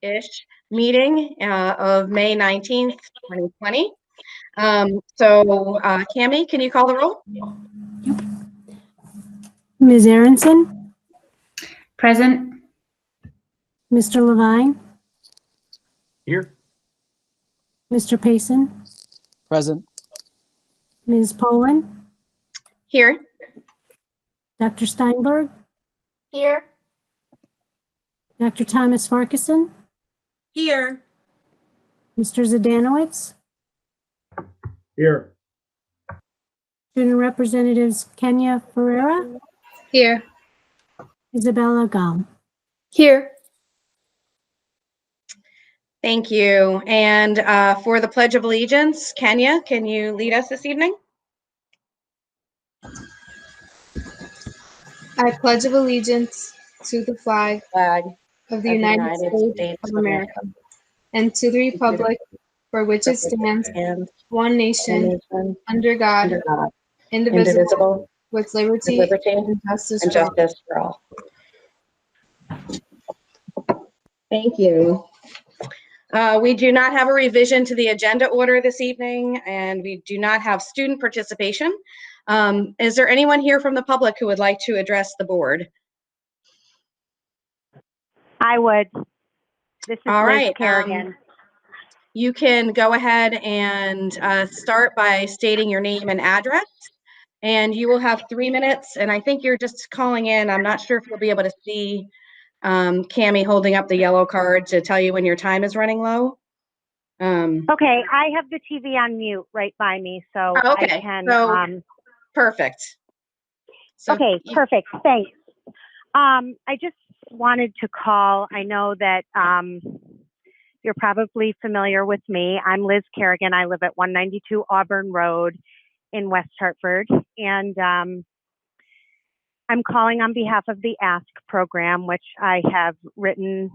ish meeting of May 19th, 2020. Cammie, can you call the roll? Ms. Aronson, Present. Mr. Levine, Here. Mr. Payson, Present. Ms. Poland, Here. Dr. Steinberg, Here. Dr. Thomas Farquharson, Here. Mr. Zdanowitz, Here. Student Representatives Kenya Ferreira, Here. Isabella Gum. Here. Thank you. And for the Pledge of Allegiance, Kenya, can you lead us this evening? I pledge of allegiance to the flag Flag of the United States of America and to the republic for which it stands, and one nation, under God, indivisible, indivisible, with liberty liberty and justice and for all. justice for all. Thank you. We do not have a revision to the agenda order this evening, and we do not have student participation. Is there anyone here from the public who would like to address the board? I would. This is All Liz right. Kerrigan. You can go ahead and start by stating your name and address, and you will have 3 minutes. And I think you're just calling in. I'm not sure if you'll be able to see Cammie holding up the yellow card to tell you when your time is running low. Okay, I have the TV on mute right by me, so Okay, I can. so perfect. So Okay, perfect. Thanks. I just wanted to call. I know that you're probably familiar with me. I'm Liz Kerrigan. I live at 192 Auburn Road in West Hartford, and I'm calling on behalf of the ASK program, which I have written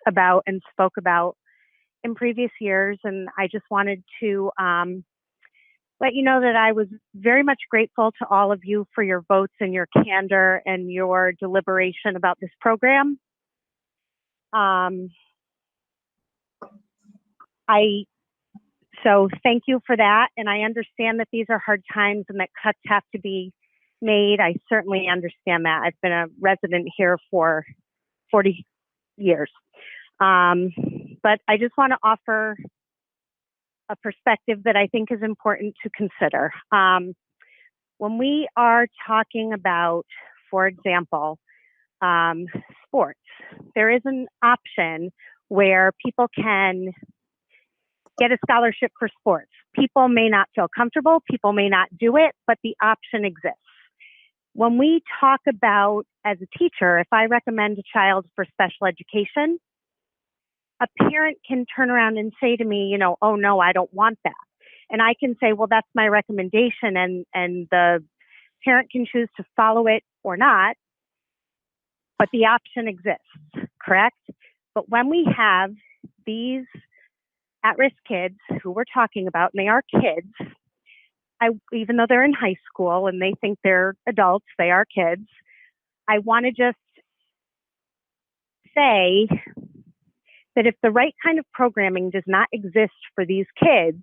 about and spoke about in previous years. And I just wanted to let you know that I was very much grateful to all of you for your votes and your candor and your deliberation about this program. So thank you for that. And I understand that these are hard times and that cuts have to be made. I certainly understand that. I've been a resident here for 40 years. But I just want to offer a perspective that I think is important to consider. When we are talking about, for example, sports, there is an option where people can get a scholarship for sports. People may not feel comfortable, people may not do it, but the option exists. When we talk about, as a teacher, if I recommend a child for special education, a parent can turn around and say to me, oh no, I don't want that. And I can say, well, that's my recommendation, and the parent can choose to follow it or not, but the option exists, correct? But when we have these at-risk kids who we're talking about, and they are kids, even though they're in high school and they think they're adults, they are kids. I want to just say that if the right kind of programming does not exist for these kids,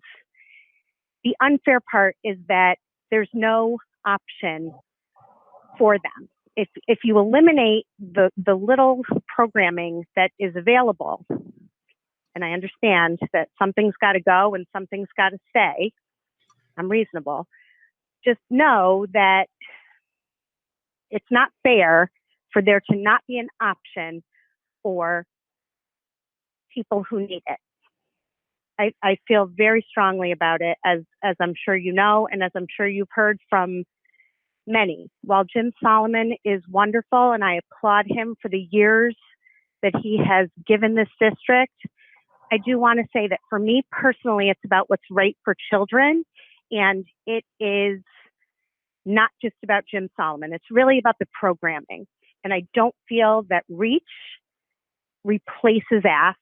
the unfair part is that there's no option for them. If you eliminate the little programming that is available, and I understand that something's got to go and something's got to stay, I'm reasonable, just know that it's not fair for there to not be an option for people who need it. I feel very strongly about it, as I'm sure you know, and as I'm sure you've heard from many. While Jim Solomon is wonderful, and I applaud him for the years that he has given this district, I do want to say that for me personally, it's about what's right for children, and it is not just about Jim Solomon. It's really about the programming, and I don't feel that Reach replaces Ask.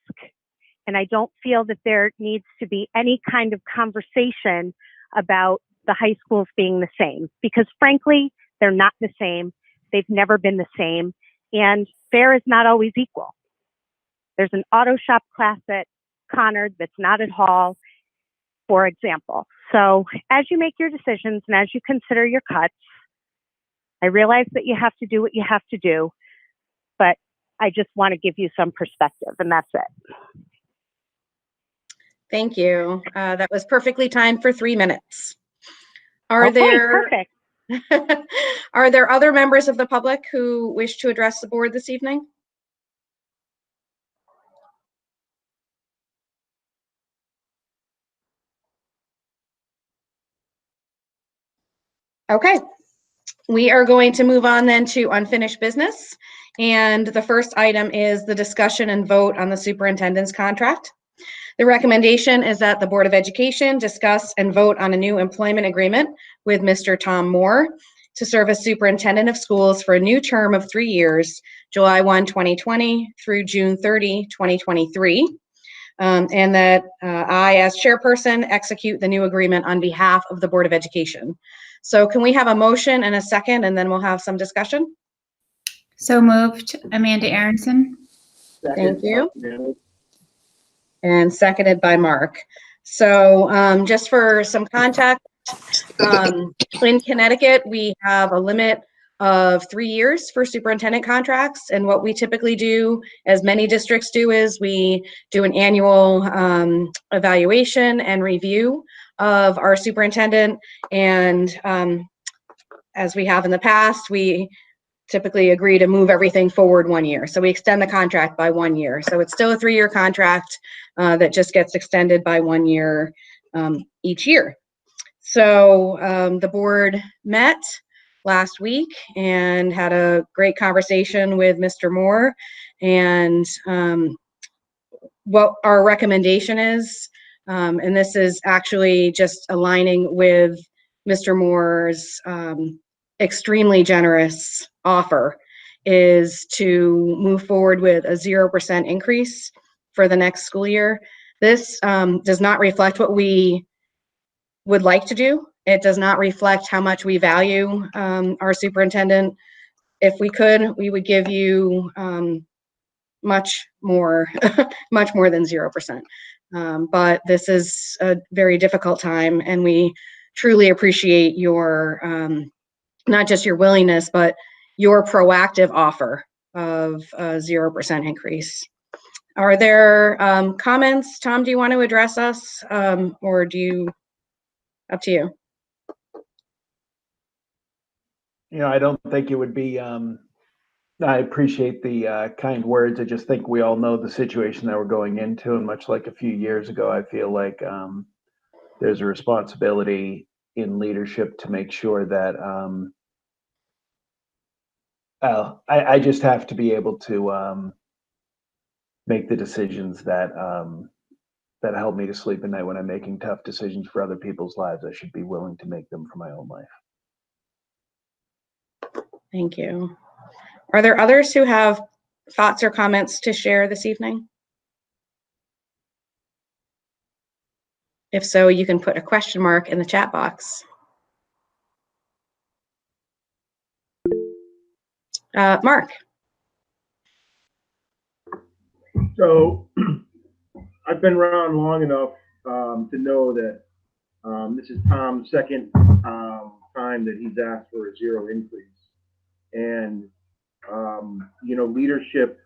And I don't feel that there needs to be any kind of conversation about the high schools being the same, because frankly, they're not the same. They've never been the same. And fair is not always equal. There's an auto shop class at Conard that's not at Hall, for example. So as you make your decisions and as you consider your cuts, I realize that you have to do what you have to do, but I just want to give you some perspective, and that's it. Thank you. That was perfectly timed for 3 minutes. Are Okay, there perfect. are there other members of the public who wish to address the board this evening? Okay, we are going to move on then to unfinished business. And the first item is the discussion and vote on the superintendent's contract. The recommendation is that the Board of Education discuss and vote on a new employment agreement with Mr. Tom Moore to serve as superintendent of schools for a new term of 3 years, July 1, 2020 through June 30, 2023. And that I, as chairperson, execute the new agreement on behalf of the Board of Education. So can we have a motion and a second, and then we'll have some discussion? So moved. Amanda Aronson. Thank you. And seconded by Mark. So just for some context, in Connecticut, we have a limit of 3 years for superintendent contracts. And what we typically do, as many districts do, is we do an annual evaluation and review of our superintendent. And as we have in the past, we typically agree to move everything forward 1 year. So we extend the contract by 1 year. So it's still a 3-year contract that just gets extended by 1 year each year. So the board met last week and had a great conversation with Mr. Moore. And what our recommendation is, and this is actually just aligning with Mr. Moore's extremely generous offer, is to move forward with a 0% increase for the next school year. This does not reflect what we would like to do. It does not reflect how much we value our superintendent. If we could, we would give you much more, much more than 0%. But this is a very difficult time, and we truly appreciate your not just your willingness, but your proactive offer of a 0% increase. Are there comments? Tom, do you want to address us, or do you? Up to you. You know, I don't think it would be, I appreciate the kind words. I just think we all know the situation that we're going into. And much like a few years ago, I feel like there's a responsibility in leadership to make sure that I just have to be able to make the decisions that that help me to sleep at night when I'm making tough decisions for other people's lives. I should be willing to make them for my own life. Thank you. Are there others who have thoughts or comments to share this evening? If so, you can put a question mark in the chat box. Mark. So I've been around long enough to know that this is Tom's second time that he's asked for a 0 increase. And, you know, leadership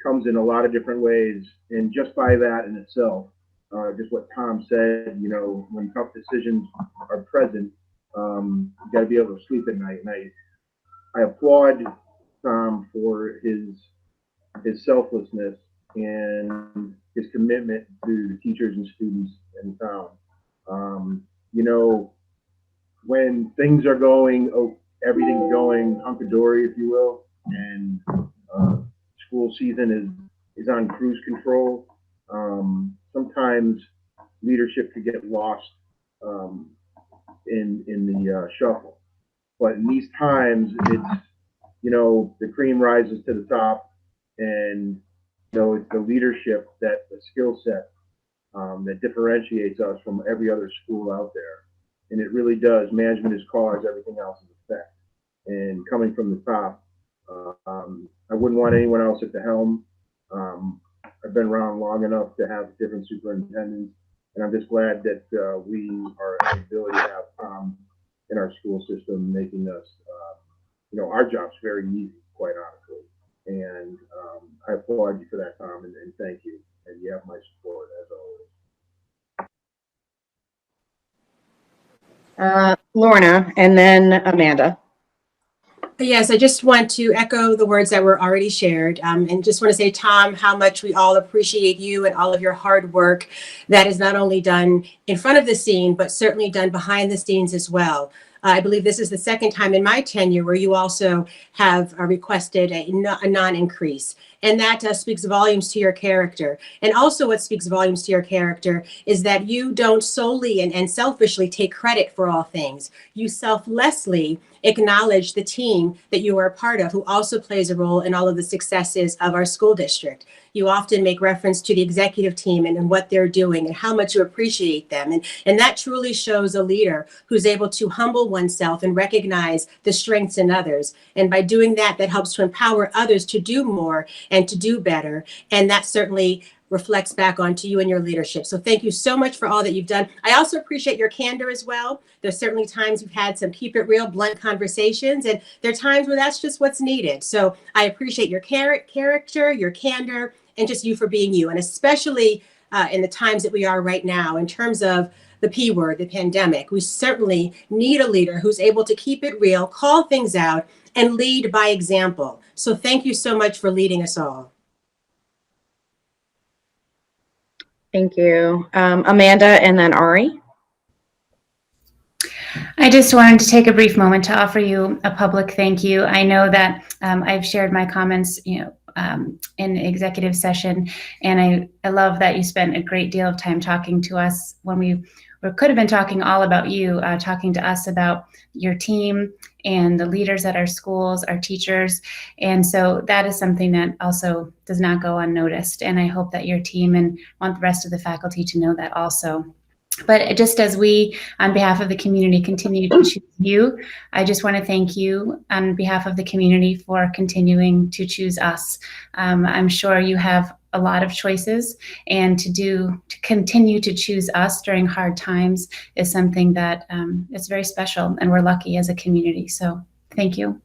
comes in a lot of different ways. And just by that in itself, just what Tom said, you know, when tough decisions are present, you got to be able to sleep at night. And I applaud Tom for his selflessness and his commitment to the teachers and students in town. You know, when things are going, everything's going hunky-dory, if you will, and school season is on cruise control, sometimes leadership could get lost in the shuffle. But in these times, it's, you know, the cream rises to the top, and you know, it's the leadership, that the skill set that differentiates us from every other school out there. And it really does. Management is cause, everything else is effect. And coming from the top, I wouldn't want anyone else at the helm. I've been around long enough to have different superintendents, and I'm just glad that we are the ability to have Tom in our school system, making us, our jobs very easy, quite honestly. And I applaud you for that, Tom, and thank you. And you have my support as always. Lorna, and then Amanda. Yes, I just want to echo the words that were already shared, and just want to say, Tom, how much we all appreciate you and all of your hard work that is not only done in front of the scene, but certainly done behind the scenes as well. I believe this is the second time in my tenure where you also have requested a non-increase. And that speaks volumes to your character. And also what speaks volumes to your character is that you don't solely and selfishly take credit for all things. You selflessly acknowledge the team that you are a part of, who also plays a role in all of the successes of our school district. You often make reference to the executive team and what they're doing and how much you appreciate them. And that truly shows a leader who's able to humble oneself and recognize the strengths in others. And by doing that, that helps to empower others to do more and to do better. And that certainly reflects back onto you and your leadership. So thank you so much for all that you've done. I also appreciate your candor as well. There's certainly times we've had some keep it real, blunt conversations, and there are times where that's just what's needed. So I appreciate your character, your candor, and just you for being you. And especially in the times that we are right now, in terms of the P word, the pandemic, we certainly need a leader who's able to keep it real, call things out, and lead by example. So thank you so much for leading us all. Thank you. Amanda, and then Ari. I just wanted to take a brief moment to offer you a public thank you. I know that I've shared my comments, in executive session, and I love that you spent a great deal of time talking to us when we could have been talking all about you, talking to us about your team and the leaders at our schools, our teachers. And so that is something that also does not go unnoticed. And I hope that your team and want the rest of the faculty to know that also. But just as we, on behalf of the community, continue to choose you, I just want to thank you on behalf of the community for continuing to choose us. I'm sure you have a lot of choices, and to continue to choose us during hard times is something that is very special, and we're lucky as a community. So thank you.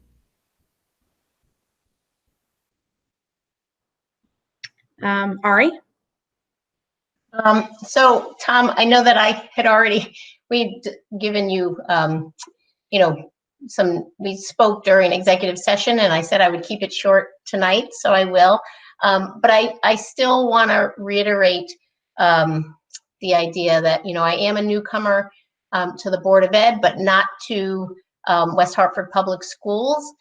Ari. So Tom, I know that I had we'd given you, we spoke during executive session, and I said I would keep it short tonight, so I will. But I still want to reiterate the idea that, I am a newcomer to the Board of Ed, but not to West Hartford Public Schools.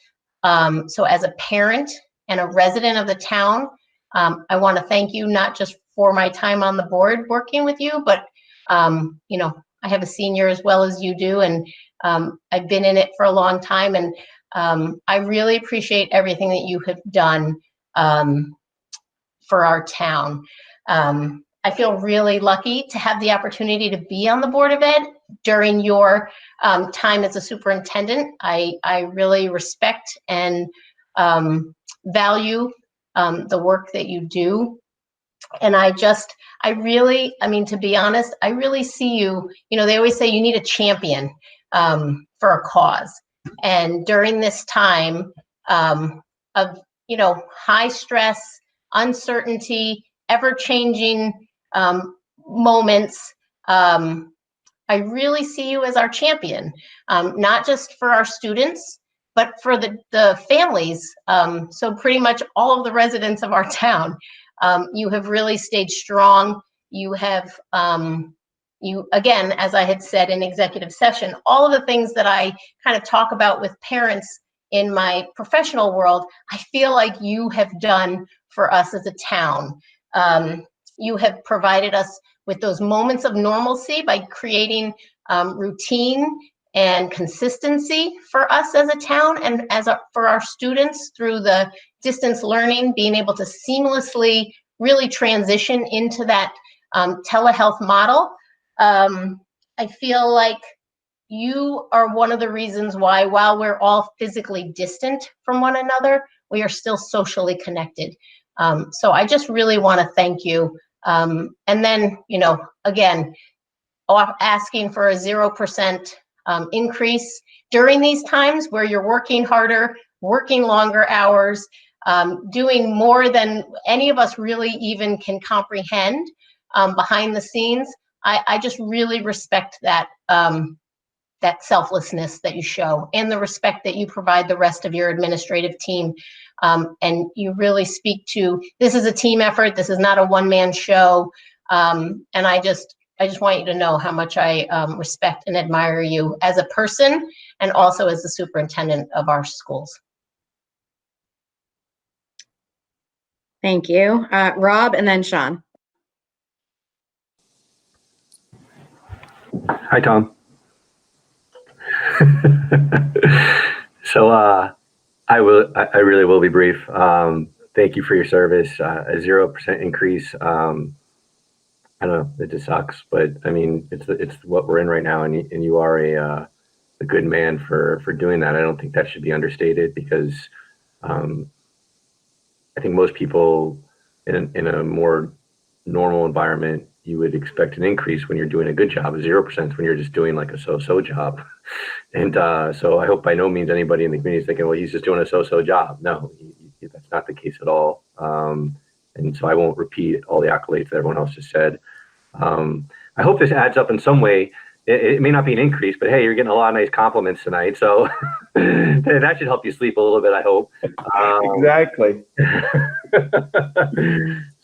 So as a parent and a resident of the town, I want to thank you, not just for my time on the board working with you, but, I have a senior as well as you do, and I've been in it for a long time, and I really appreciate everything that you have done for our town. I feel really lucky to have the opportunity to be on the Board of Ed during your time as a superintendent. I really respect and value the work that you do. And to be honest, I really see you, they always say you need a champion for a cause. And during this time of, high stress, uncertainty, ever-changing moments, I really see you as our champion, not just for our students, but for the families. So pretty much all of the residents of our town. You have really stayed strong. You have, again, as I had said in executive session, all of the things that I kind of talk about with parents in my professional world, I feel like you have done for us as a town. You have provided us with those moments of normalcy by creating routine and consistency for us as a town, and for our students through the distance learning, being able to seamlessly really transition into that telehealth model. I feel like you are one of the reasons why, while we're all physically distant from one another, we are still socially connected. So I just really want to thank you. And then, again, asking for a 0% increase during these times where you're working harder, working longer hours, doing more than any of us really even can comprehend behind the scenes. I just really respect that that selflessness that you show and the respect that you provide the rest of your administrative team. And you really speak to, this is a team effort. This is not a one-man show. And I just want you to know how much I respect and admire you as a person and also as the superintendent of our schools. Thank you. Rob and then Sean. Hi, Tom. So I really will be brief. Thank you for your service. A 0% increase. I don't know, it just sucks, but I mean, it's what we're in right now, and you are a good man for doing that. I don't think that should be understated, because I think most people in a more normal environment, you would expect an increase when you're doing a good job. 0% when you're just doing like a so-so job. And so I hope by no means anybody in the community is thinking, well, he's just doing a so-so job. No, that's not the case at all. And so I won't repeat all the accolades that everyone else just said. I hope this adds up in some way. It may not be an increase, but hey, you're getting a lot of nice compliments tonight. So that should help you sleep a little bit, I hope. Exactly.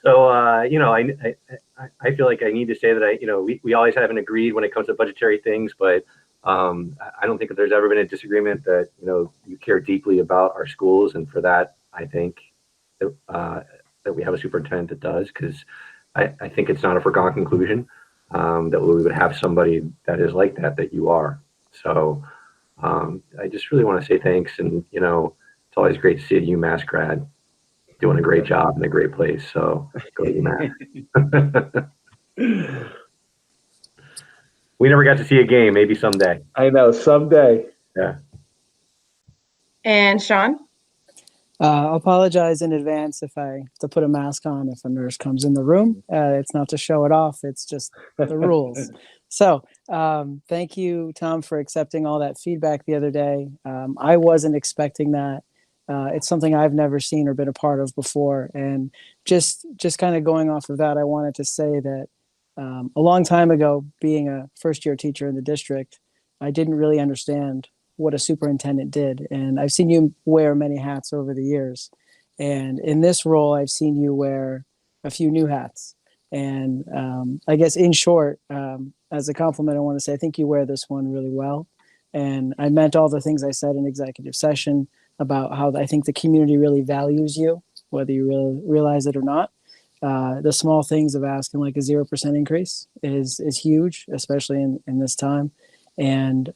So, I feel like I need to say that we always haven't agreed when it comes to budgetary things, but I don't think that there's ever been a disagreement that, you care deeply about our schools. And for that, I think that we have a superintendent that does, because I think it's not a foregone conclusion that we would have somebody that is like that you are. So I just really want to say thanks. And, it's always great to see a UMass grad doing a great job in a great place. So go UMass. We never got to see a game. Maybe someday. I know, someday. Yeah. And Sean? I'll apologize in advance if I have to put a mask on if a nurse comes in the room. It's not to show it off. It's just the rules. So thank you, Tom, for accepting all that feedback the other day. I wasn't expecting that. It's something I've never seen or been a part of before. And just kind of going off of that, I wanted to say that a long time ago, being a first-year teacher in the district, I didn't really understand what a superintendent did. And I've seen you wear many hats over the years. And in this role, I've seen you wear a few new hats. And I guess in short, as a compliment, I want to say, I think you wear this one really well. And I meant all the things I said in executive session about how I think the community really values you, whether you really realize it or not. The small things of asking like a 0% increase is huge, especially in this time. And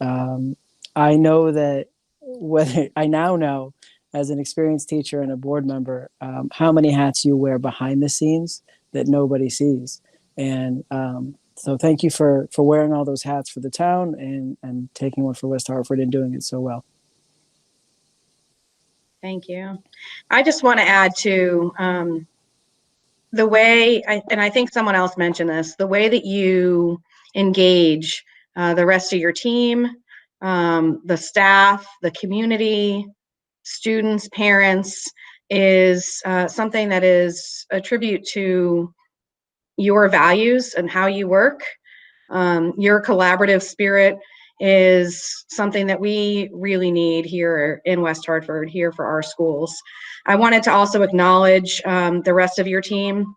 I know that I now know as an experienced teacher and a board member, how many hats you wear behind the scenes that nobody sees. And so thank you for wearing all those hats for the town and taking one for West Hartford and doing it so well. Thank you. I just want to add to the way, and I think someone else mentioned this, the way that you engage the rest of your team, the staff, the community, students, parents, is something that is a tribute to your values and how you work. Your collaborative spirit is something that we really need here in West Hartford, here for our schools. I wanted to also acknowledge the rest of your team.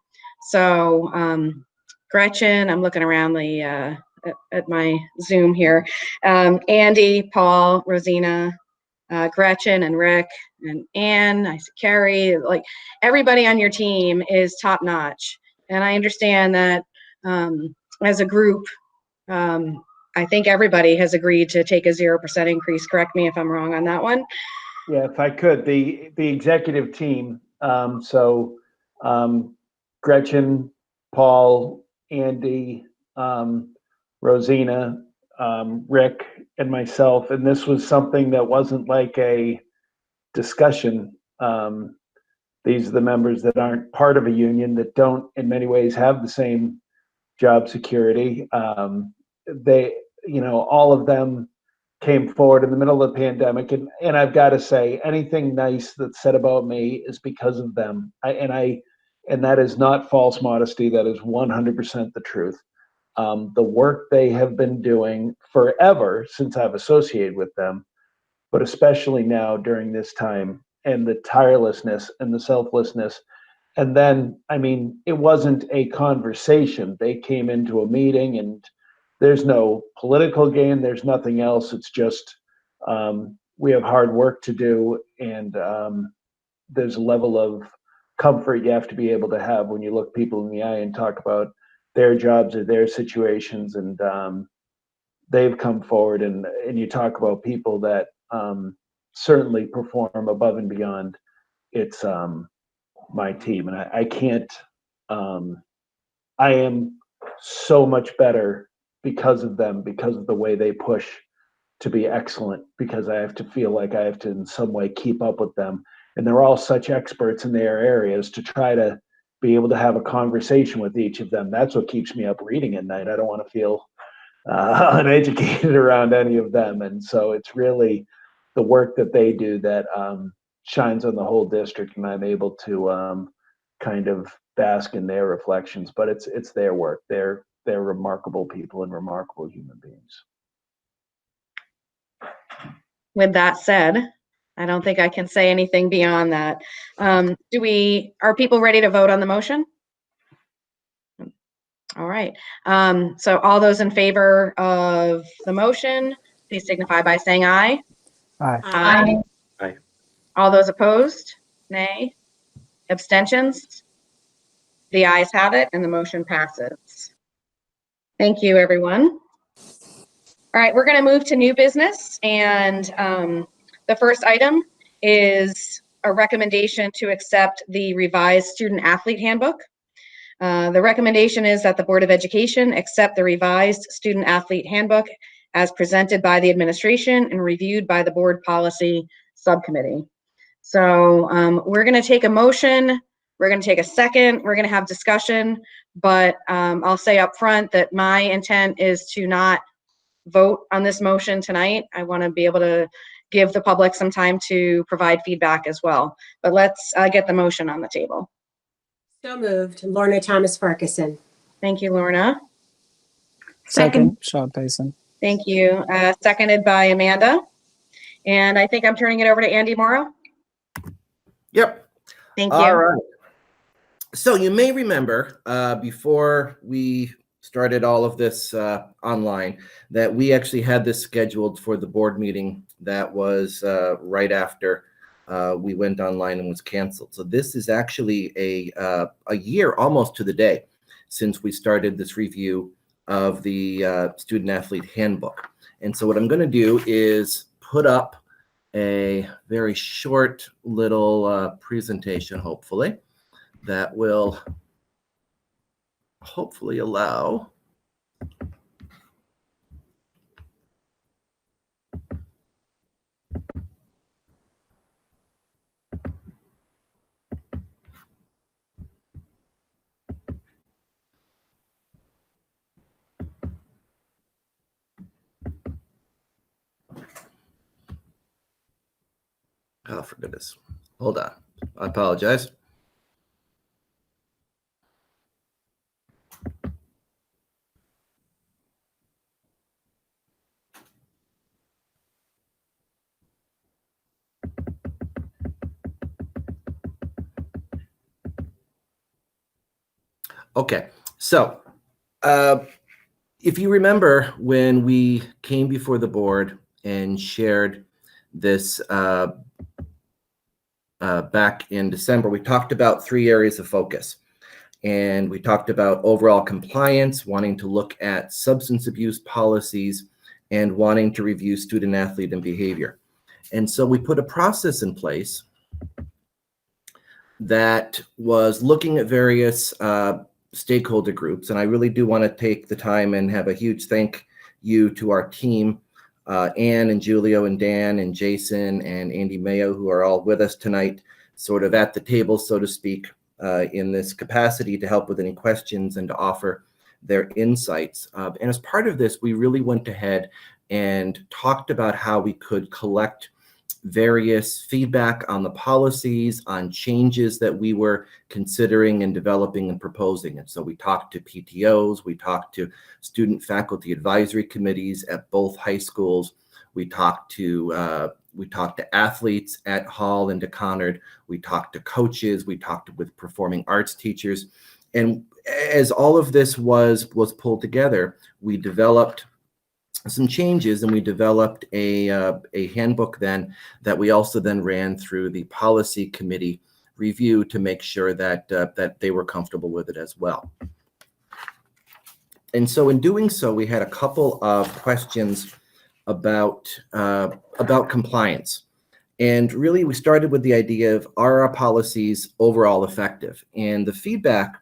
So Gretchen, I'm looking around the at my Zoom here. Andy, Paul, Rosina, Gretchen and Rick and Ann, I see Carrie, like everybody on your team is top notch. And I understand that as a group, I think everybody has agreed to take a 0% increase. Correct me if I'm wrong on that one. Yeah, if I could, the executive team, Gretchen, Paul, Andy, Rosina, Rick, and myself, and this was something that wasn't like a discussion. these are the members that aren't part of a union, that don't in many ways have the same job security. They, all of them came forward in the middle of the pandemic, and I've got to say, anything nice that's said about me is because of them. And that is not false modesty. That is 100% the truth. The work they have been doing forever since I've associated with them, but especially now during this time, and the tirelessness and the selflessness. And then, it wasn't a conversation. They came into a meeting, and there's no political gain. There's nothing else. It's just, we have hard work to do. And there's a level of comfort you have to be able to have when you look people in the eye and talk about their jobs or their situations. And they've come forward, and you talk about people that certainly perform above and beyond. It's my team, and I can't, I am so much better because of them, because of the way they push to be excellent, because I have to feel like I have to in some way keep up with them. And they're all such experts in their areas, to try to be able to have a conversation with each of them. That's what keeps me up reading at night. I don't want to feel uneducated around any of them. And so it's really the work that they do that shines on the whole district, and I'm able to kind of bask in their reflections. But it's their work. They're remarkable people and remarkable human beings. With that said, I don't think I can say anything beyond that. Are people ready to vote on the motion? All right. So all those in favor of the motion, please signify by saying aye. Aye. Aye. Aye. All those opposed? Nay. Abstentions? The ayes have it, and the motion passes. Thank you, everyone. All right, we're going to move to new business, and the first item is a recommendation to accept the revised student athlete handbook. The recommendation is that the Board of Education accept the revised student athlete handbook as presented by the administration and reviewed by the board policy subcommittee. So we're going to take a motion. We're going to take a second. We're going to have discussion, but I'll say up front that my intent is to not vote on this motion tonight. I want to be able to give the public some time to provide feedback as well. But let's get the motion on the table. So moved. Lorna Thomas Farquharson. Thank you, Lorna. Second, Sean Payson. Thank you. Seconded by Amanda. And I think I'm turning it over to Andy Morrow. Yep. Thank you. All right. So you may remember before we started all of this online that we actually had this scheduled for the board meeting that was right after we went online and was canceled. So this is actually a year almost to the day since we started this review of the student athlete handbook. And so what I'm going to do is put up a very short little presentation, hopefully, that will hopefully allow oh, for goodness. Hold on. I apologize. Okay, so if you remember when we came before the board and shared this back in December, we talked about 3 areas of focus. And we talked about overall compliance, wanting to look at substance abuse policies, and wanting to review student athlete and behavior. And so we put a process in place that was looking at various stakeholder groups. And I really do want to take the time and have a huge thank you to our team, Ann and Julio and Dan and Jason and Andy Mayo, who are all with us tonight. sort of at the table, so to speak, in this capacity to help with any questions and to offer their insights. And as part of this, we really went ahead and talked about how we could collect various feedback on the policies, on changes that we were considering and developing and proposing. And so we talked to PTOs, we talked to student faculty advisory committees at both high schools. We talked to athletes at Hall and DeConnard. We talked to coaches. We talked with performing arts teachers. And as all of this was pulled together, we developed some changes, and we developed a handbook then that we also then ran through the policy committee review to make sure that that they were comfortable with it as well. And so in doing so, we had a couple of questions about compliance. And really, we started with the idea of, are our policies overall effective? And the feedback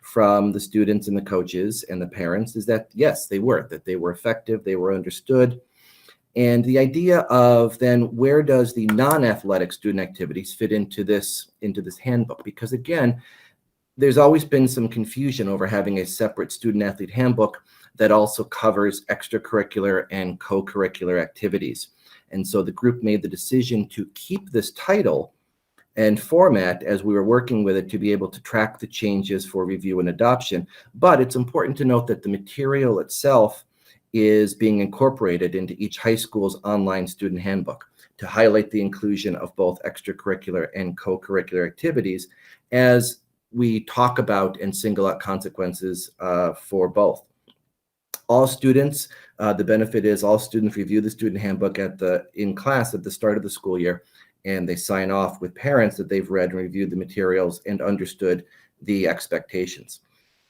from the students and the coaches and the parents is that, yes, they were effective, they were understood. And the idea of then, where does the non-athletic student activities fit into this handbook? Because again, there's always been some confusion over having a separate student athlete handbook that also covers extracurricular and co-curricular activities. And so the group made the decision to keep this title and format as we were working with it to be able to track the changes for review and adoption. But it's important to note that the material itself is being incorporated into each high school's online student handbook to highlight the inclusion of both extracurricular and co-curricular activities as we talk about and single out consequences for both. All students, the benefit is all students review the student handbook in class at the start of the school year, and they sign off with parents that they've read and reviewed the materials and understood the expectations.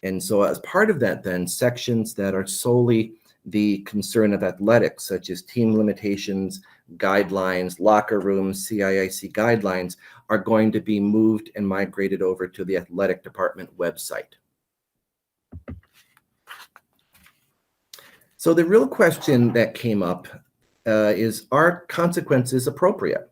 And so as part of that, then, sections that are solely the concern of athletics, such as team limitations, guidelines, locker rooms, CIIC guidelines, are going to be moved and migrated over to the athletic department website. So the real question that came up is, are consequences appropriate?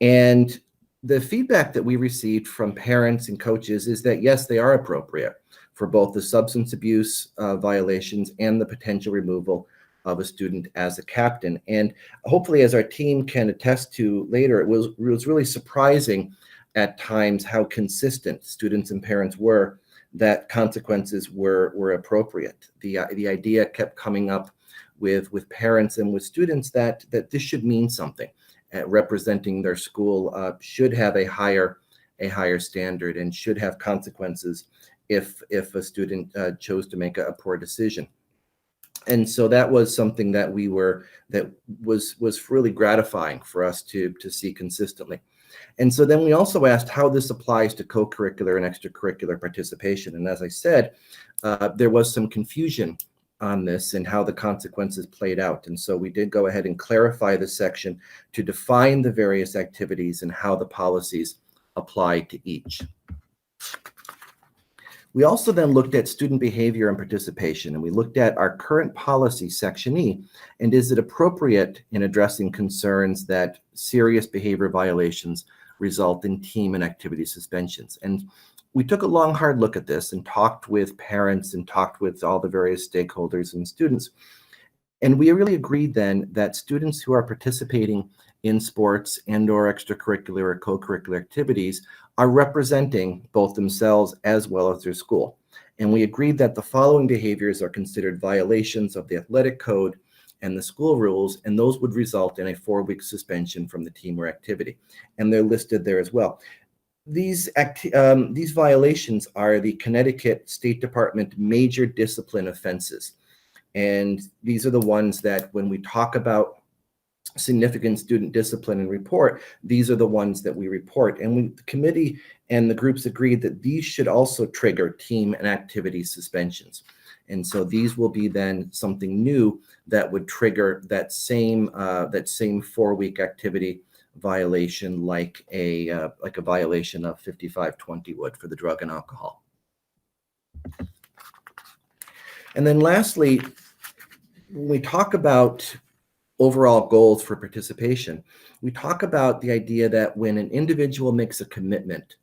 And the feedback that we received from parents and coaches is that, yes, they are appropriate for both the substance abuse violations and the potential removal of a student as a captain. And hopefully, as our team can attest to later, it was really surprising at times how consistent students and parents were that consequences were appropriate. The idea kept coming up with parents and with students that this should mean something. Representing their school should have a higher standard and should have consequences if a student chose to make a poor decision. And so that was something that was really gratifying for us to see consistently. And so then we also asked how this applies to co-curricular and extracurricular participation. And as I said, there was some confusion on this and how the consequences played out. And so we did go ahead and clarify this section to define the various activities and how the policies apply to each. We also then looked at student behavior and participation, and we looked at our current policy, Section E, and is it appropriate in addressing concerns that serious behavior violations result in team and activity suspensions? And we took a long, hard look at this and talked with parents and talked with all the various stakeholders and students. And we really agreed then that students who are participating in sports and or extracurricular or co-curricular activities are representing both themselves as well as their school. And we agreed that the following behaviors are considered violations of the athletic code and the school rules, and those would result in a 4-week suspension from the team or activity. And they're listed there as well. These violations are the Connecticut State Department major discipline offenses. And these are the ones that when we talk about significant student discipline and report, these are the ones that we report. And the committee and the groups agreed that these should also trigger team and activity suspensions. And so these will be then something new that would trigger that same 4-week activity violation, like a violation of 5520 would for the drug and alcohol. And then lastly, when we talk about overall goals for participation, we talk about the idea that when an individual makes a commitment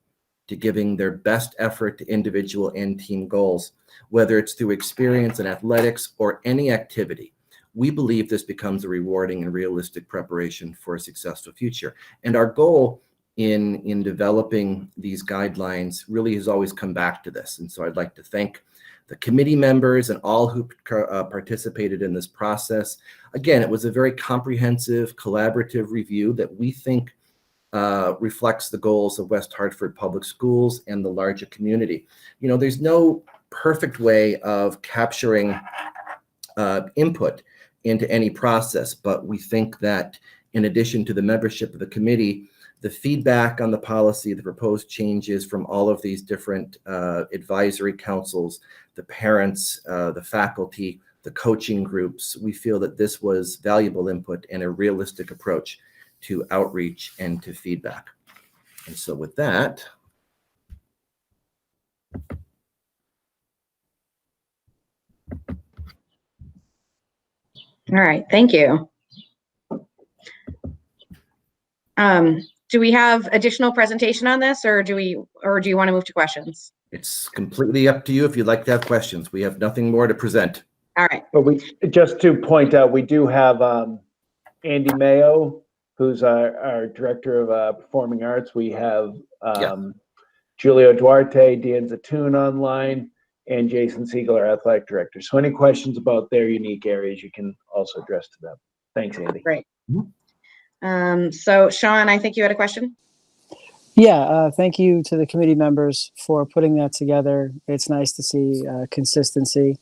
to giving their best effort to individual and team goals, whether it's through experience in athletics or any activity, we believe this becomes a rewarding and realistic preparation for a successful future. And our goal in developing these guidelines really has always come back to this. And so I'd like to thank the committee members and all who participated in this process. Again, it was a very comprehensive, collaborative review that we think reflects the goals of West Hartford Public Schools and the larger community. You know, there's no perfect way of capturing input into any process, but we think that in addition to the membership of the committee, the feedback on the policy, the proposed changes from all of these different advisory councils, the parents, the faculty, the coaching groups, we feel that this was valuable input and a realistic approach to outreach and to feedback. And so with that, All right, thank you. Do we have additional presentation on this, or do you want to move to questions? it's completely up to you if you'd like to have questions. We have nothing more to present. All right. But we, just to point out, we do have Andy Mayo, who's our director of performing arts. We have Julio Duarte, Dan Zatoun online, and Jason Siegel, our athletic director. So any questions about their unique areas, you can also address to them. Thanks, Andy. Great. So Sean, I think you had a question? Yeah, thank you to the committee members for putting that together. It's nice to see consistency.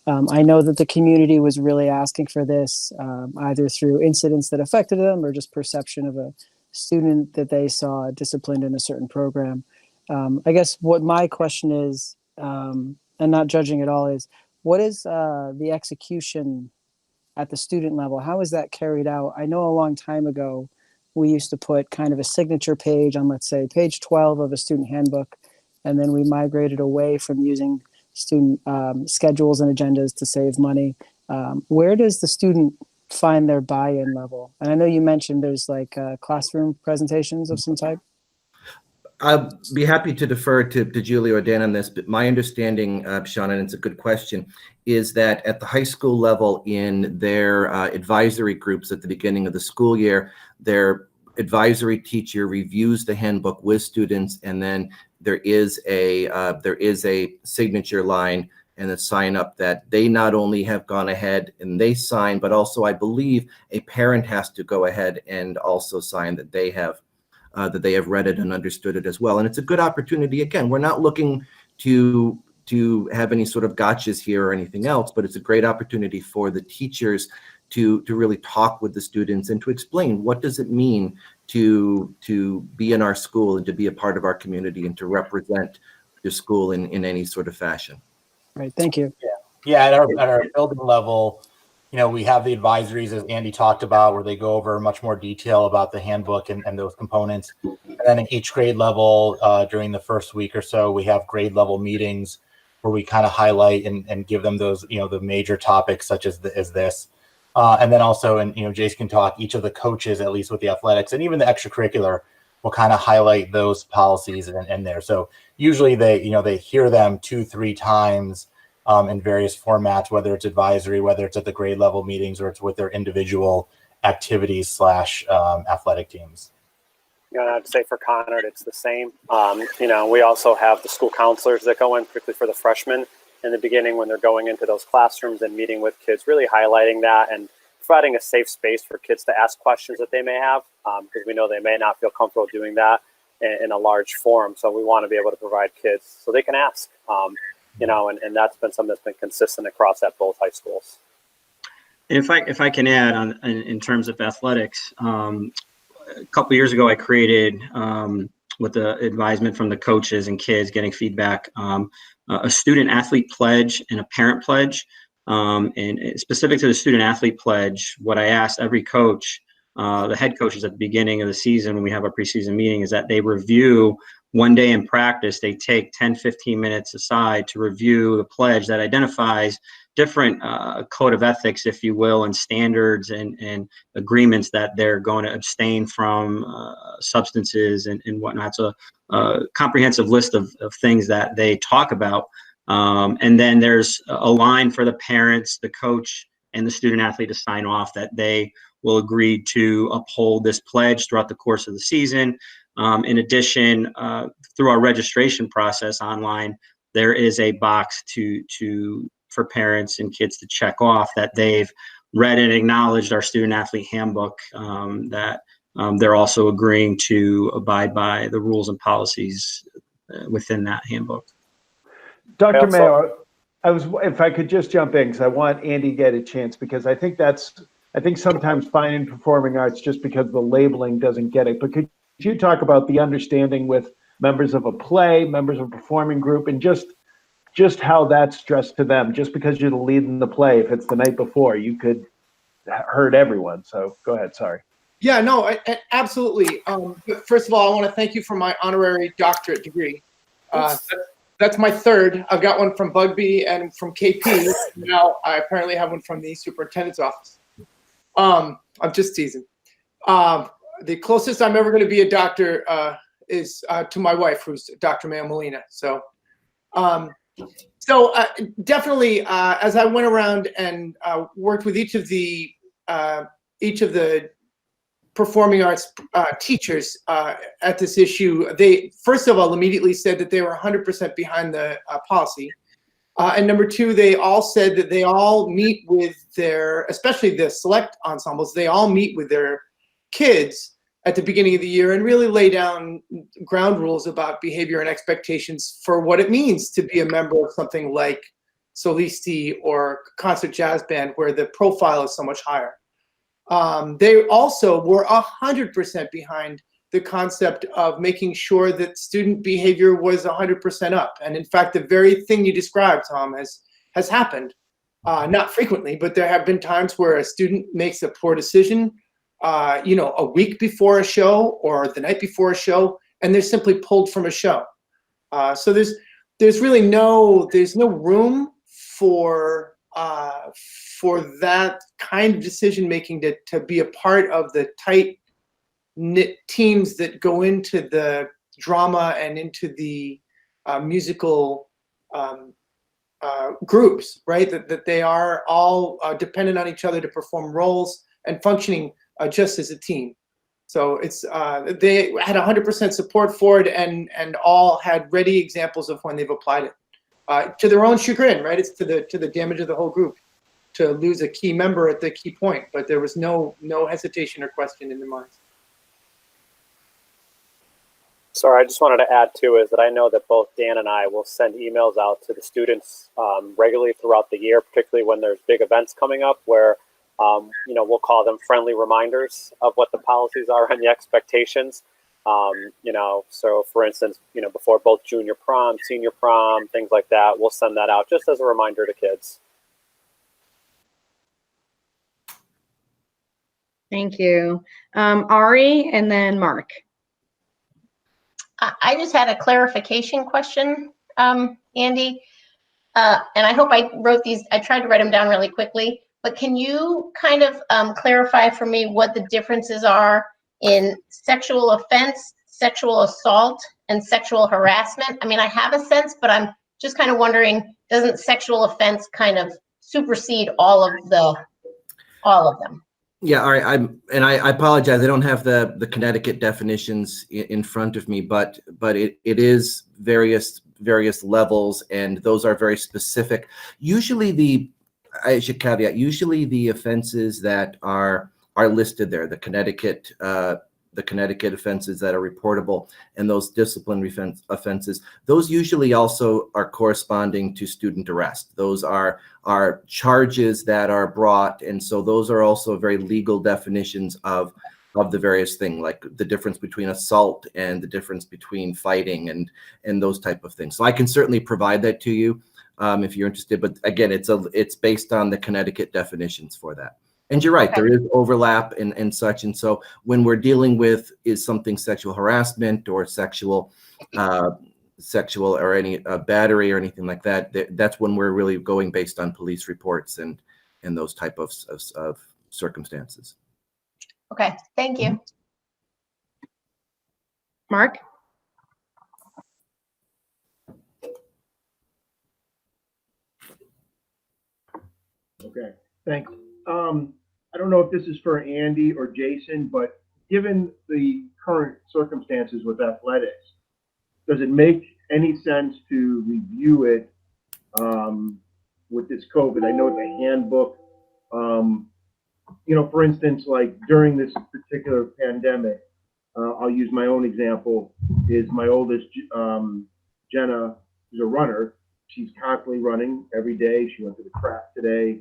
I know that the community was really asking for this, either through incidents that affected them or just perception of a student that they saw disciplined in a certain program. I guess what my question is, and not judging at all, is what is the execution at the student level? How is that carried out? I know a long time ago, we used to put kind of a signature page on, let's say, page 12 of a student handbook, and then we migrated away from using student schedules and agendas to save money. Where does the student find their buy-in level? And I know you mentioned there's like classroom presentations of some type. I'll be happy to defer to Julie or Dan on this, but my understanding, Sean, and it's a good question, is that at the high school level in their advisory groups at the beginning of the school year, their advisory teacher reviews the handbook with students, and then there is a signature line and a sign up that they not only have gone ahead and they sign, but also I believe a parent has to go ahead and also sign that they have read it and understood it as well. And it's a good opportunity. Again, we're not looking to have any sort of gotchas here or anything else, but it's a great opportunity for the teachers to really talk with the students and to explain what does it mean to be in our school and to be a part of our community and to represent the school in any sort of fashion. Right, thank you. Yeah, at our building level, you know, we have the advisories, as Andy talked about, where they go over much more detail about the handbook and those components. And then at each grade level, during the first week or so, we have grade level meetings where we kind of highlight and give them those, you know, the major topics such as this. And then also, and, you know, Jason can talk, each of the coaches, at least with the athletics and even the extracurricular, will kind of highlight those policies in there. So usually they hear them 2-3 times in various formats, whether it's advisory, whether it's at the grade level meetings, or it's with their individual activities / athletic teams. You know, I'd say for Conard, it's the same. You know, we also have the school counselors that go in, particularly for the freshmen in the beginning when they're going into those classrooms and meeting with kids, really highlighting that and providing a safe space for kids to ask questions that they may have, because we know they may not feel comfortable doing that in a large forum. So we want to be able to provide kids so they can ask, you know, and that's been something that's been consistent across at both high schools. And if I can add in terms of athletics, a couple years ago I created, with the advisement from the coaches and kids getting feedback, a student athlete pledge and a parent pledge. And specific to the student athlete pledge, what I asked every coach, the head coaches at the beginning of the season when we have our preseason meeting, is that they review one day in practice, they take 10, 15 minutes aside to review the pledge that identifies different code of ethics, if you will, and standards and agreements that they're going to abstain from substances and whatnot. So a comprehensive list of things that they talk about. And then there's a line for the parents, the coach, and the student athlete to sign off that they will agree to uphold this pledge throughout the course of the season. In addition, through our registration process online, there is a box for parents and kids to check off that they've read and acknowledged our student athlete handbook, that they're also agreeing to abide by the rules and policies within that handbook. Dr. Mayo, if I could just jump in, because I want Andy to get a chance, because I think sometimes fine and performing arts, just because the labeling doesn't get it. But could you talk about the understanding with members of a play, members of a performing group, and just how that's stressed to them? Just because you're the lead in the play, if it's the night before, you could hurt everyone. So go ahead, sorry. Yeah, no, absolutely. First of all, I want to thank you for my honorary doctorate degree. That's my third. I've got one from Bugby and from KP. Now I apparently have one from the superintendent's office. I'm just teasing. The closest I'm ever going to be a doctor is to my wife, who's Dr. Mayo Molina. So definitely, as I went around and worked with each of the performing arts teachers at this issue, they first of all immediately said that they were 100% behind the policy. And number two, they all said that they all meet with especially the select ensembles, they all meet with their kids at the beginning of the year and really lay down ground rules about behavior and expectations for what it means to be a member of something like Solisti or concert jazz band, where the profile is so much higher. They also were 100% behind the concept of making sure that student behavior was 100% up. And in fact, the very thing you described, Tom, has happened. Not frequently, but there have been times where a student makes a poor decision, a week before a show or the night before a show, and they're simply pulled from a show. So there's really no room for that kind of decision making to be a part of the tight knit teams that go into the drama and into the musical groups, right? That they are all dependent on each other to perform roles and functioning just as a team. So it's they had 100% support for it, and all had ready examples of when they've applied it to their own chagrin, right? It's to the damage of the whole group to lose a key member at the key point, but there was no hesitation or question in their minds. Sorry, I just wanted to add too is that I know that both Dan and I will send emails out to the students regularly throughout the year, particularly when there's big events coming up where we'll call them friendly reminders of what the policies are and the expectations. So for instance, before both junior prom, senior prom, things like that, we'll send that out just as a reminder to kids. Thank you. Ari and then Mark. I just had a clarification question, Andy, and I hope I wrote these. I tried to write them down really quickly, but can you kind of clarify for me what the differences are in sexual offense, sexual assault, and sexual harassment? I mean, I have a sense, but I'm just kind of wondering, doesn't sexual offense kind of supersede all of them? Yeah, all right. I apologize. I don't have the Connecticut definitions in front of me, but it is various levels, and those are very specific. Usually I should caveat, usually the offenses that are listed there, the Connecticut offenses that are reportable, and those disciplinary offenses, those usually also are corresponding to student arrest. Those are charges that are brought, and so those are also very legal definitions of the various things, like the difference between assault and the difference between fighting and those type of things. So I can certainly provide that to you if you're interested, but again, it's based on the Connecticut definitions for that. And you're right, Okay. there is overlap and such. And so when we're dealing with is something sexual harassment or sexual or any battery or anything like that, that's when we're really going based on police reports and those type of circumstances. Okay, thank you. Mark? Okay, thanks. I don't know if this is for Andy or Jason, but given the current circumstances with athletics, does it make any sense to review it with this COVID? I know the handbook, for instance, like during this particular pandemic, I'll use my own example, is my oldest, Jenna, who's a runner. She's constantly running every day. She went to the track today,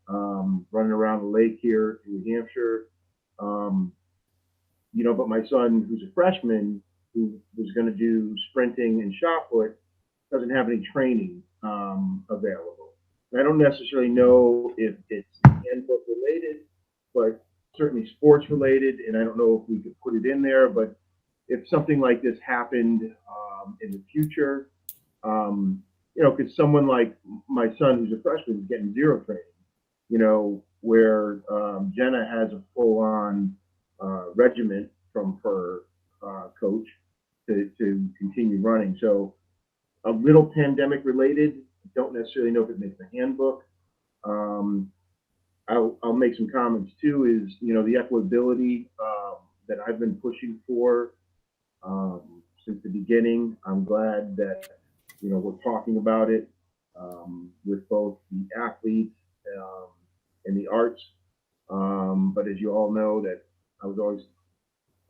running around the lake here in New Hampshire. But my son, who's a freshman, who was going to do sprinting and shot put, doesn't have any training available. And I don't necessarily know if it's handbook related, but certainly sports related. And I don't know if we could put it in there, but if something like this happened in the future, because someone like my son, who's a freshman, is getting zero training, where Jenna has a full-on regiment from her coach to continue running. So a little pandemic related, don't necessarily know if it makes the handbook. I'll make some comments too, is, the equitability that I've been pushing for since the beginning. I'm glad that, we're talking about it with both the athletes and the arts. But as you all know, that I was always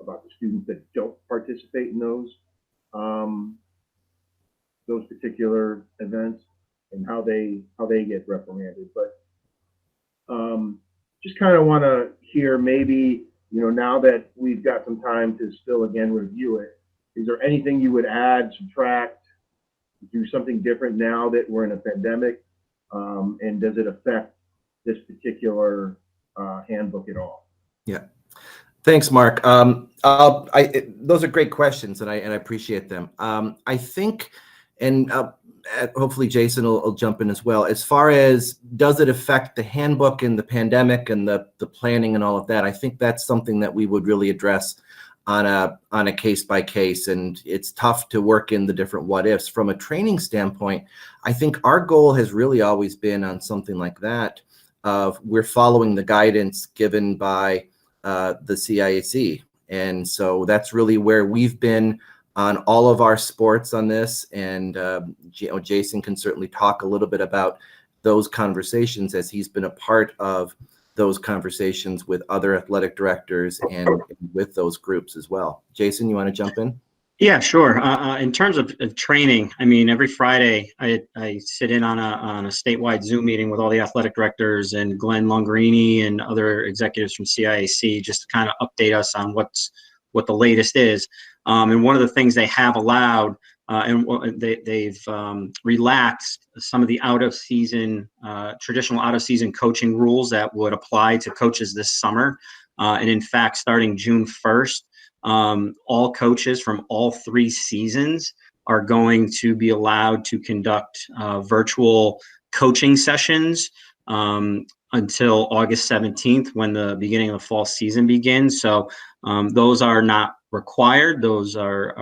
about the students that don't participate in those particular events and how they get reprimanded. But just kind of want to hear, maybe, now that we've got some time to still again review it, is there anything you would add, subtract, do something different now that we're in a pandemic? And does it affect this particular handbook at all? Yeah. Thanks, Mark. Those are great questions, and I appreciate them. I think, and hopefully Jason will jump in as well. As far as does it affect the handbook and the pandemic and the planning and all of that, I think that's something that we would really address on a case by case, and it's tough to work in the different what ifs. From a training standpoint, I think our goal has really always been on something like that of we're following the guidance given by the CIAC. And so that's really where we've been on all of our sports on this. And Jason can certainly talk a little bit about those conversations, as he's been a part of those conversations with other athletic directors and with those groups as well. Jason, you want to jump in? Yeah, sure. In terms of training, I mean, every Friday I sit in on a statewide Zoom meeting with all the athletic directors and Glenn Longrini and other executives from CIAC, just to kind of update us on what the latest is. And one of the things they have allowed, and they've relaxed some of the traditional out-of-season coaching rules that would apply to coaches this summer. And in fact, starting June 1st, all coaches from all 3 seasons are going to be allowed to conduct virtual coaching sessions until August 17th, when the beginning of the fall season begins. So those are not required. Those are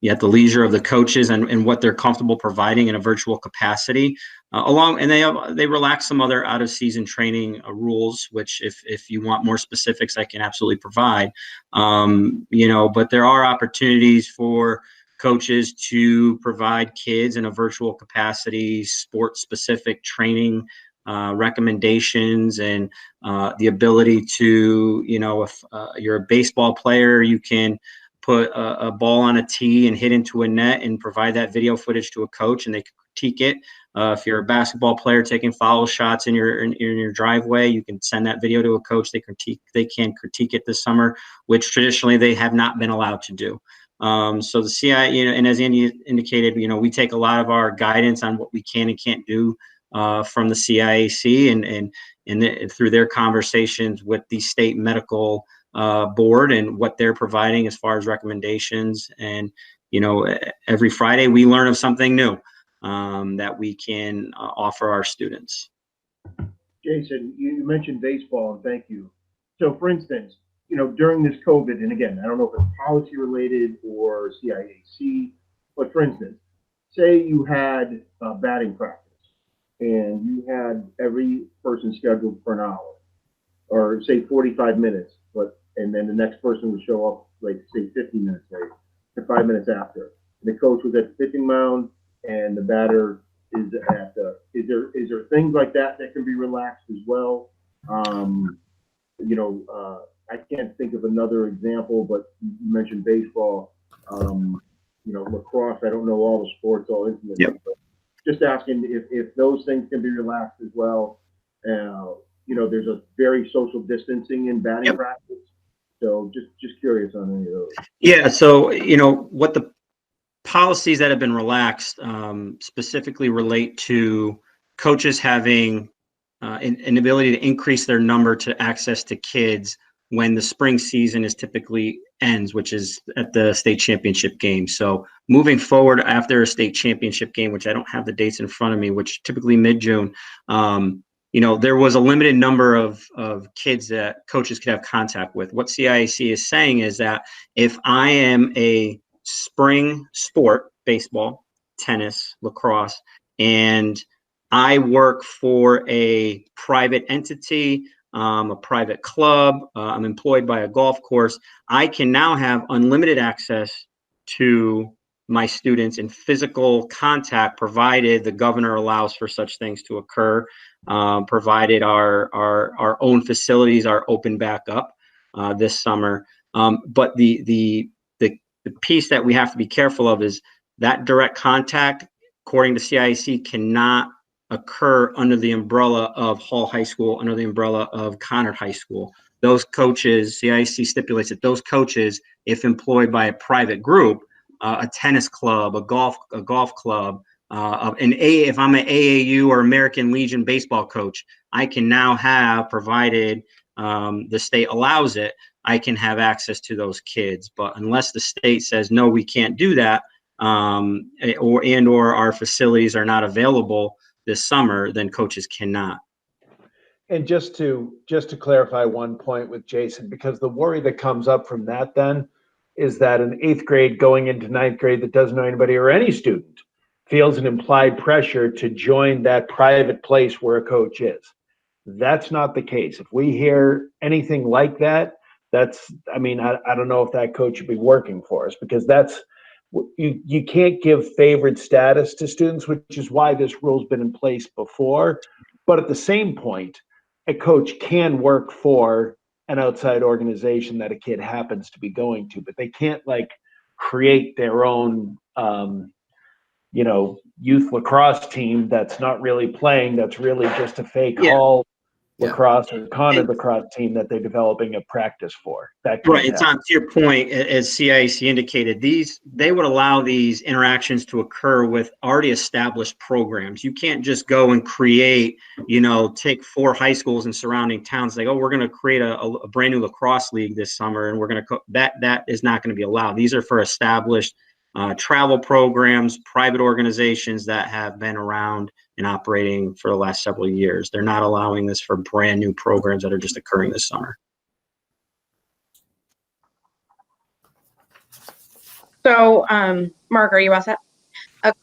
at the leisure of the coaches and what they're comfortable providing in a virtual capacity. And they relax some other out of season training rules, which if you want more specifics, I can absolutely provide. But there are opportunities for coaches to provide kids in a virtual capacity, sport specific training recommendations, and the ability to, if you're a baseball player, you can put a ball on a tee and hit into a net and provide that video footage to a coach and they can critique it. If you're a basketball player taking foul shots in your driveway, you can send that video to a coach. They can critique it this summer, which traditionally they have not been allowed to do. So the CI, and as Andy indicated, we take a lot of our guidance on what we can and can't do from the CIAC and through their conversations with the state medical board and what they're providing as far as recommendations. And, you know, every Friday we learn of something new that we can offer our students. Jason, you mentioned baseball, and thank you. So, for instance, you know, during this COVID, and again, I don't know if it's policy related or CIAC, but for instance, say you had batting practice and you had every person scheduled for an hour, or say 45 minutes, and then the next person would show up, like say 50 minutes late, or 5 minutes after. And the coach was at the pitching mound, and the batter is at the. Is there things like that that can be relaxed as well? I can't think of another example, but you mentioned baseball. Lacrosse. I don't know all the sports all intimately, yep. But just asking if those things can be relaxed as well. There's a very social distancing in batting yep. practice. So just curious on any of those. Yeah. So, what the policies that have been relaxed specifically relate to coaches having an ability to increase their number to access to kids when the spring season is typically ends, which is at the state championship game. So moving forward after a state championship game, which I don't have the dates in front of me, which typically mid-June, there was a limited number of kids that coaches could have contact with. What CIAC is saying is that if I am a spring sport, baseball, tennis, lacrosse, and I work for a private entity, a private club, I'm employed by a golf course, I can now have unlimited access to my students in physical contact, provided the governor allows for such things to occur, provided our own facilities are open back up this summer. But the piece that we have to be careful of is that direct contact, according to CIAC, cannot occur under the umbrella of Hall High School, under the umbrella of Conard High School. Those coaches, CIAC stipulates that those coaches, if employed by a private group, a tennis club, a golf club, if I'm an AAU or American Legion baseball coach, I can now have, provided the state allows it, I can have access to those kids. But unless the state says, no, we can't do that, or our facilities are not available this summer, then coaches cannot. And just to clarify one point with Jason, because the worry that comes up from that then is that an 8th grade going into 9th grade that doesn't know anybody, or any student, feels an implied pressure to join that private place where a coach is. That's not the case. If we hear anything like that, I don't know if that coach should be working for us, because you can't give favored status to students, which is why this rule's been in place before. But at the same point, a coach can work for an outside organization that a kid happens to be going to, but they can't create their own, youth lacrosse team that's not really playing, that's really just a fake Hall lacrosse or Conard lacrosse team that they're developing a practice for. Right. And Tom, to your point, as CIAC indicated, they would allow these interactions to occur with already established programs. You can't just go and create, take 4 high schools in surrounding towns, like, oh, we're going to create a brand new lacrosse league this summer, and we're going to that is not going to be allowed. These are for established travel programs, private organizations that have been around and operating for the last several years. They're not allowing this for brand new programs that are just occurring this summer. So, Mark, are you all set?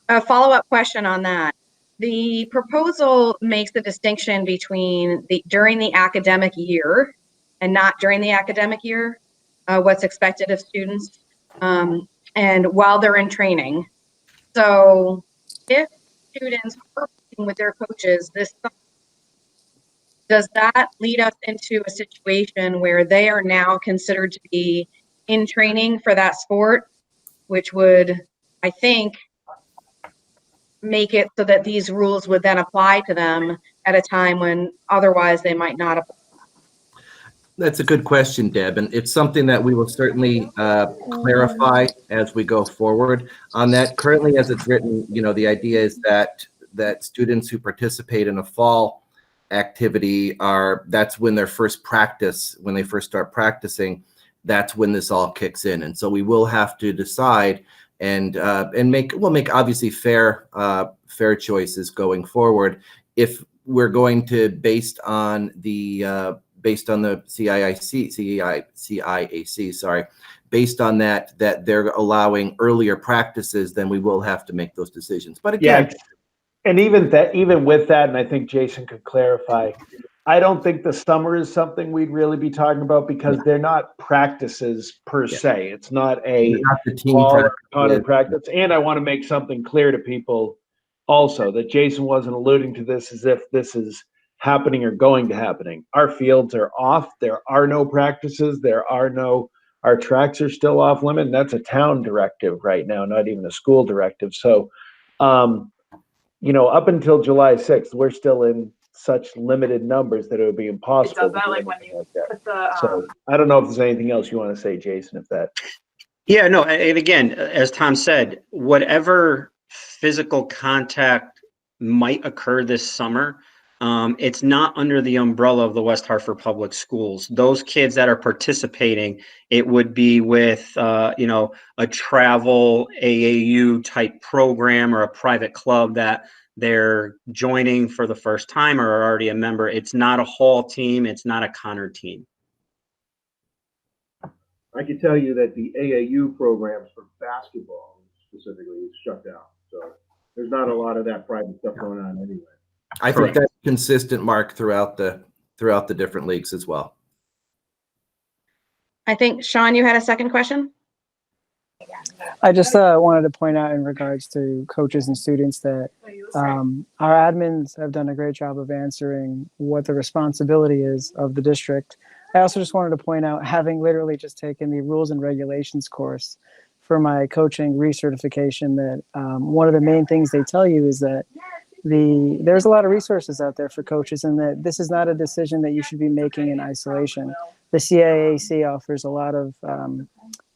A follow-up question on that. The proposal makes the distinction between during the academic year and not during the academic year, what's expected of students, and while they're in training. So if students are working with their coaches this summer, does that lead us into a situation where they are now considered to be in training for that sport, which would, I think, make it so that these rules would then apply to them at a time when otherwise they might not apply? That's a good question, Deb, and it's something that we will certainly clarify as we go forward on that. Currently, as it's written, the idea is that that students who participate in a fall activity that's when their first practice, when they first start practicing, that's when this all kicks in. And so we will have to decide and we'll make obviously fair choices going forward. If we're going to, based on the CIAC, sorry, based on that they're allowing earlier practices, then we will have to make those decisions. But again, and even with that, and I think Jason could clarify, I don't think the summer is something we'd really be talking about because they're not practices per se. It's not the team practice. And I want to make something clear to people also that Jason wasn't alluding to this as if this is happening or going to happening. Our fields are off. There are no practices. Our tracks are still off limit. And that's a town directive right now, not even a school directive. So, up until July 6th, we're still in such limited numbers that it would be impossible to do anything like that. So I don't know if there's anything else you want to say, Jason, Yeah, no, and again, as Tom said, whatever physical contact might occur this summer, it's not under the umbrella of the West Hartford Public Schools. Those kids that are participating, it would be with, a travel AAU type program or a private club that they're joining for the first time or are already a member. It's not a Hall team. It's not a Connor team. I can tell you that the AAU programs for basketball specifically is shut down. So there's not a lot of that private stuff going on anyway. I think that's consistent, Mark, throughout the different leagues as well. I think, Sean, you had a second question? I just wanted to point out in regards to coaches and students that our admins have done a great job of answering what the responsibility is of the district. I also just wanted to point out, having literally just taken the rules and regulations course for my coaching recertification, that one of the main things they tell you is that there's a lot of resources out there for coaches, and that this is not a decision that you should be making in isolation. The CIAC offers a lot of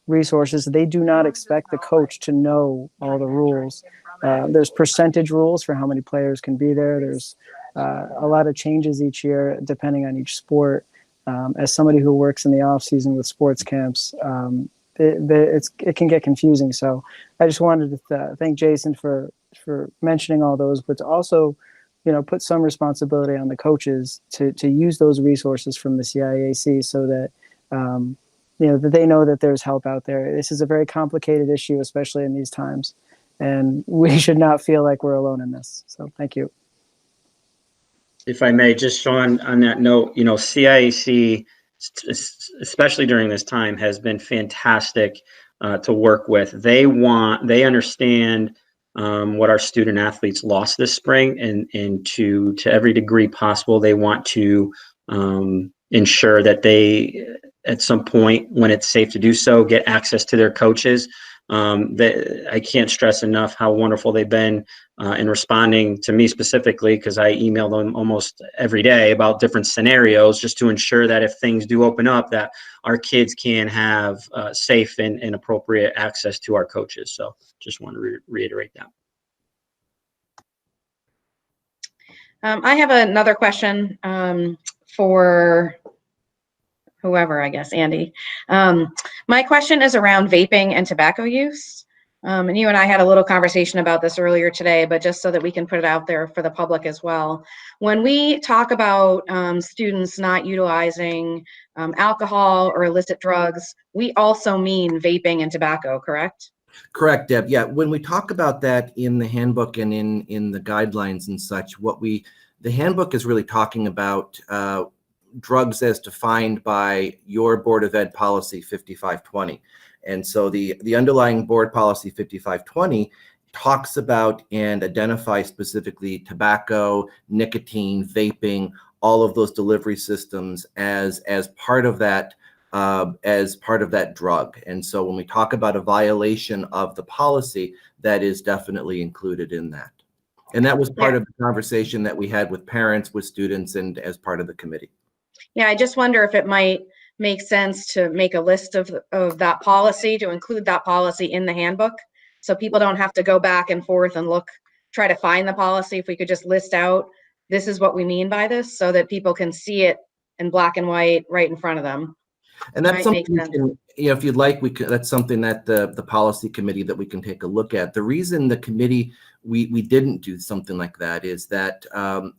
resources. They do not expect the coach to know all the rules. There's percentage rules for how many players can be there. There's a lot of changes each year depending on each sport. As somebody who works in the off season with sports camps, it can get confusing. So I just wanted to thank Jason for mentioning all those, but to also, put some responsibility on the coaches to use those resources from the CIAC so that, that they know that there's help out there. This is a very complicated issue, especially in these times, and we should not feel like we're alone in this. So thank you. If I may, just Sean, on that note, CIAC, especially during this time, has been fantastic to work with. They understand what our student athletes lost this spring, and to every degree possible, they want to ensure that they, at some point when it's safe to do so, get access to their coaches. I can't stress enough how wonderful they've been in responding to me specifically, because I email them almost every day about different scenarios, just to ensure that if things do open up, that our kids can have safe and appropriate access to our coaches. So just want to reiterate that. I have another question for whoever, I guess, Andy. My question is around vaping and tobacco use. And you and I had a little conversation about this earlier today, but just so that we can put it out there for the public as well. When we talk about students not utilizing alcohol or illicit drugs, we also mean vaping and tobacco, correct? Correct, Deb. Yeah, when we talk about that in the handbook and in the guidelines and such, the handbook is really talking about drugs as defined by your Board of Ed policy 5520. And so the underlying board policy 5520 talks about and identifies specifically tobacco, nicotine, vaping, all of those delivery systems as part of that drug. And so when we talk about a violation of the policy, that is definitely included in that. And that was part of the conversation that we had with parents, with students, and as part of the committee. Yeah, I just wonder if it might make sense to make a list of that policy, to include that policy in the handbook, so people don't have to go back and forth and try to find the policy, if we could just list out, this is what we mean by this, so that people can see it in black and white right in front of them. And that's Might something make we sense. can, you know, if you'd like, we could, that's something that the policy committee that we can take a look at. The reason the committee, we didn't do something like that is that,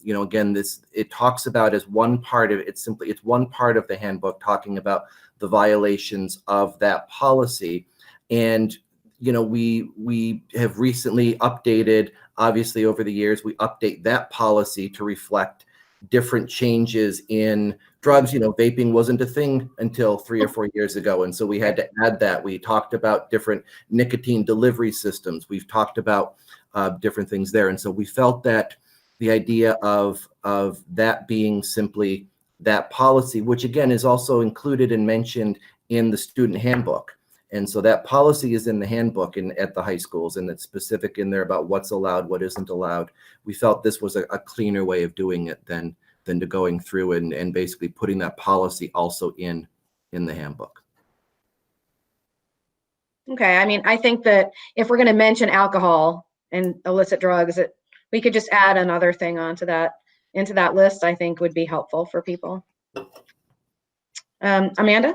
you know, again, it talks about as one part of it's one part of the handbook talking about the violations of that policy. And, you know, we have recently updated, obviously over the years, we update that policy to reflect different changes in drugs. You know, vaping wasn't a thing until 3 or 4 years ago. And so we had to add that. We talked about different nicotine delivery systems. We've talked about different things there. And so we felt that the idea of that being simply that policy, which again is also included and mentioned in the student handbook. And so that policy is in the handbook at the high schools, and it's specific in there about what's allowed, what isn't allowed. We felt this was a cleaner way of doing it than to going through and basically putting that policy also in the handbook. Okay, I mean, I think that if we're going to mention alcohol and illicit drugs, that we could just add another thing onto that, into that list, I think would be helpful for people. Amanda?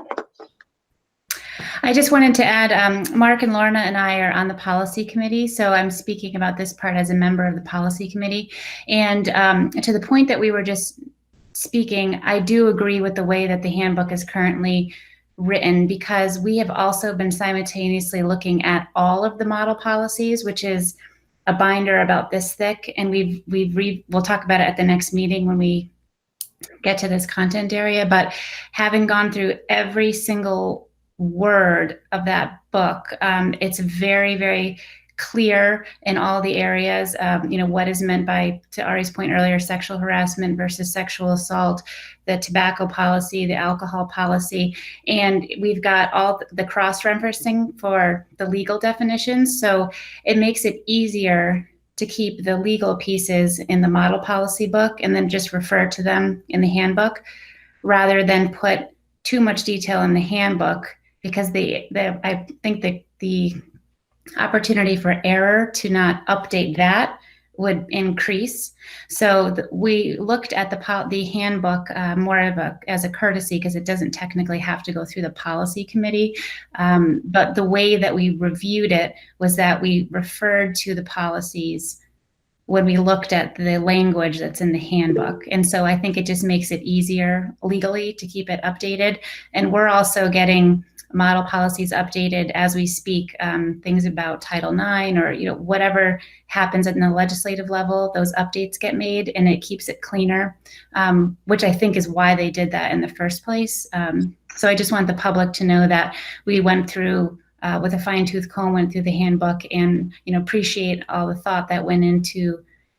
I just wanted to add, Mark and Lorna and I are on the policy committee, so I'm speaking about this part as a member of the policy committee. And to the point that we were just speaking, I do agree with the way that the handbook is currently written, because we have also been simultaneously looking at all of the model policies, which is a binder about this thick, and we'll talk about it at the next meeting when we get to this content area. But having gone through every single word of that book, it's very, very clear in all the areas, you know, what is meant by, to Ari's point earlier, sexual harassment versus sexual assault, the tobacco policy, the alcohol policy, and we've got all the cross-referencing for the legal definitions. So it makes it easier to keep the legal pieces in the model policy book and then just refer to them in the handbook, rather than put too much detail in the handbook, because I think that the opportunity for error to not update that would increase. So we looked at the handbook more of as a courtesy, because it doesn't technically have to go through the policy committee. But the way that we reviewed it was that we referred to the policies when we looked at the language that's in the handbook. And so I think it just makes it easier legally to keep it updated. And we're also getting model policies updated as we speak, things about Title IX, or, you know, whatever happens at the legislative level, those updates get made and it keeps it cleaner, which I think is why they did that in the first place. So I just want the public to know that we went through with a fine-tooth comb, went through the handbook, and, you know, appreciate all the thought that went into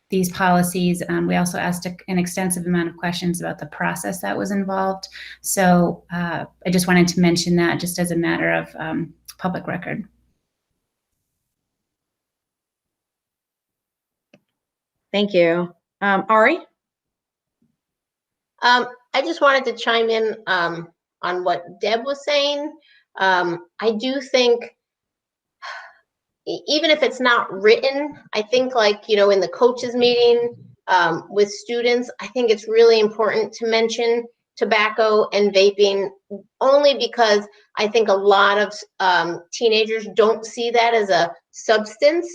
these policies. We also asked an extensive amount of questions about the process that was involved. So I just wanted to mention that just as a matter of public record. Thank you. Ari? I just wanted to chime in on what Deb was saying. I do think, even if it's not written, I think, like, you know, in the coaches meeting with students, I think it's really important to mention tobacco and vaping, only because I think a lot of teenagers don't see that as a substance.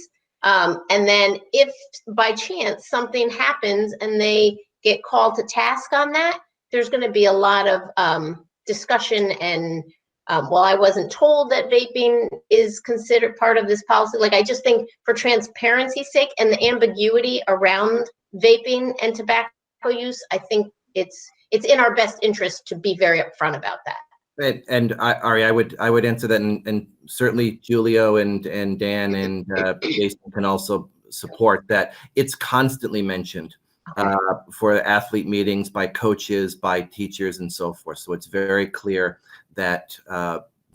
And then if by chance something happens and they get called to task on that, there's going to be a lot of discussion and well, I wasn't told that vaping is considered part of this policy. Like, I just think for transparency's sake and the ambiguity around vaping and tobacco use, I think it's in our best interest to be very upfront about that. And Ari, I would answer that, and certainly Julio and Dan and Jason can also support that. It's constantly mentioned for athlete meetings, by coaches, by teachers, and so forth. So it's very clear that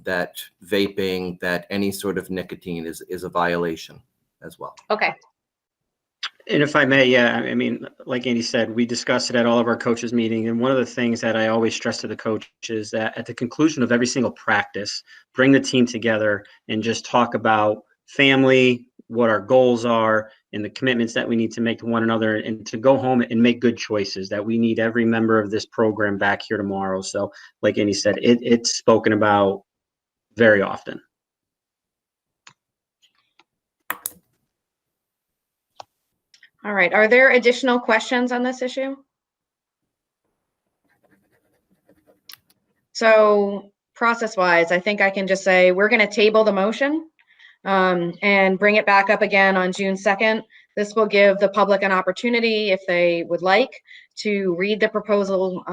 that vaping, that any sort of nicotine is a violation as well. Okay. And if I may, yeah, I mean, like Andy said, we discussed it at all of our coaches meeting. And one of the things that I always stress to the coaches is that at the conclusion of every single practice, bring the team together and just talk about family, what our goals are and the commitments that we need to make to one another, and to go home and make good choices, that we need every member of this program back here tomorrow. So like Andy said, it's spoken about very often. All right. Are there additional questions on this issue? So process-wise, I think I can just say we're going to table the motion and bring it back up again on June 2nd. This will give the public an opportunity, if they would like, to read the proposal.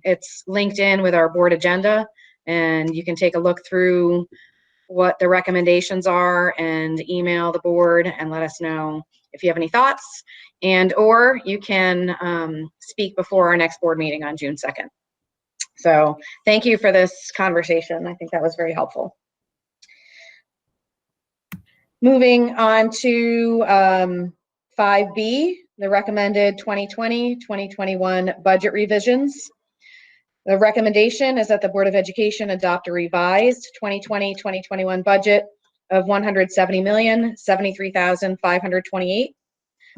It's linked in with our board agenda, and you can take a look through what the recommendations are and email the board and let us know if you have any thoughts, and or you can speak before our next board meeting on June 2nd. So thank you for this conversation. I think that was very helpful. Moving on to 5B, the recommended 2020-2021 budget revisions. The recommendation is that the Board of Education adopt a revised 2020-2021 budget of $170,073,528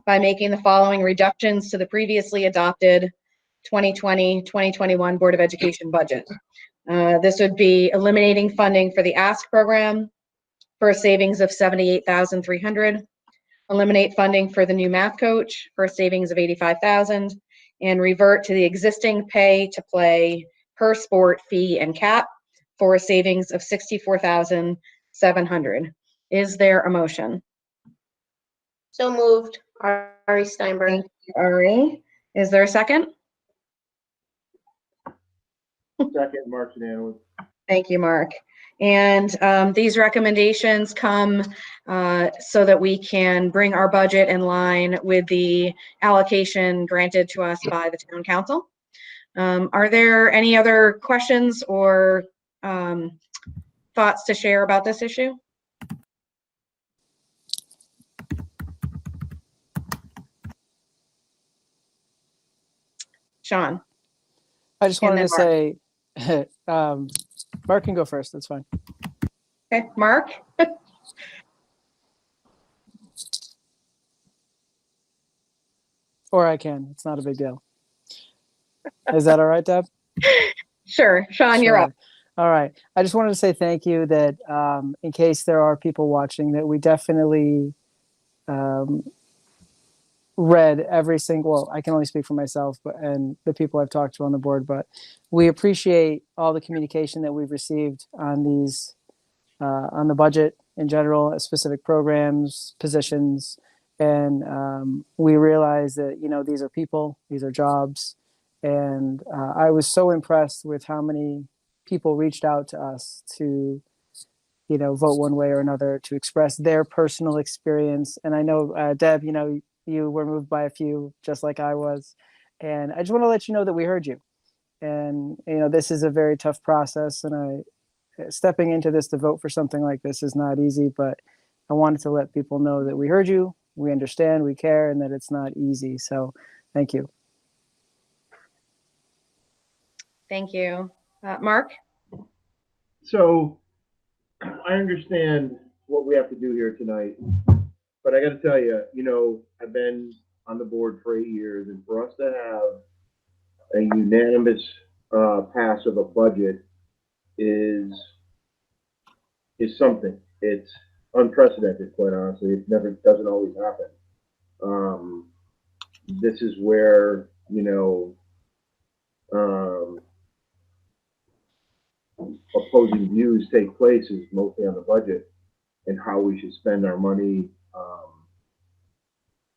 by making the following reductions to the previously adopted 2020-2021 Board of Education budget. This would be eliminating funding for the ASK program for a savings of $78,300, eliminate funding for the new math coach for a savings of $85,000, and revert to the existing pay to play per sport fee and cap for a savings of $64,700. Is there a motion? So moved. Ari Steinberg. Thank you, Ari. Is there a second? Second, Mark Zanowitz. Thank you, Mark. And these recommendations come so that we can bring our budget in line with the allocation granted to us by the town council. Are there any other questions or thoughts to share about this issue? Sean? I just wanted to say, Mark can go first. That's fine. Okay, Mark? Or I can. It's not a big deal. Is that all right, Deb? Sure. Sean, you're up. All right. I just wanted to say thank you that in case there are people watching, that we definitely read every single, well, I can only speak for myself and the people I've talked to on the board, but we appreciate all the communication that we've received on these, on the budget in general, specific programs, positions. And we realize that, you know, these are people, these are jobs. And I was so impressed with how many people reached out to us to, you know, vote one way or another, to express their personal experience. And I know, Deb, you know, you were moved by a few, just like I was. And I just want to let you know that we heard you. And, you know, this is a very tough process. And stepping into this to vote for something like this is not easy, but I wanted to let people know that we heard you, we understand, we care, and that it's not easy. So thank you. Thank you. Mark? So I understand what we have to do here tonight, but I got to tell you, you know, I've been on the board for 8 years, and for us to have a unanimous pass of a budget is something. It's unprecedented, quite honestly. It doesn't always happen. This is where, you know, opposing views take place, is mostly on the budget and how we should spend our money.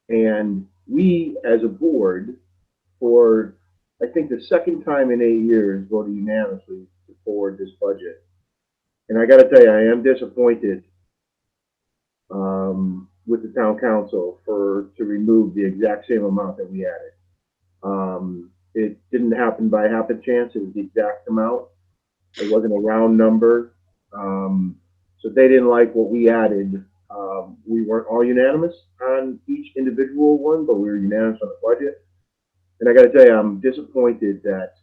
And we, as a board, for I think the second time in 8 years, voted unanimously to forward this budget. And I got to tell you, I am disappointed with the town council to remove the exact same amount that we added. It didn't happen by happen chance. It was the exact amount. It wasn't a round number. So they didn't like what we added. We weren't all unanimous on each individual one, but we were unanimous on the budget. And I got to tell you, I'm disappointed that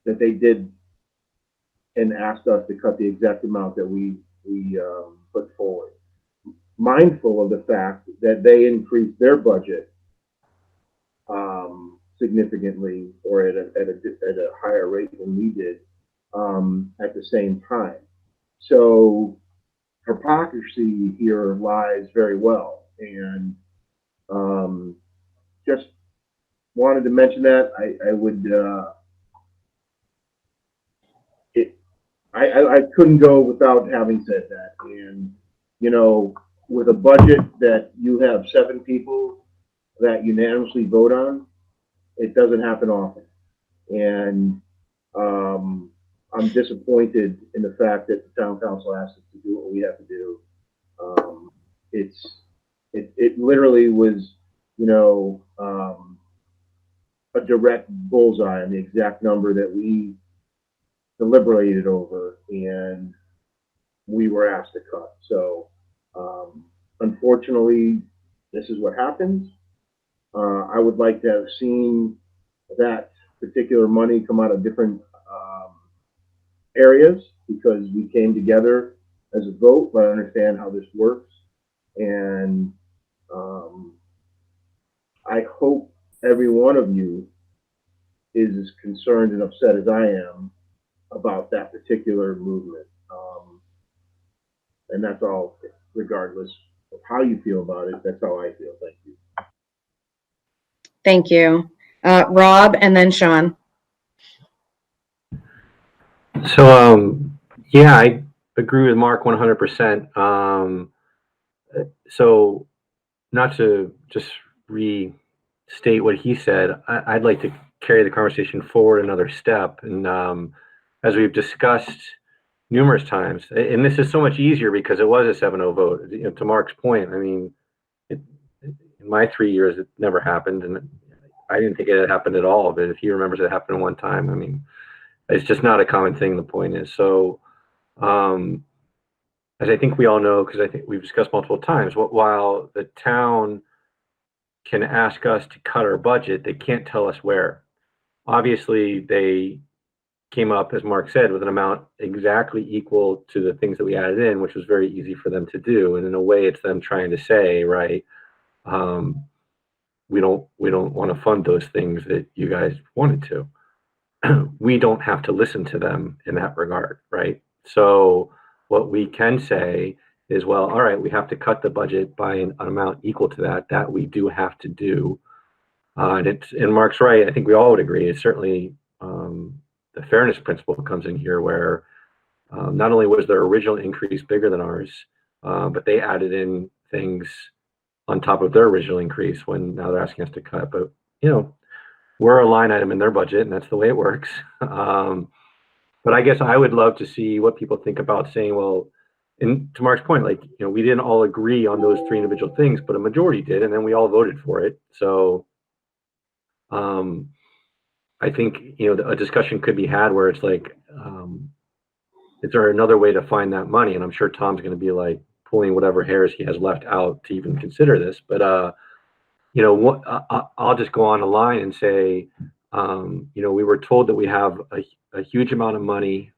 that they did and asked us to cut the exact amount that we put forward. mindful of the fact that they increased their budget significantly, or at a higher rate than we did at the same time. So hypocrisy here lies very well, and just wanted to mention that. I would I couldn't go without having said that. And you know, with a budget that you have 7 people that unanimously vote on, it doesn't happen often. And I'm disappointed in the fact that the town council asked us to do what we have to do. It literally was, you know, a direct bullseye on the exact number that we deliberated over, and we were asked to cut. So unfortunately, this is what happens. I would like to have seen that particular money come out of different areas, because we came together as a vote, but I understand how this works. And I hope every one of you is as concerned and upset as I am about that particular movement. And that's all, regardless of how you feel about it, that's how I feel. Thank you. Thank you. Rob, and then Sean. So, yeah, I agree with Mark 100%. So not to just restate what he said, I'd like to carry the conversation forward another step. And as we've discussed numerous times, and this is so much easier because it was a 7-0 vote. You know, to Mark's point, I mean, in my 3 years, it never happened, and I didn't think it had happened at all. But if he remembers it happened one time, I mean, it's just not a common thing. The point is, so as I think we all know, because I think we've discussed multiple times, while the town can ask us to cut our budget, they can't tell us where. Obviously, they came up, as Mark said, with an amount exactly equal to the things that we added in, which was very easy for them to do. And in a way, it's them trying to say, right, we don't want to fund those things that you guys wanted to. We don't have to listen to them in that regard, right? So what we can say is, well, all right, we have to cut the budget by an amount equal to that we do have to do. And Mark's right. I think we all would agree. It's certainly the fairness principle comes in here, where not only was their original increase bigger than ours, but they added in things on top of their original increase when now they're asking us to cut. But, you know, we're a line item in their budget, and that's the way it works. But I guess I would love to see what people think about saying, well, and to Mark's point, like, you know, we didn't all agree on those 3 individual things, but a majority did, and then we all voted for it. So I think, you know, a discussion could be had where it's like, is there another way to find that money? And I'm sure Tom's going to be like pulling whatever hairs he has left out to even consider this. But, you know, I'll just go on a line and say, you know, we were told that we have a huge amount of money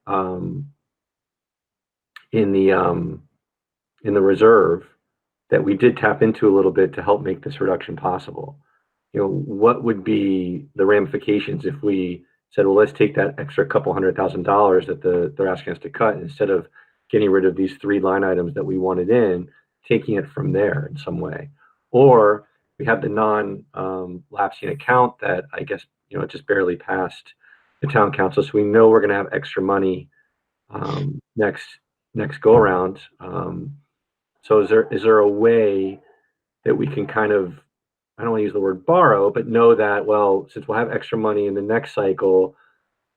in the reserve that we did tap into a little bit to help make this reduction possible. You know, what would be the ramifications if we said, well, let's take that extra couple $100,000 that they're asking us to cut, instead of getting rid of these 3 line items that we wanted in, taking it from there in some way. Or we have the non-lapsing account that I guess, you know, it just barely passed the town council. So we know we're going to have extra money next go around. So is there a way that we can kind of, I don't want to use the word borrow, but know that, well, since we'll have extra money in the next cycle,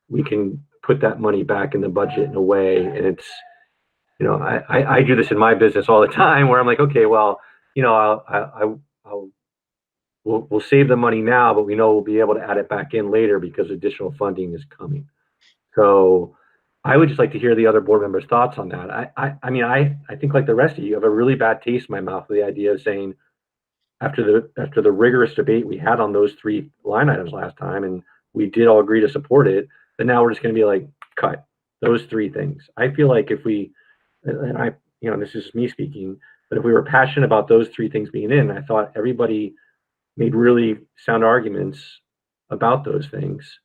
we can put that money back in the budget in a way. And it's, you know, I do this in my business all the time, where I'm like, okay, well, you know, we'll save the money now, but we know we'll be able to add it back in later because additional funding is coming. So I would just like to hear the other board members' thoughts on that. I mean, I think like the rest of you have a really bad taste in my mouth with the idea of saying, after the rigorous debate we had on those 3 line items last time, and we did all agree to support it, but now we're just going to be like, cut those 3 things. I feel like if we, and I, you know, this is me speaking, But if we were passionate about those three things being in, I thought everybody made really sound arguments about those things,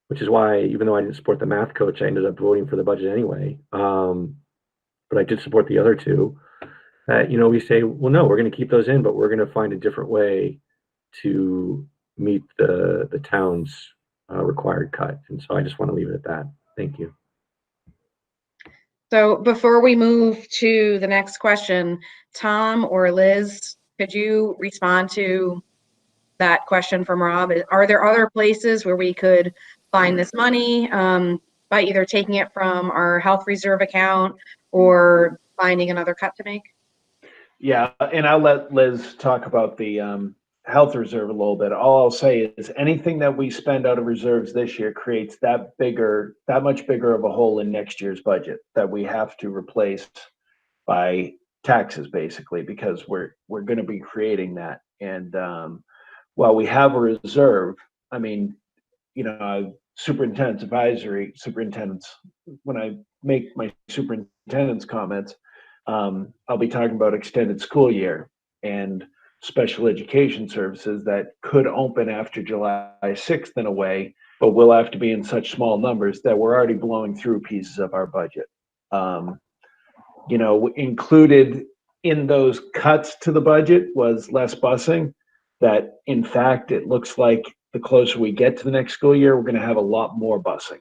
which is why, even though I didn't support the math coach, I ended up voting for the budget anyway. But I did support the other two. That, we say, well, no, we're going to keep those in, but we're going to find a different way to meet the town's required cut. And so I just want to leave it at that. Thank you. So before we move to the next question, Tom or Liz, could you respond to that question from Rob? Are there other places where we could find this money by either taking it from our health reserve account or finding another cut to make? Yeah, and I'll let Liz talk about the health reserve a little bit. All I'll say is anything that we spend out of reserves this year creates that much bigger of a hole in next year's budget that we have to replace by taxes, basically, because we're going to be creating that. And while we have a reserve, I mean, superintendent's, when I make my superintendent's comments, I'll be talking about extended school year and special education services that could open after July 6th in a way, but will have to be in such small numbers that we're already blowing through pieces of our budget. Included in those cuts to the budget was less busing. That, in fact, it looks like the closer we get to the next school year, we're going to have a lot more busing.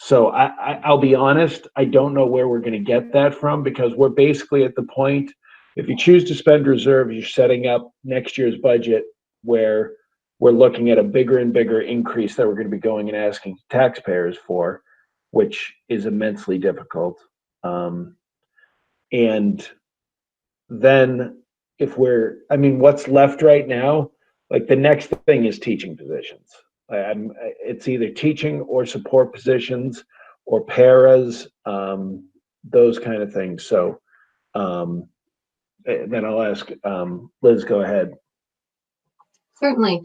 So I'll be honest, I don't know where we're going to get that from, because we're basically at the point, if you choose to spend reserve, you're setting up next year's budget where we're looking at a bigger and bigger increase that we're going to be going and asking taxpayers for, which is immensely difficult. And then what's left right now, like the next thing is teaching positions. It's either teaching or support positions or paras, those kind of things. So then I'll ask Liz, go ahead. Certainly.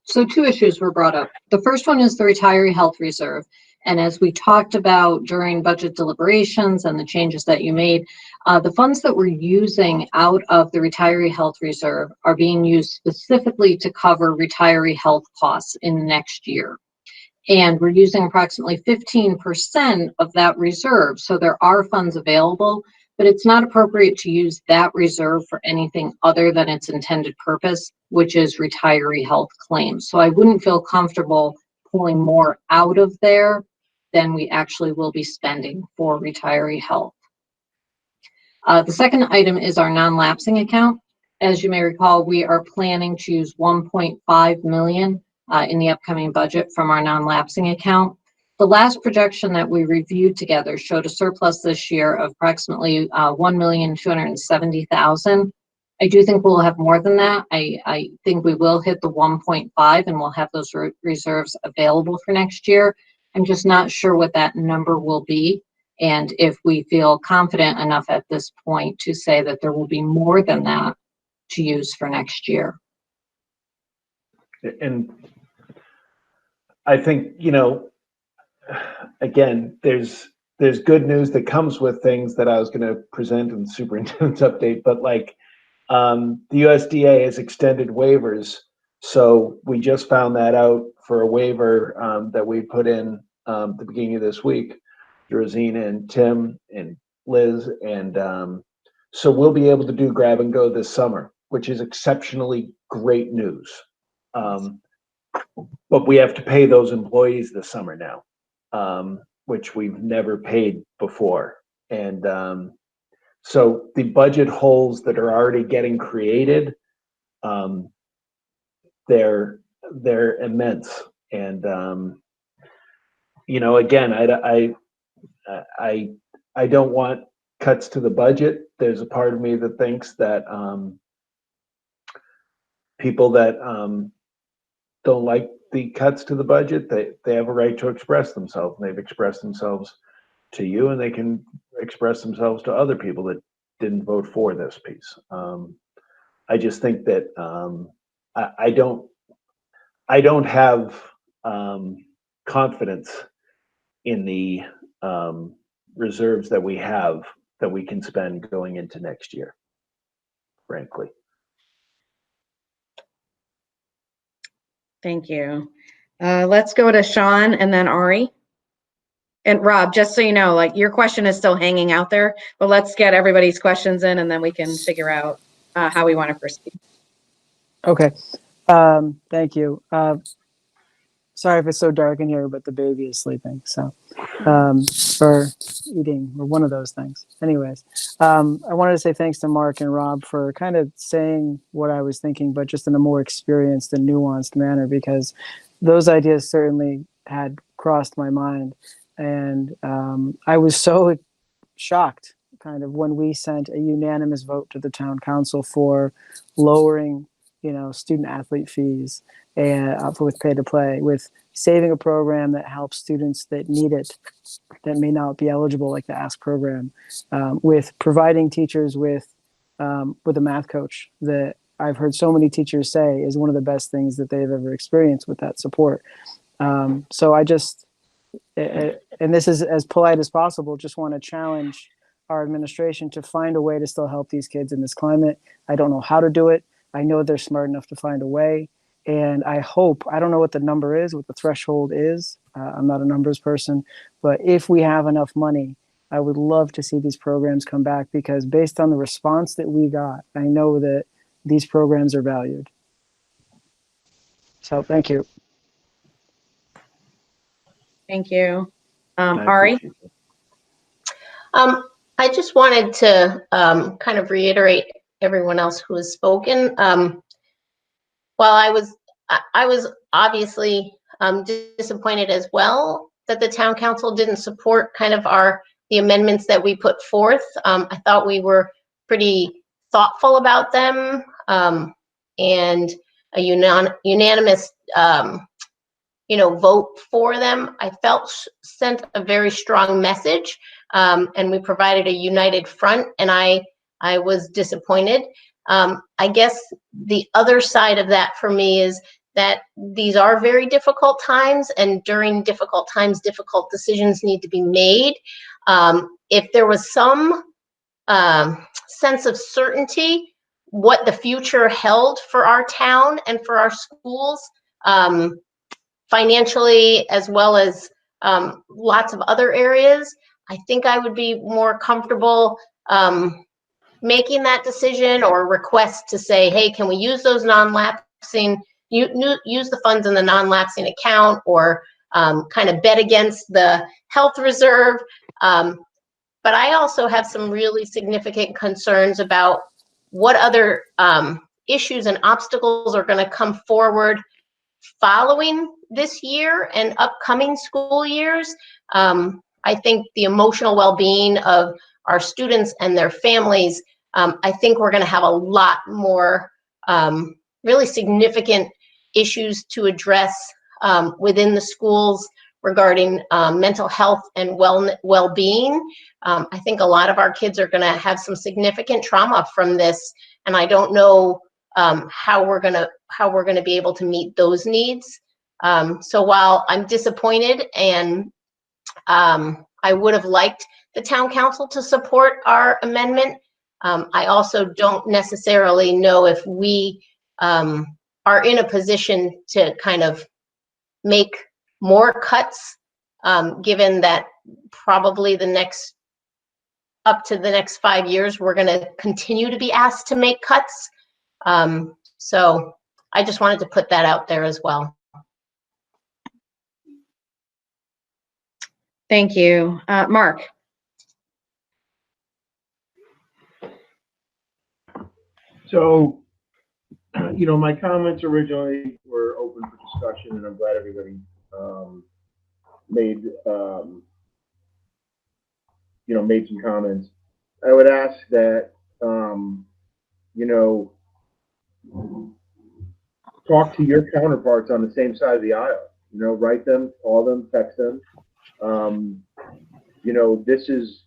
So two issues were brought up. The first one is the retiree health reserve. And as we talked about during budget deliberations and the changes that you made, the funds that we're using out of the retiree health reserve are being used specifically to cover retiree health costs in the next year. And we're using approximately 15% of that reserve. So there are funds available, but it's not appropriate to use that reserve for anything other than its intended purpose, which is retiree health claims. So I wouldn't feel comfortable pulling more out of there than we actually will be spending for retiree health. The second item is our non-lapsing account. As you may recall, we are planning to use $1.5 million in the upcoming budget from our non-lapsing account. The last projection that we reviewed together showed a surplus this year of approximately $1,270,000. I do think we'll have more than that. I think we will hit the 1.5 and we'll have those reserves available for next year. I'm just not sure what that number will be, and if we feel confident enough at this point to say that there will be more than that to use for next year. And I think, again, there's good news that comes with things that I was going to present in the superintendent's update, but like the USDA has extended waivers. So we just found that out for a waiver that we put in the beginning of this week, Rosina and Tim and Liz. And so we'll be able to do grab and go this summer, which is exceptionally great news. But we have to pay those employees this summer now, which we've never paid before. And so the budget holes that are already getting created, they're immense. And again, I don't want cuts to the budget. There's a part of me that thinks that people that don't like the cuts to the budget, they have a right to express themselves. And they've expressed themselves to you, and they can express themselves to other people that didn't vote for this piece. I just think that I don't have confidence in the reserves that we have that we can spend going into next year, frankly. Thank you. Let's go to Sean and then Ari. And Rob, just so you know, like your question is still hanging out there, but let's get everybody's questions in and then we can figure out how we want to proceed. Okay. Thank you. Sorry if it's so dark in here, but the baby is sleeping. So, or eating, or one of those things. Anyways, I wanted to say thanks to Mark and Rob for kind of saying what I was thinking, but just in a more experienced and nuanced manner, because those ideas certainly had crossed my mind. And I was so shocked kind of when we sent a unanimous vote to the town council for lowering, student athlete fees and with pay to play, with saving a program that helps students that need it, that may not be eligible, like the ASK program, with providing teachers with a math coach that I've heard so many teachers say is one of the best things that they've ever experienced with that support. So I just, and this is as polite as possible, just want to challenge our administration to find a way to still help these kids in this climate. I don't know how to do it. I know they're smart enough to find a way. And I hope, I don't know what the number is, what the threshold is. I'm not a numbers person, but if we have enough money, I would love to see these programs come back, because based on the response that we got, I know that these programs are valued. So thank you. Thank you. Ari? I just wanted to kind of reiterate everyone else who has spoken. While I was obviously disappointed as well that the town council didn't support kind of the amendments that we put forth. I thought we were pretty thoughtful about them, and a unanimous vote for them, I felt sent a very strong message, and we provided a united front, and I was disappointed. I guess the other side of that for me is that these are very difficult times, and during difficult times, difficult decisions need to be made. If there was some sense of certainty what the future held for our town and for our schools, financially, as well as lots of other areas, I think I would be more comfortable making that decision or request to say, hey, can we use those non-lapsing, use the funds in the non-lapsing account, or kind of bet against the health reserve. But I also have some really significant concerns about what other issues and obstacles are going to come forward following this year and upcoming school years. I think the emotional well-being of our students and their families, I think we're going to have a lot more really significant issues to address within the schools regarding mental health and well-being. I think a lot of our kids are going to have some significant trauma from this, and I don't know how we're going to be able to meet those needs. So while I'm disappointed, and I would have liked the town council to support our amendment, I also don't necessarily know if we are in a position to kind of make more cuts, given that probably up to the next 5 years, we're going to continue to be asked to make cuts. So I just wanted to put that out there as well. Thank you. Mark? So, my comments originally were open for discussion, and I'm glad everybody made some comments. I would ask that talk to your counterparts on the same side of the aisle. Write them, call them, text them. This is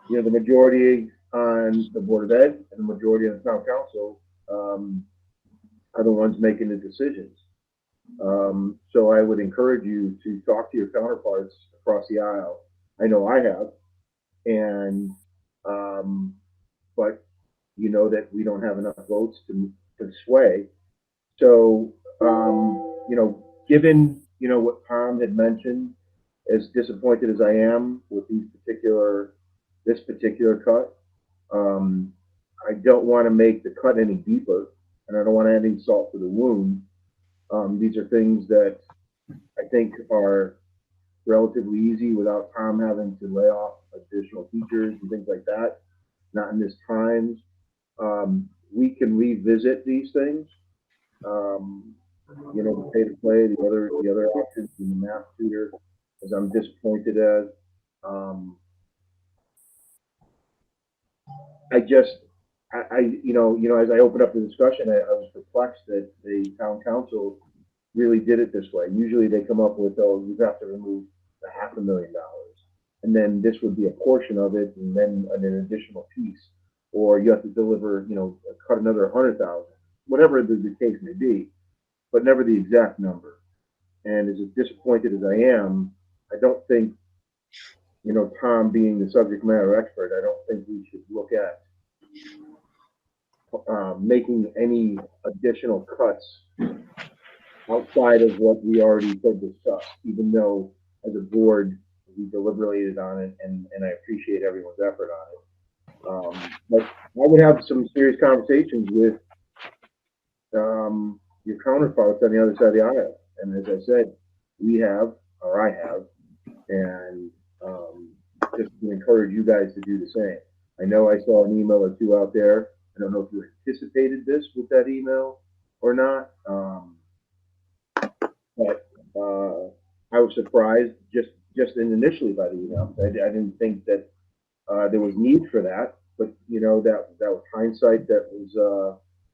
the majority on the Board of Ed and the majority on the town council are the ones making the decisions. So I would encourage you to talk to your counterparts across the aisle. I know I have, and But you know that we don't have enough votes to sway. So, you know, given, you know, what Tom had mentioned, as disappointed as I am with this particular cut, I don't want to make the cut any deeper, and I don't want to add any salt to the wound. These are things that I think are relatively easy without Tom having to lay off additional teachers and things like that. Not in this times. We can revisit these things. You know, the pay to play, the other options, and the math tutor, as I'm disappointed as. You know, as I opened up the discussion, I was perplexed that the town council really did it this way. Usually they come up with, oh, you have to remove the $500,000, and then this would be a portion of it, and then an additional piece, or you have to deliver, you know, cut another 100,000, whatever the case may be, but never the exact number. And as disappointed as I am, I don't think, you know, Tom being the subject matter expert, I don't think we should look at making any additional cuts outside of what we already said discussed, even though as a board we deliberated on it, and I appreciate everyone's effort on it. But I would have some serious conversations with your counterparts on the other side of the aisle. And as I said, I have, and just to encourage you guys to do the same. I know I saw an email or two out there. I don't know if you anticipated this with that email or not, but I was surprised just initially by the email. I didn't think that there was need for that, but you know, that was hindsight. That was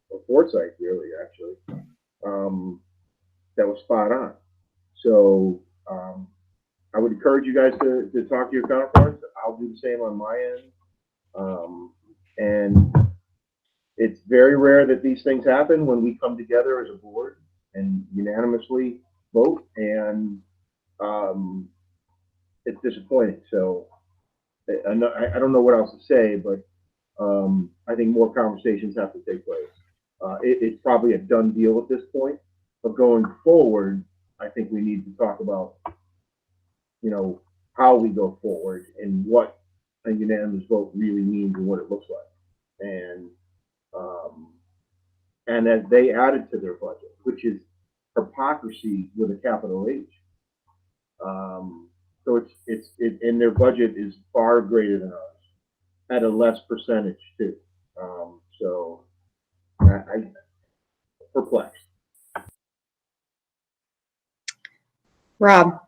or foresight, really, actually. That was spot on. So I would encourage you guys to talk to your counterparts. I'll do the same on my end. And it's very rare that these things happen when we come together as a board and unanimously vote, and it's disappointing. So I don't know what else to say, but I think more conversations have to take place. It's probably a done deal at this point, but going forward, I think we need to talk about, you know, how we go forward and what a unanimous vote really means and what it looks like. And as they added to their budget, which is hypocrisy with a capital H. So and their budget is far greater than ours at a less percentage too. So I perplexed. Rob.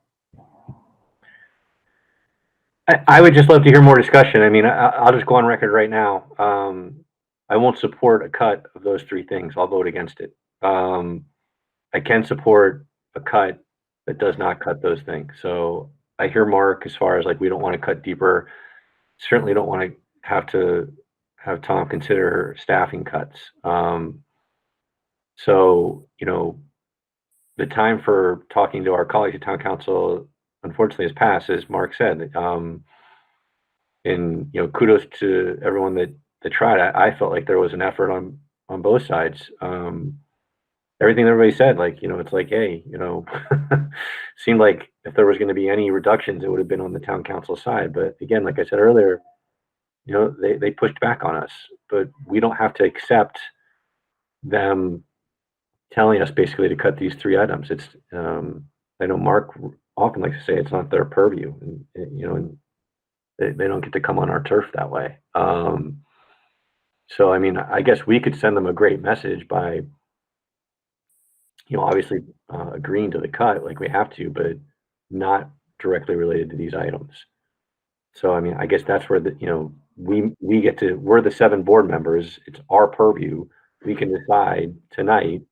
I would just love to hear more discussion. I mean, I'll just go on record right now. I won't support a cut of those three things. I'll vote against it. I can support a cut that does not cut those things. So I hear Mark as far as like, we don't want to cut deeper. Certainly don't want to have Tom consider staffing cuts. So, you know, the time for talking to our colleagues at town council, unfortunately, has passed, as Mark said. And, you know, kudos to everyone that tried. I felt like there was an effort on both sides. Everything everybody said, like, you know, it's like, hey, you know, seemed like if there was going to be any reductions, it would have been on the town council side. But again, like I said earlier, you know, they pushed back on us, but we don't have to accept them telling us basically to cut these three items. It's, I know Mark often likes to say it's not their purview, and you know, and they don't get to come on our turf that way. So, I mean, I guess we could send them a great message by, you know, obviously agreeing to the cut like we have to, but not directly related to these items. So, I mean, I guess that's where the, you know, we get to, we're the 7 board members. It's our purview. We can decide tonight,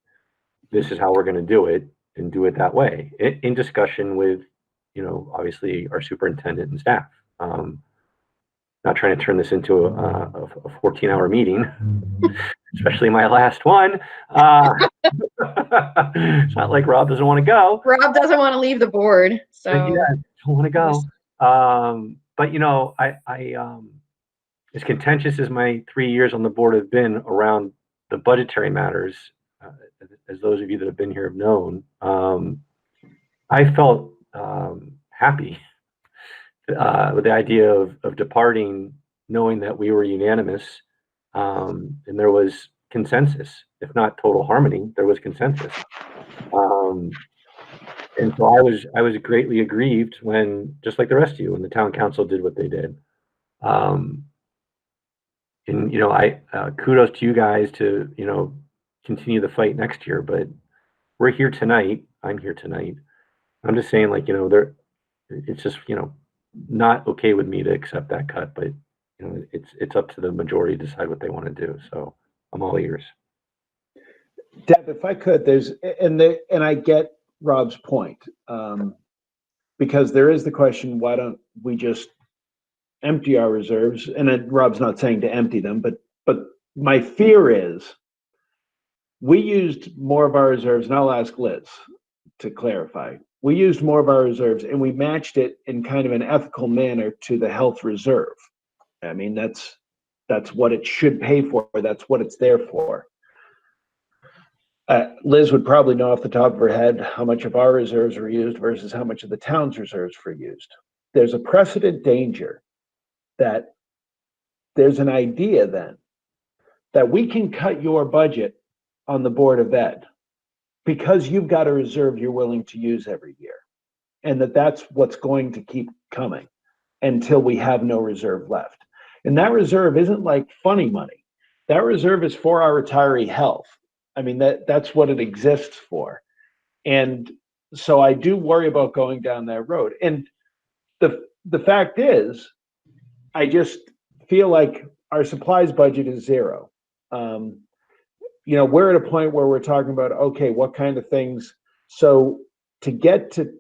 this is how we're going to do it, and do it that way in discussion with, you know, obviously our superintendent and staff. Not trying to turn this into a 14-hour meeting, especially my last one. It's not like Rob doesn't want to go. Rob doesn't want to leave the board, so yeah, don't want to go. But you know, as contentious as my 3 years on the board have been around the budgetary matters, as those of you that have been here have known, I felt happy with the idea of departing, knowing that we were unanimous, and there was consensus, if not total harmony, there was consensus. And so I was greatly aggrieved when, just like the rest of you, when the town council did what they did. And I kudos to you guys to continue the fight next year. But we're here tonight. I'm here tonight. I'm just saying, like, it's just not okay with me to accept that cut. But it's up to the majority to decide what they want to do. So I'm all ears. Deb, if I could, and I get Rob's point, because there is the question: why don't we just empty our reserves? And Rob's not saying to empty them, but my fear is we used more of our reserves, and I'll ask Liz to clarify. We used more of our reserves, and we matched it in kind of an ethical manner to the health reserve. I mean, that's what it should pay for. That's what it's there for. Liz would probably know off the top of her head how much of our reserves were used versus how much of the town's reserves were used. There's a precedent danger that there's an idea then that we can cut your budget on the Board of Ed because you've got a reserve you're willing to use every year, and that's what's going to keep coming until we have no reserve left. And that reserve isn't like funny money. That reserve is for our retiree health. I mean, that's what it exists for. And so I do worry about going down that road. And the fact is, I just feel like our supplies budget is zero. We're at a point where we're talking about, okay, what kind of things. So to get to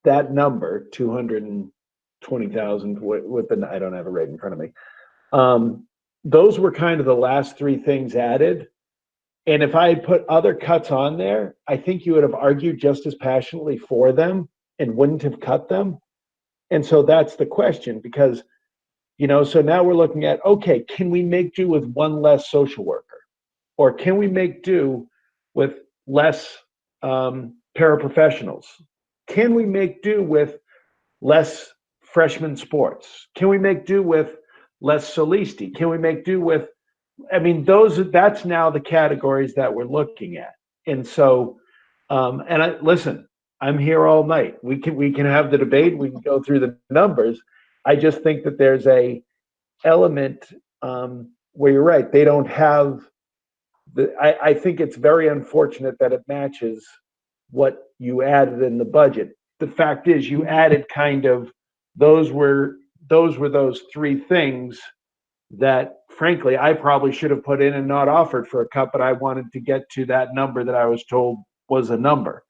that number, 220,000 with the, I don't have it right in front of me. Those were kind of the last three things added. And if I had put other cuts on there, I think you would have argued just as passionately for them and wouldn't have cut them. And so that's the question, because, so now we're looking at, okay, can we make do with one less social worker? Or can we make do with less paraprofessionals? Can we make do with less freshman sports? Can we make do with less solisti? Can we make do with, I mean, that's now the categories that we're looking at. And so, listen, I'm here all night. We can have the debate. We can go through the numbers. I just think that there's a element where you're right. They don't have I think it's very unfortunate that it matches what you added in the budget. The fact is, you added kind of those were those three things that, frankly, I probably should have put in and not offered for a cut, but I wanted to get to that number that I was told was a number.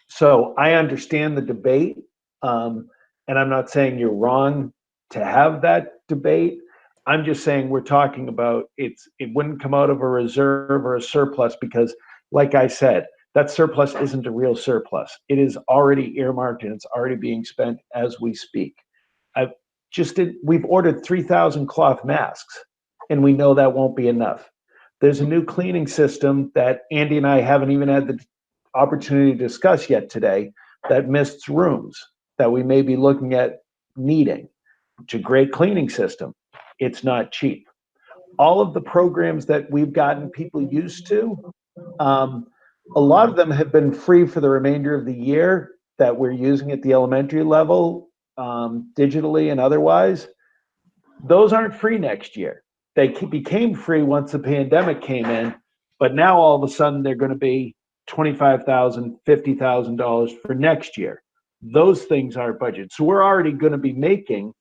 So I understand the debate, and I'm not saying you're wrong to have that debate. I'm just saying we're talking about it wouldn't come out of a reserve or a surplus because, like I said, that surplus isn't a real surplus. It is already earmarked and it's already being spent as we speak. We've ordered 3,000 cloth masks, and we know that won't be enough. There's a new cleaning system that Andy and I haven't even had the opportunity to discuss yet today that mists rooms that we may be looking at needing. It's a great cleaning system. It's not cheap. All of the programs that we've gotten people used to, a lot of them have been free for the remainder of the year that we're using at the elementary level, digitally and otherwise. Those aren't free next year. They became free once the pandemic came in, but now all of a sudden they're going to be $25,000, $50,000 for next year. Those things aren't budgeted. So we're already going to be making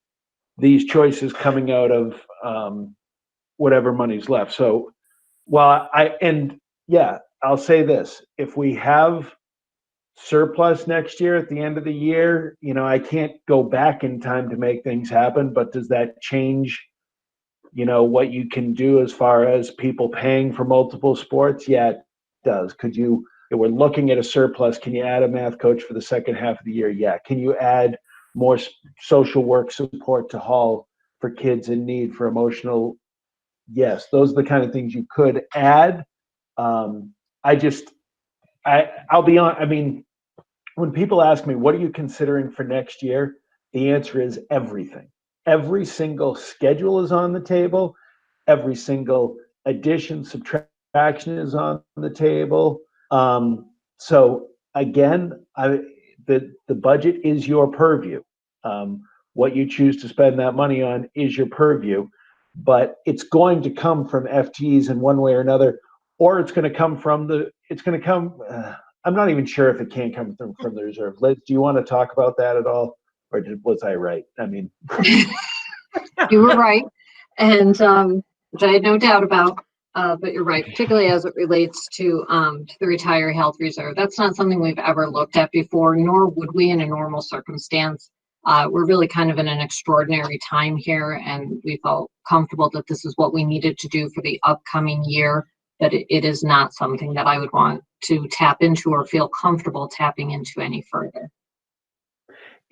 these choices coming out of whatever money's left. So, I'll say this: if we have surplus next year at the end of the year, I can't go back in time to make things happen, but does that change, what you can do as far as people paying for multiple sports? Yeah, it does. If we're looking at a surplus, can you add a math coach for the second half of the year? Yeah. Can you add more social work support to Hall for kids in need for emotional. Yes, those are the kind of things you could add. I'll be on. I mean, when people ask me, what are you considering for next year? The answer is everything. Every single schedule is on the table. Every single addition, subtraction is on the table. So again, the budget is your purview. What you choose to spend that money on is your purview, but it's going to come from FTEs in one way or another, or it's going to come from I'm not even sure if it can come from the reserve. Liz, do you want to talk about that at all? Or was I right? I mean, you were right. And, which I had no doubt about, but you're right, particularly as it relates to the retiree health reserve. That's not something we've ever looked at before, nor would we in a normal circumstance. We're really kind of in an extraordinary time here, and we felt comfortable that this is what we needed to do for the upcoming year, but it is not something that I would want to tap into or feel comfortable tapping into any further.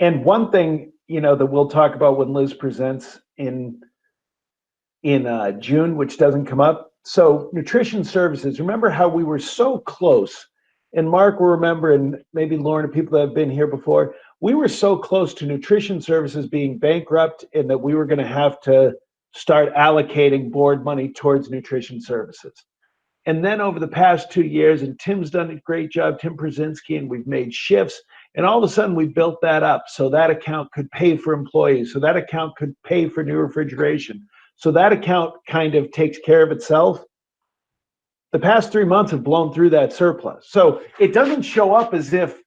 And one thing, that we'll talk about when Liz presents in June, which doesn't come up. So nutrition services, remember how we were so close, and Mark will remember, and maybe Lauren and people that have been here before, we were so close to nutrition services being bankrupt and that we were going to have to start allocating board money towards nutrition services. And then over the past 2 years, and Tim's done a great job, Tim Brzezinski, and we've made shifts. And all of a sudden we built that up so that account could pay for employees, so that account could pay for new refrigeration. So that account kind of takes care of itself. The past 3 months have blown through that surplus. So it doesn't show up as if,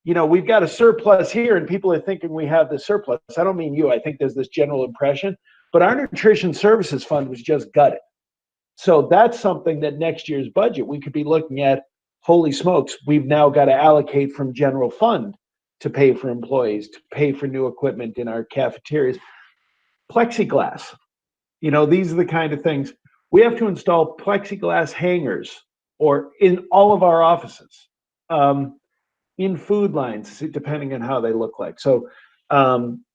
we've got a surplus here and people are thinking we have this surplus. I don't mean you. I think there's this general impression. But our nutrition services fund was just gutted. So that's something that next year's budget, we could be looking at, holy smokes, we've now got to allocate from general fund to pay for employees, to pay for new equipment in our cafeterias. Plexiglass, these are the kind of things. We have to install plexiglass hangers or in all of our offices, in food lines, depending on how they look like. So,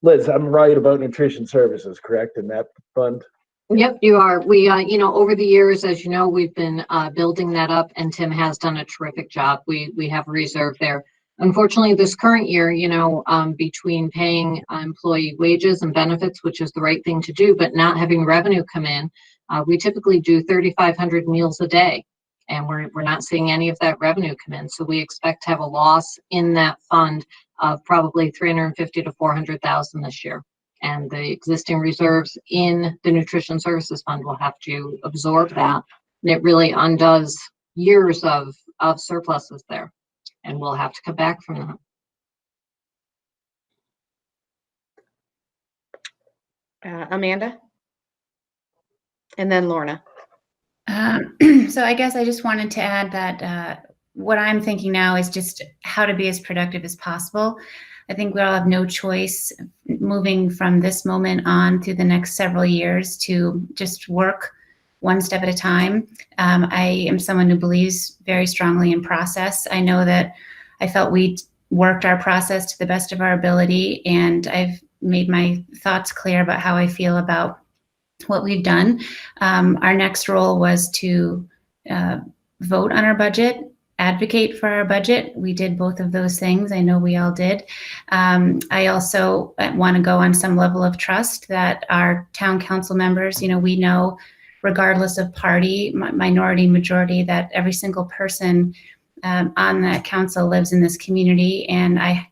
Liz, I'm right about nutrition services, correct, in that fund? Yep, you are. We, over the years, as you know, we've been building that up, and Tim has done a terrific job. We have a reserve there. Unfortunately, this current year, between paying employee wages and benefits, which is the right thing to do, but not having revenue come in, we typically do 3,500 meals a day, and we're not seeing any of that revenue come in. So we expect to have a loss in that fund of probably 350 to 400,000 this year. And the existing reserves in the nutrition services fund will have to absorb that. And it really undoes years of surpluses there. And we'll have to come back from that. Amanda? And then Lorna. So I guess I just wanted to add that what I'm thinking now is just how to be as productive as possible. I think we all have no choice moving from this moment on through the next several years to just work one step at a time. I am someone who believes very strongly in process. I know that I felt we worked our process to the best of our ability, and I've made my thoughts clear about how I feel about what we've done. Our next role was to vote on our budget, advocate for our budget. We did both of those things. I know we all did. I also want to go on some level of trust that our town council members, we know regardless of party, minority, majority, that every single person on that council lives in this community. And I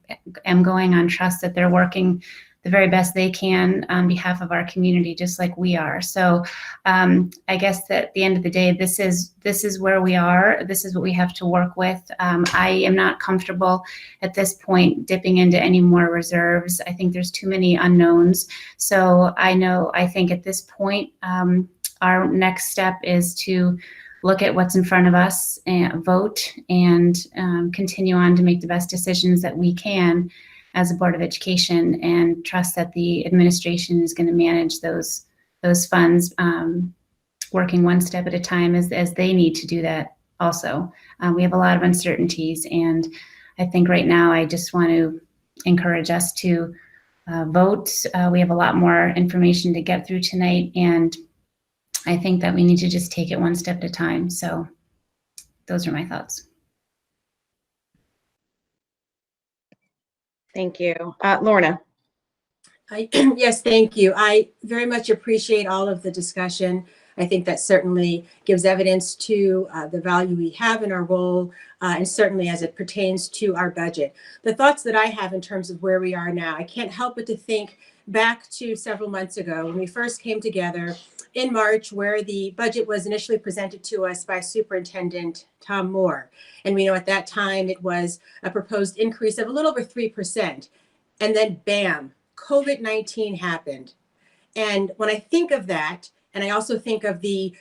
am going on trust that they're working the very best they can on behalf of our community, just like we are. So I guess that at the end of the day, this is where we are. This is what we have to work with. I am not comfortable at this point dipping into any more reserves. I think there's too many unknowns. So I think at this point, our next step is to look at what's in front of us and vote and continue on to make the best decisions that we can as a Board of Education, and trust that the administration is going to manage those funds, working one step at a time as they need to do that also. We have a lot of uncertainties, and I think right now I just want to encourage us to vote. We have a lot more information to get through tonight, and I think that we need to just take it one step at a time. So those are my thoughts. Thank you. Lorna. Yes, thank you. I very much appreciate all of the discussion. I think that certainly gives evidence to the value we have in our role, and certainly as it pertains to our budget. The thoughts that I have in terms of where we are now, I can't help but to think back to several months ago when we first came together in March, where the budget was initially presented to us by Superintendent Tom Moore. And we know at that time it was a proposed increase of a little over 3%. And then bam, COVID-19 happened. And when I think of that, and I also think of the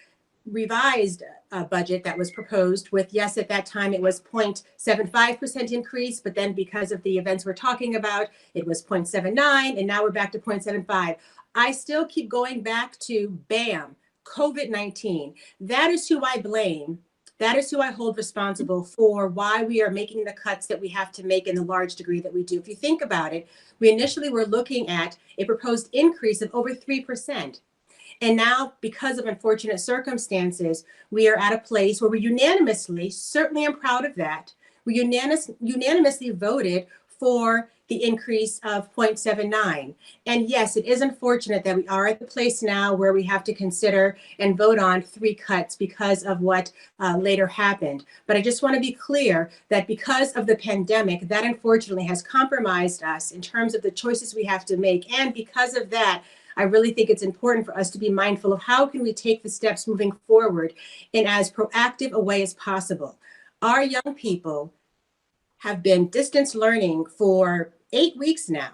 revised budget that was proposed with, yes, at that time it was 0.75% increase, but then because of the events we're talking about, it was 0.79, and now we're back to 0.75. I still keep going back to bam, COVID-19. That is who I blame. That is who I hold responsible for why we are making the cuts that we have to make in the large degree that we do. If you think about it, we initially were looking at a proposed increase of over 3%. And now, because of unfortunate circumstances, we are at a place where we unanimously, certainly I'm proud of that, we unanimously voted for the increase of 0.79. And yes, it is unfortunate that we are at the place now where we have to consider and vote on 3 cuts because of what later happened. But I just want to be clear that because of the pandemic, that unfortunately has compromised us in terms of the choices we have to make. And because of that, I really think it's important for us to be mindful of how can we take the steps moving forward in as proactive a way as possible. Our young people have been distance learning for 8 weeks now.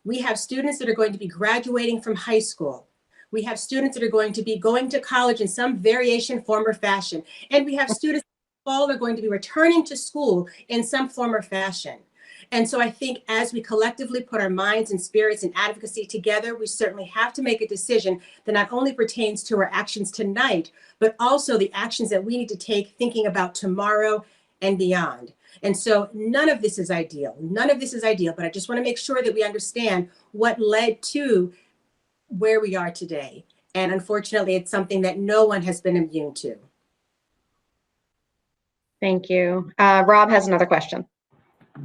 We have students that are going to be graduating from high school. We have students that are going to be going to college in some variation, form, or fashion. And we have students that all are going to be returning to school in some form or fashion. And so I think as we collectively put our minds and spirits and advocacy together, we certainly have to make a decision that not only pertains to our actions tonight, but also the actions that we need to take thinking about tomorrow and beyond. And so none of this is ideal. None of this is ideal, but I just want to make sure that we understand what led to where we are today. And unfortunately, it's something that no one has been immune to. Thank you. Rob has another question.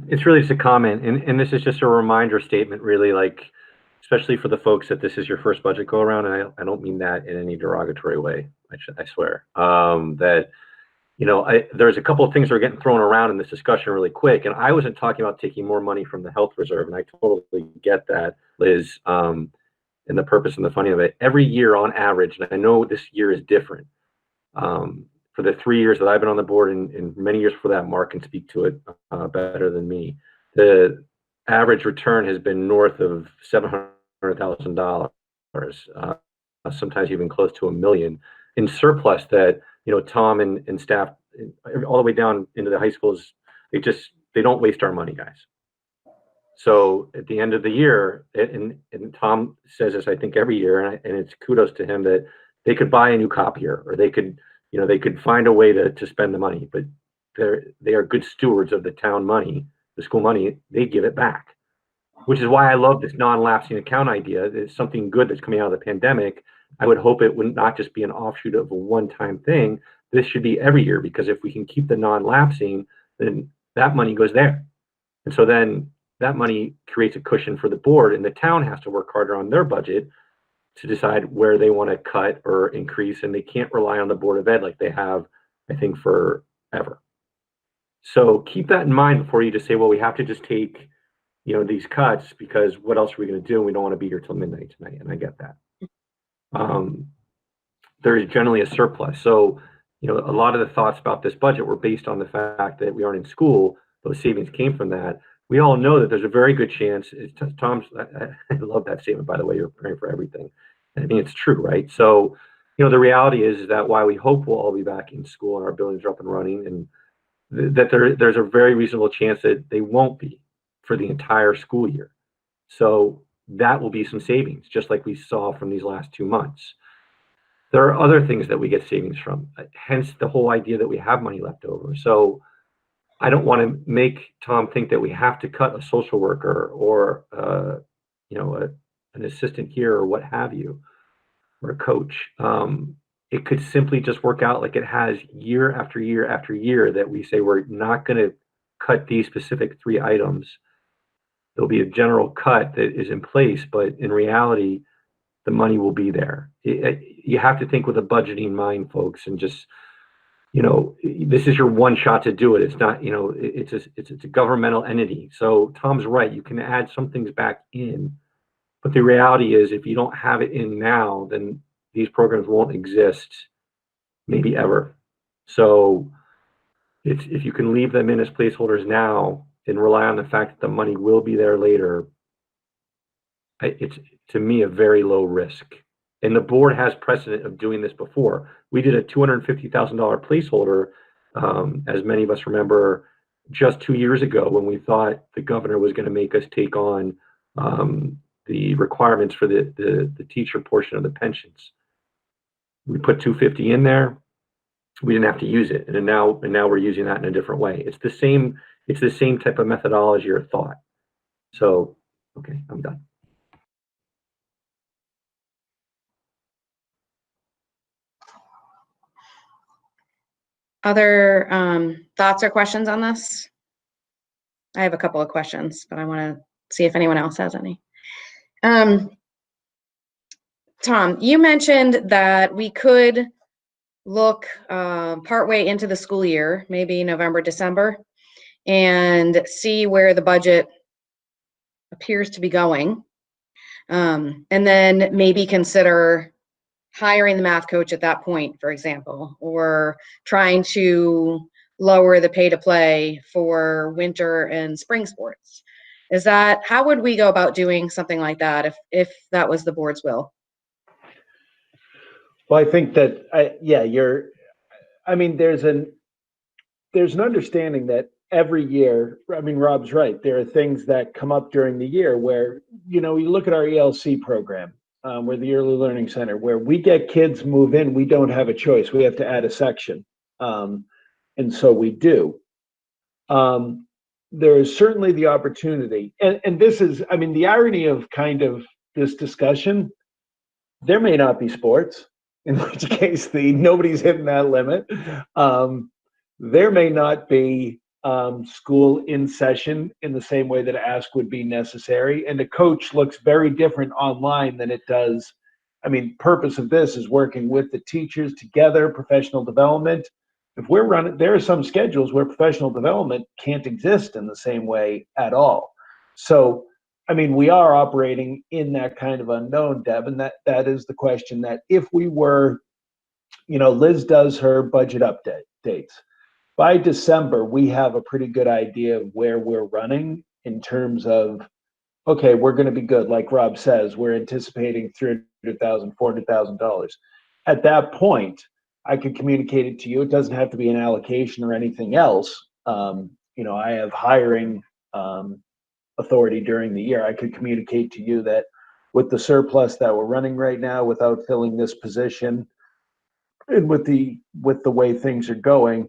It's really just a comment, and this is just a reminder statement, really, like, especially for the folks that this is your first budget go around, and I don't mean that in any derogatory way, I swear, that, you know, there's a couple of things that are getting thrown around in this discussion really quick, and I wasn't talking about taking more money from the health reserve, and I totally get that, Liz, and the purpose and the funding of it. Every year on average, and I know this year is different, for the 3 years that I've been on the board, and many years for that, Mark can speak to it better than me, the average return has been north of $700,000, sometimes even close to $1 million in surplus that, you know, Tom and staff all the way down into the high schools, they don't waste our money, guys. So at the end of the year, and Tom says this, I think, every year, and it's kudos to him that they could buy a new copier, or they could, you know, they could find a way to spend the money, but they are good stewards of the town money, the school money. They give it back, which is why I love this non-lapsing account idea. It's something good that's coming out of the pandemic. I would hope it would not just be an offshoot of a one-time thing. This should be every year, because if we can keep the non-lapsing, then that money goes there. And so then that money creates a cushion for the board, and the town has to work harder on their budget to decide where they want to cut or increase, and they can't rely on the Board of Ed like they have, I think, forever. So keep that in mind before you just say, well, we have to just take, you know, these cuts, because what else are we going to do? We don't want to be here till midnight tonight, and I get that. There is generally a surplus. So, you know, a lot of the thoughts about this budget were based on the fact that we aren't in school. Those savings came from that. We all know that there's a very good chance, Tom's, I love that statement, by the way, you're preparing for everything. I mean, it's true, right? So, you know, the reality is that while we hope we'll all be back in school and our buildings are up and running, and that there's a very reasonable chance that they won't be for the entire school year. So that will be some savings, just like we saw from these last 2 months. There are other things that we get savings from, hence the whole idea that we have money left over. So I don't want to make Tom think that we have to cut a social worker or an assistant here or what have you, or a coach. It could simply just work out like it has year after year after year, that we say we're not going to cut these specific 3 items. There'll be a general cut that is in place, but in reality, the money will be there. You have to think with a budgeting mind, folks, and just, this is your one shot to do it. It's not, it's a governmental entity. So Tom's right. You can add some things back in, but the reality is if you don't have it in now, then these programs won't exist, maybe ever. So if you can leave them in as placeholders now and rely on the fact that the money will be there later, it's, to me, a very low risk. And the board has precedent of doing this before. We did a $250,000 placeholder, as many of us remember, just 2 years ago, when we thought the governor was going to make us take on the requirements for the teacher portion of the pensions. We put 250 in there. We didn't have to use it, and now we're using that in a different way. It's the same type of methodology or thought. So, okay, I'm done. Other thoughts or questions on this? I have a couple of questions, but I want to see if anyone else has any. Tom, you mentioned that we could look partway into the school year, maybe November, December, and see where the budget appears to be going. And then maybe consider hiring the math coach at that point, for example, or trying to lower the pay to play for winter and spring sports. How would we go about doing something like that if that was the board's will? Well, I think that, there's an understanding that every year, Rob's right. There are things that come up during the year where, you look at our ELC program, we're the Early Learning Center, where we get kids move in, we don't have a choice. We have to add a section. And so we do. There is certainly the opportunity, and this is, the irony of kind of this discussion, there may not be sports, in which case nobody's hitting that limit. There may not be school in session in the same way that ask would be necessary, and the coach looks very different online than it does. Purpose of this is working with the teachers together, professional development. If we're running, there are some schedules where professional development can't exist in the same way at all. So, we are operating in that kind of unknown, Deb, and that is the question that if we were, Liz does her budget updates. By December, we have a pretty good idea of where we're running in terms of, okay, we're going to be good. Like Rob says, we're anticipating $300,000, $400,000. At that point, I could communicate it to you. It doesn't have to be an allocation or anything else. I have hiring authority during the year. I could communicate to you that with the surplus that we're running right now, without filling this position, and with the way things are going,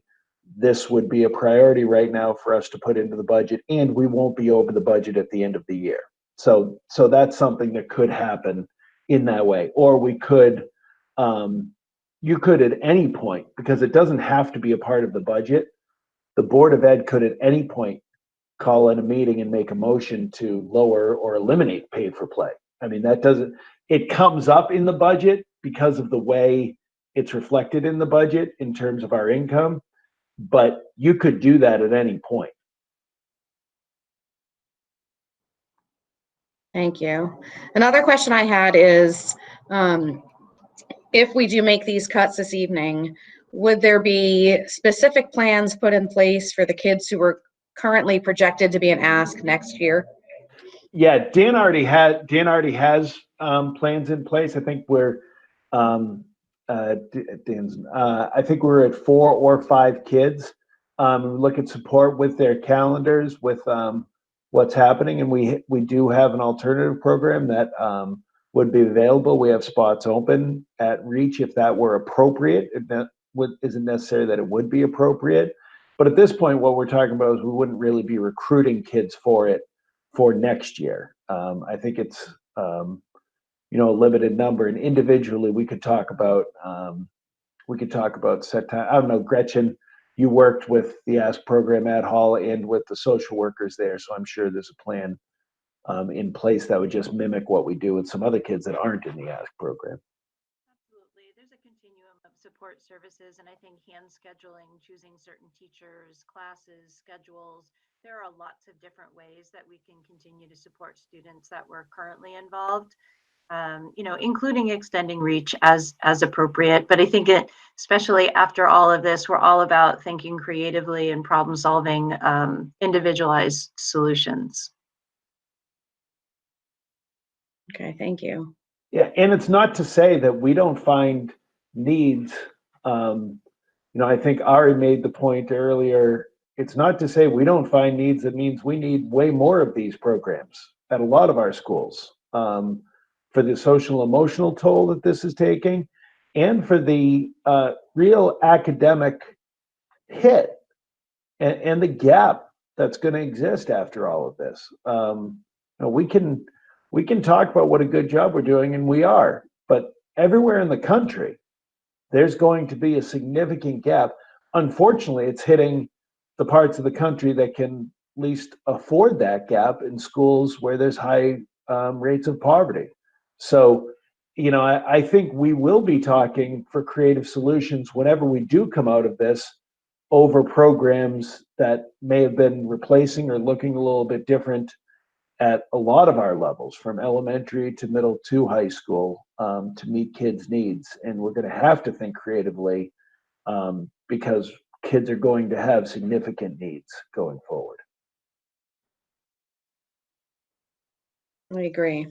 this would be a priority right now for us to put into the budget, and we won't be over the budget at the end of the year. So that's something that could happen in that way. Or we could, you could at any point, because it doesn't have to be a part of the budget, the Board of Ed could at any point call in a meeting and make a motion to lower or eliminate paid for play. It comes up in the budget because of the way it's reflected in the budget in terms of our income, but you could do that at any point. Thank you. Another question I had is, if we do make these cuts this evening, would there be specific plans put in place for the kids who are currently projected to be an ask next year? Yeah, Dan already has plans in place. I think we're I think we're at 4 or 5 kids. We look at support with their calendars, with what's happening, and we do have an alternative program that would be available. We have spots open at Reach if that were appropriate. It isn't necessary that it would be appropriate, but at this point, what we're talking about is we wouldn't really be recruiting kids for it for next year. I think it's, you know, a limited number, and individually we could talk about set time. I don't know, Gretchen, you worked with the Ask program at Hall and with the social workers there, so I'm sure there's a plan in place that would just mimic what we do with some other kids that aren't in the Ask program. Absolutely. There's a continuum of support services, and I think hand scheduling, choosing certain teachers, classes, schedules, there are lots of different ways that we can continue to support students that were currently involved. You know, including extending reach as appropriate. But I think especially after all of this, we're all about thinking creatively and problem solving individualized solutions. Okay, thank you. Yeah, and it's not to say that we don't find needs. You know, I think Ari made the point earlier. It's not to say we don't find needs. It means we need way more of these programs at a lot of our schools. For the social emotional toll that this is taking, and for the real academic hit and the gap that's going to exist after all of this. You know, we can talk about what a good job we're doing, and we are, but everywhere in the country, there's going to be a significant gap. Unfortunately, it's hitting the parts of the country that can least afford that gap in schools where there's high rates of poverty. So, you know, I think we will be talking for creative solutions whenever we do come out of this over programs that may have been replacing or looking a little bit different at a lot of our levels, from elementary to middle to high school, to meet kids' needs. And we're going to have to think creatively because kids are going to have significant needs going forward. I agree.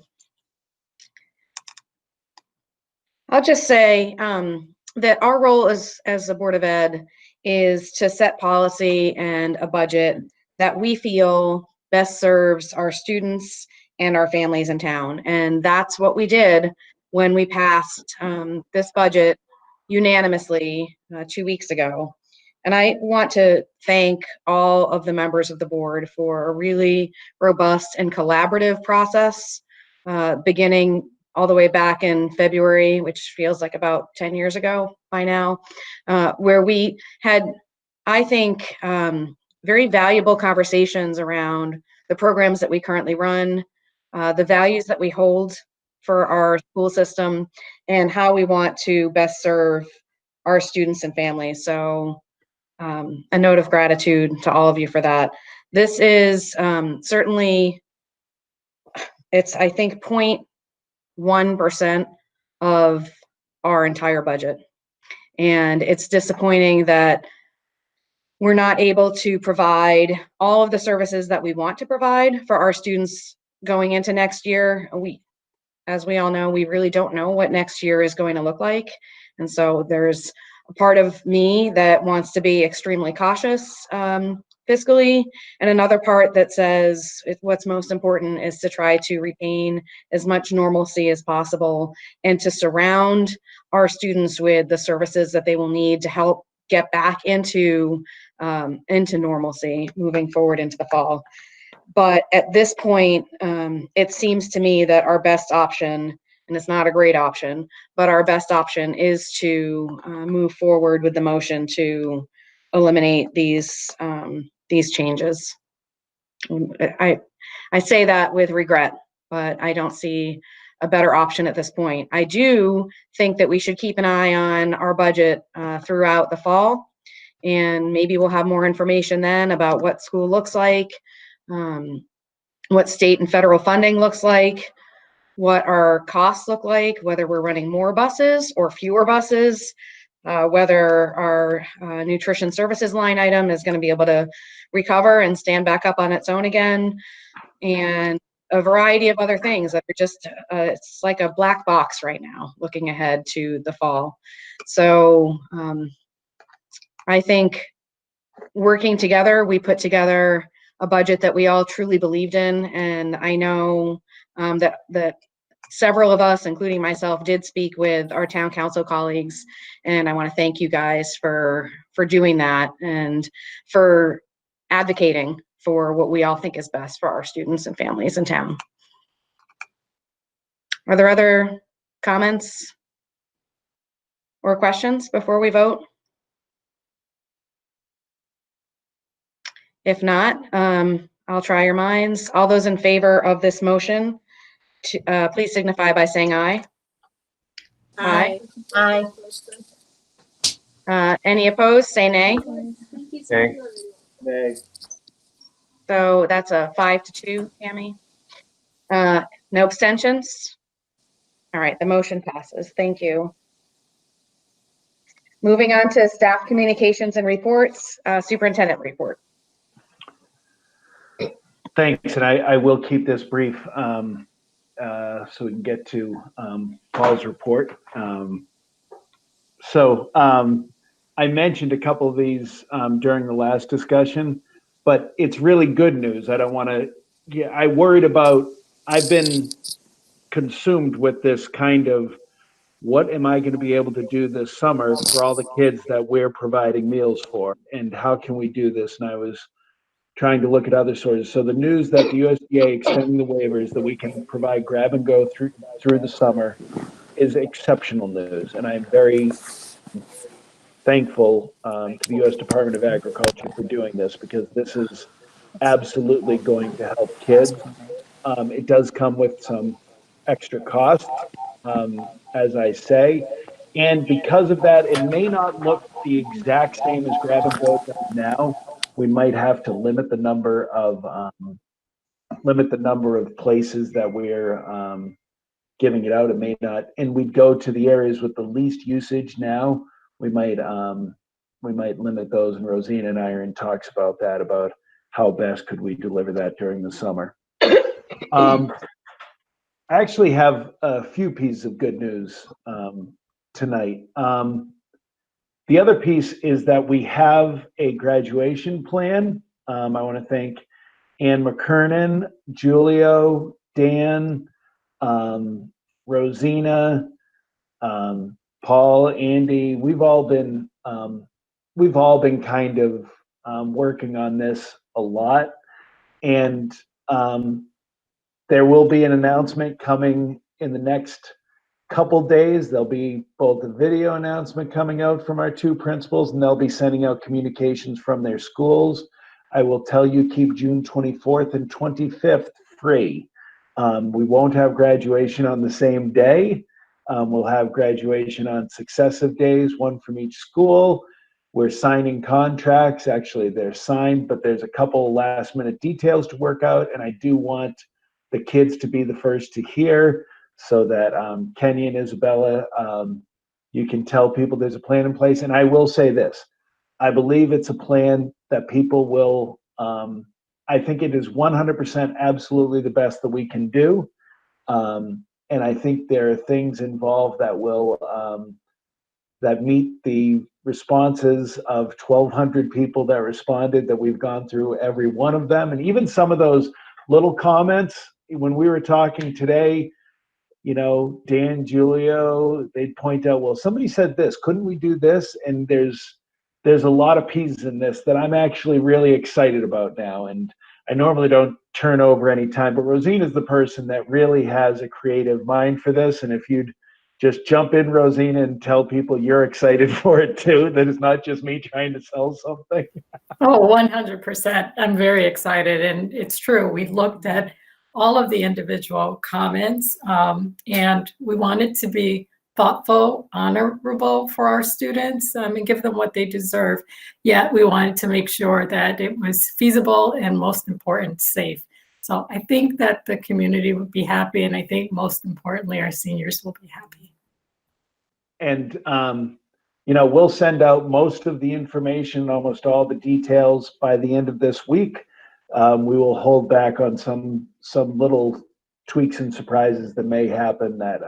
I'll just say that our role as the Board of Ed is to set policy and a budget that we feel best serves our students and our families in town. And that's what we did when we passed this budget unanimously 2 weeks ago. And I want to thank all of the members of the board for a really robust and collaborative process, beginning all the way back in February, which feels like about 10 years ago by now, where we had, I think, very valuable conversations around the programs that we currently run, the values that we hold for our school system, and how we want to best serve our students and families. So a note of gratitude to all of you for that. This is certainly, it's, I think, 0.1% of our entire budget. And it's disappointing that we're not able to provide all of the services that we want to provide for our students going into next year. As we all know, we really don't know what next year is going to look like. And so there's a part of me that wants to be extremely cautious fiscally, and another part that says what's most important is to try to retain as much normalcy as possible and to surround our students with the services that they will need to help get back into normalcy moving forward into the fall. But at this point, it seems to me that our best option, and it's not a great option, but our best option is to move forward with the motion to eliminate these changes. I say that with regret, but I don't see a better option at this point. I do think that we should keep an eye on our budget throughout the fall, and maybe we'll have more information then about what school looks like, what state and federal funding looks like, what our costs look like, whether we're running more buses or fewer buses, whether our nutrition services line item is going to be able to recover and stand back up on its own again, and a variety of other things that are just, it's like a black box right now looking ahead to the fall. So I think working together, we put together a budget that we all truly believed in, and I know that several of us, including myself, did speak with our town council colleagues, and I want to thank you guys for doing that and for advocating for what we all think is best for our students and families in town. Are there other comments or questions before we vote? If not, I'll try your minds. All those in favor of this motion, please signify by saying aye. Aye. Aye. Any opposed, say nay. Okay. Nay. So that's a 5-2, Tammy. No abstentions? All right, the motion passes. Thank you. Moving on to staff communications and reports, superintendent report. Thanks, and I will keep this brief so we can get to Paul's report. I mentioned a couple of these during the last discussion, but it's really good news. I don't want to, I worried about, I've been consumed with this kind of, what am I going to be able to do this summer for all the kids that we're providing meals for? And how can we do this? And I was trying to look at other sources. So the news that the USDA extending the waivers that we can provide grab and go through the summer is exceptional news. And I'm very thankful to the U.S. Department of Agriculture for doing this, because this is absolutely going to help kids. It does come with some extra costs, as I say. And because of that, it may not look the exact same as grab and go does now. We might have to limit the number of places that we're giving it out. It may not, and we'd go to the areas with the least usage now. We might limit those, and Rosina and I are in talks about that, about how best could we deliver that during the summer. I actually have a few pieces of good news tonight. The other piece is that we have a graduation plan. I want to thank Ann McKernan, Julio, Dan, Rosina, Paul, Andy. We've all been kind of working on this a lot, and there will be an announcement coming in the next couple days. There'll be both a video announcement coming out from our two principals, and they'll be sending out communications from their schools. I will tell you, keep June 24th and 25th free. We won't have graduation on the same day. We'll have graduation on successive days, one from each school. We're signing contracts. Actually, they're signed, but there's a couple last minute details to work out, and I do want the kids to be the first to hear, so that Kenny and Isabella, you can tell people there's a plan in place. And I will say this, I believe it's a plan that people will, I think it is 100% absolutely the best that we can do. And I think there are things involved that will, that meet the responses of 1,200 people that responded, that we've gone through every one of them. And even some of those little comments, when we were talking today, you know, Dan, Julio, they'd point out, well, somebody said this, couldn't we do this? And there's a lot of pieces in this that I'm actually really excited about now. And I normally don't turn over any time, but Rosina's the person that really has a creative mind for this. And if you'd just jump in, Rosina, and tell people you're excited for it too, that it's not just me trying to sell something. Oh, 100%. I'm very excited. And it's true. We've looked at all of the individual comments, and we want it to be thoughtful, honorable for our students, and give them what they deserve. Yet we wanted to make sure that it was feasible and, most important, safe. So I think that the community would be happy, and I think most importantly, our seniors will be happy. And you know, we'll send out most of the information, almost all the details by the end of this week. We will hold back on some little tweaks and surprises that may happen that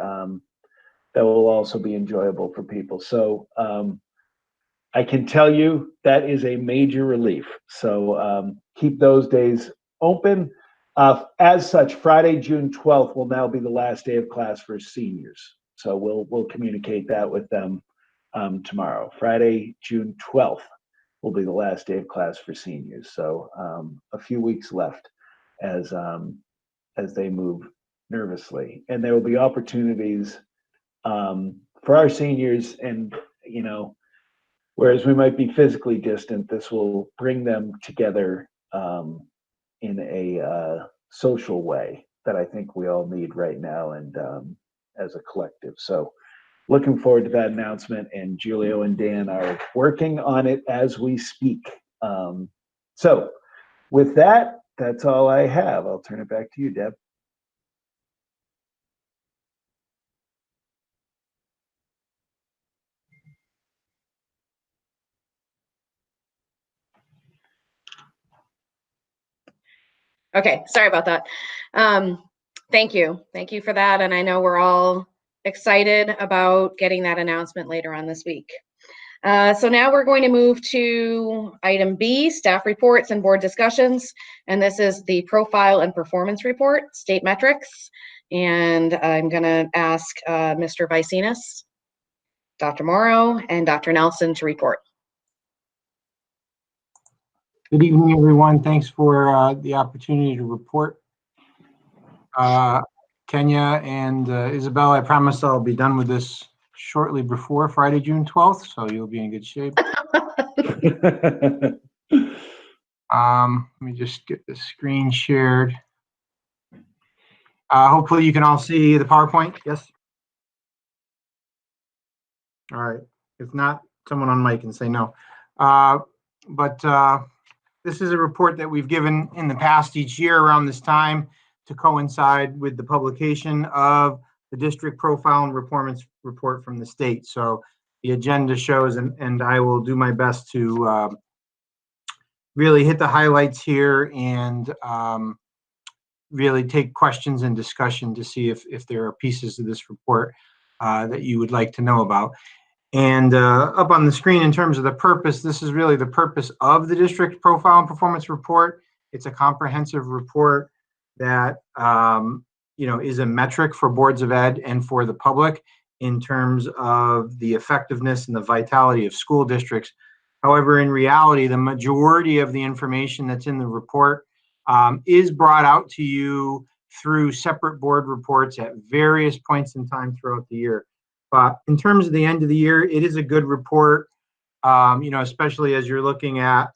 that will also be enjoyable for people. So I can tell you that is a major relief. So keep those days open. As such, Friday, June 12th will now be the last day of class for seniors. So we'll communicate that with them tomorrow. Friday, June 12th will be the last day of class for seniors. So a few weeks left as they move nervously, and there will be opportunities for our seniors, and whereas we might be physically distant, this will bring them together in a social way that I think we all need right now, and as a collective. So looking forward to that announcement, and Julio and Dan are working on it as we speak. So with that, that's all I have. I'll turn it back to you, Deb. Okay, sorry about that. Thank you. Thank you for that. And I know we're all excited about getting that announcement later on this week. So now we're going to move to item B, staff reports and board discussions. And this is the profile and performance report, state metrics. And I'm going to ask Mr. Vicinas, Dr. Morrow, and Dr. Nelson to report. Good evening, everyone. Thanks for the opportunity to report. Kenya and Isabel, I promise I'll be done with this shortly before Friday, June 12th, so you'll be in good shape. Let me just get the screen shared. Hopefully you can all see the PowerPoint, yes? All right, if not, someone on mic can say no. This is a report that we've given in the past each year around this time to coincide with the publication of the district profile and performance report from the state. So the agenda shows, and I will do my best to really hit the highlights here and really take questions and discussion to see if there are pieces of this report that you would like to know about. And up on the screen, in terms of the purpose, this is really the purpose of the district profile and performance report. It's a comprehensive report that is a metric for boards of ed and for the public in terms of the effectiveness and the vitality of school districts. However, in reality, the majority of the information that's in the report is brought out to you through separate board reports at various points in time throughout the year. But in terms of the end of the year, it is a good report, especially as you're looking at,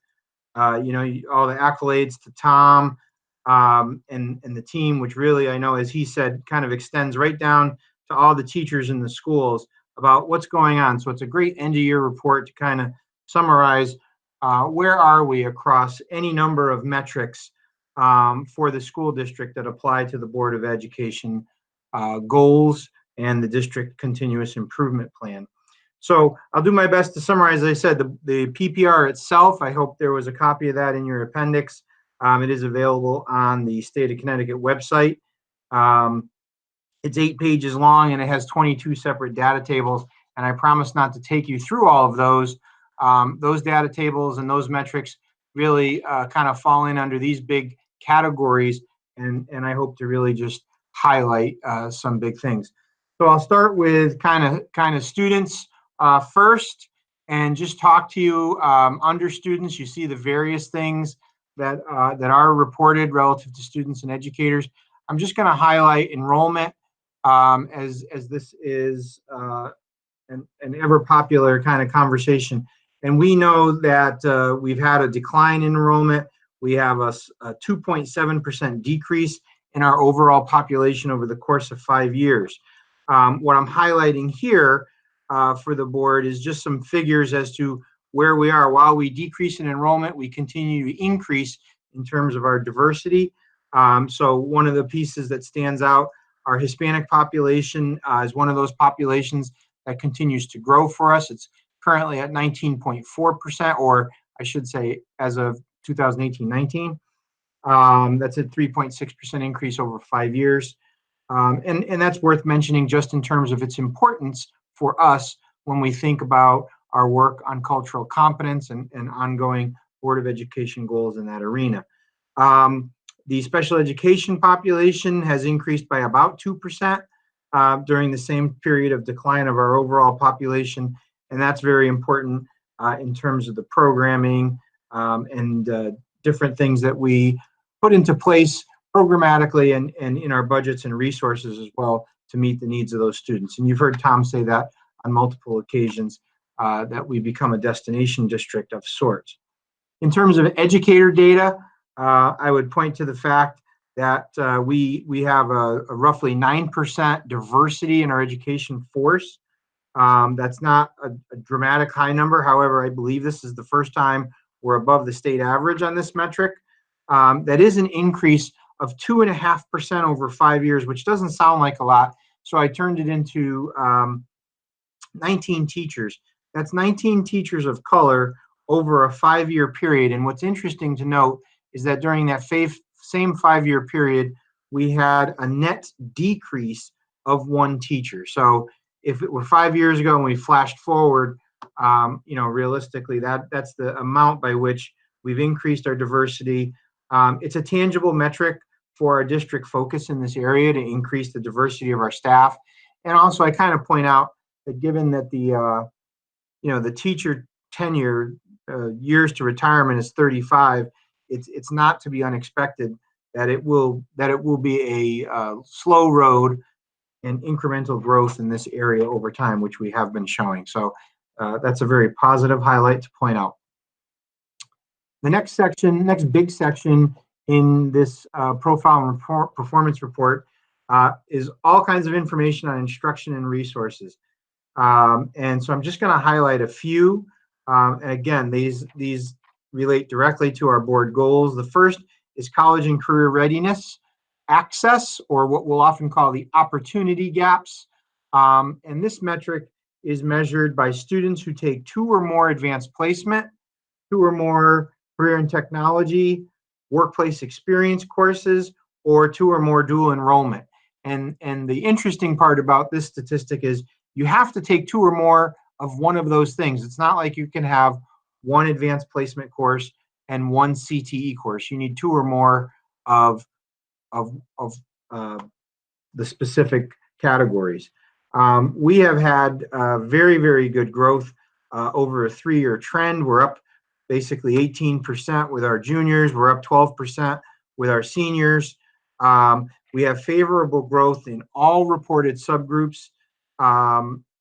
all the accolades to Tom and the team, which really, I know, as he said, kind of extends right down to all the teachers in the schools about what's going on. So it's a great end of year report to kind of summarize where are we across any number of metrics for the school district that apply to the Board of Education goals and the district continuous improvement plan. So I'll do my best to summarize. As I said, the PPR itself, I hope there was a copy of that in your appendix. It is available on the State of Connecticut website. It's 8 pages long and it has 22 separate data tables. And I promise not to take you through all of those. Those data tables and those metrics really kind of fall in under these big categories. And I hope to really just highlight some big things. So I'll start with kind of students first, and just talk to you under students. You see the various things that are reported relative to students and educators. I'm just going to highlight enrollment as this is an ever popular kind of conversation. And we know that we've had a decline in enrollment. We have a 2.7% decrease in our overall population over the course of 5 years. What I'm highlighting here for the board is just some figures as to where we are. While we decrease in enrollment, we continue to increase in terms of our diversity. So one of the pieces that stands out, our Hispanic population is one of those populations that continues to grow for us. It's currently at 19.4%, or I should say as of 2018-19. That's a 3.6% increase over 5 years. And that's worth mentioning just in terms of its importance for us when we think about our work on cultural competence and ongoing Board of Education goals in that arena. The special education population has increased by about 2% during the same period of decline of our overall population. And that's very important in terms of the programming and different things that we put into place programmatically and in our budgets and resources as well to meet the needs of those students. And you've heard Tom say that on multiple occasions, that we become a destination district of sorts. In terms of educator data, I would point to the fact that we have a roughly 9% diversity in our education force. That's not a dramatic high number. However, I believe this is the first time we're above the state average on this metric. That is an increase of 2.5% over 5 years, which doesn't sound like a lot. So I turned it into 19 teachers. That's 19 teachers of color over a 5-year period. And what's interesting to note is that during that same 5-year period, we had a net decrease of 1 teacher. So if it were 5 years ago and we flashed forward, realistically, that's the amount by which we've increased our diversity. It's a tangible metric for our district focus in this area to increase the diversity of our staff. And also, I kind of point out that given that the teacher tenure years to retirement is 35, it's not to be unexpected that it will be a slow road and incremental growth in this area over time, which we have been showing. So that's a very positive highlight to point out. The next big section in this profile and performance report is all kinds of information on instruction and resources. And so I'm just going to highlight a few. And again, these relate directly to our board goals. The first is college and career readiness access, or what we'll often call the opportunity gaps. And this metric is measured by students who take 2 or more advanced placement, 2 or more career and technology, workplace experience courses, or 2 or more dual enrollment. And the interesting part about this statistic is you have to take 2 or more of one of those things. It's not like you can have 1 advanced placement course and 1 CTE course. You need 2 or more of the specific categories. We have had very, very good growth over a 3-year trend. We're up basically 18% with our juniors. We're up 12% with our seniors. We have favorable growth in all reported subgroups.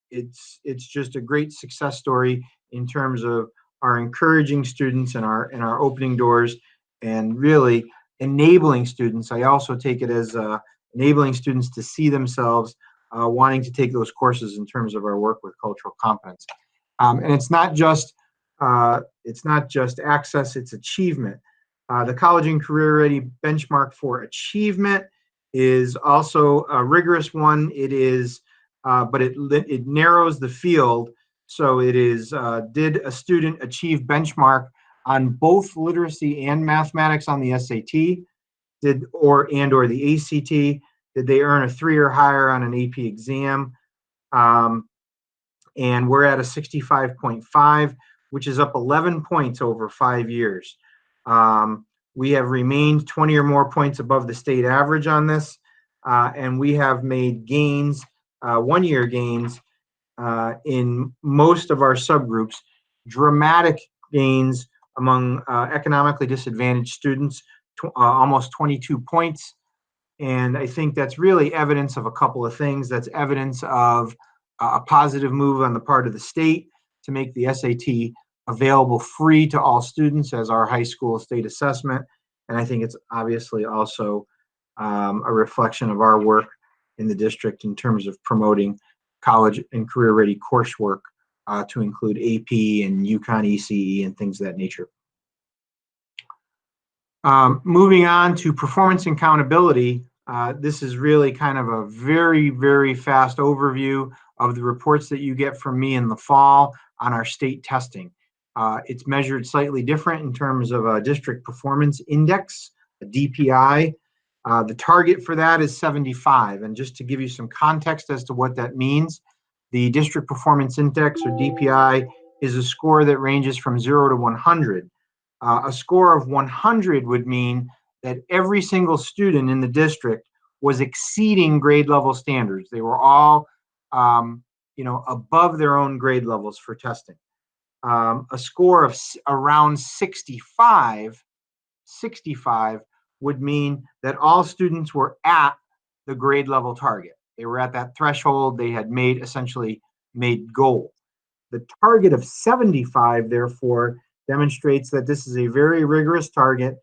It's just a great success story in terms of our encouraging students and our opening doors and really enabling students. I also take it as enabling students to see themselves wanting to take those courses in terms of our work with cultural competence. And it's not just access, it's achievement. The College and Career Ready benchmark for achievement is also a rigorous one. It is, but it narrows the field. So it is, did a student achieve benchmark on both literacy and mathematics on the SAT, or the ACT? Did they earn a 3 or higher on an AP exam? And we're at a 65.5, which is up 11 points over 5 years. We have remained 20 or more points above the state average on this, and we have made gains, 1-year gains, in most of our subgroups, dramatic gains among economically disadvantaged students, almost 22 points. And I think that's really evidence of a couple of things. That's evidence of a positive move on the part of the state to make the SAT available free to all students as our high school state assessment. And I think it's obviously also a reflection of our work in the district in terms of promoting college and career ready coursework to include AP and UConn ECE and things of that nature. Moving on to performance and accountability, this is really kind of a very, very fast overview of the reports that you get from me in the fall on our state testing. It's measured slightly different in terms of a district performance index, a DPI. The target for that is 75. And just to give you some context as to what that means, the district performance index, or DPI, is a score that ranges from 0 to 100. A score of 100 would mean that every single student in the district was exceeding grade level standards. They were all, above their own grade levels for testing. A score of around 65 would mean that all students were at the grade level target. They were at that threshold. They had essentially made goal. The target of 75, therefore, demonstrates that this is a very rigorous target,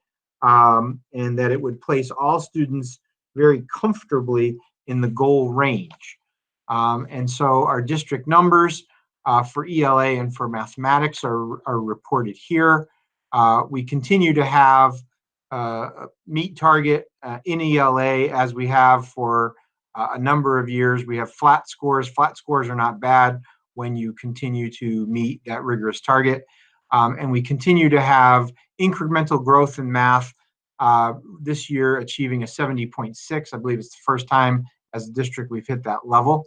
and that it would place all students very comfortably in the goal range. And so our district numbers for ELA and for mathematics are reported here. We continue to have meet target in ELA as we have for a number of years. We have flat scores. Flat scores are not bad when you continue to meet that rigorous target. And we continue to have incremental growth in math, this year achieving a 70.6. I believe it's the first time as a district we've hit that level.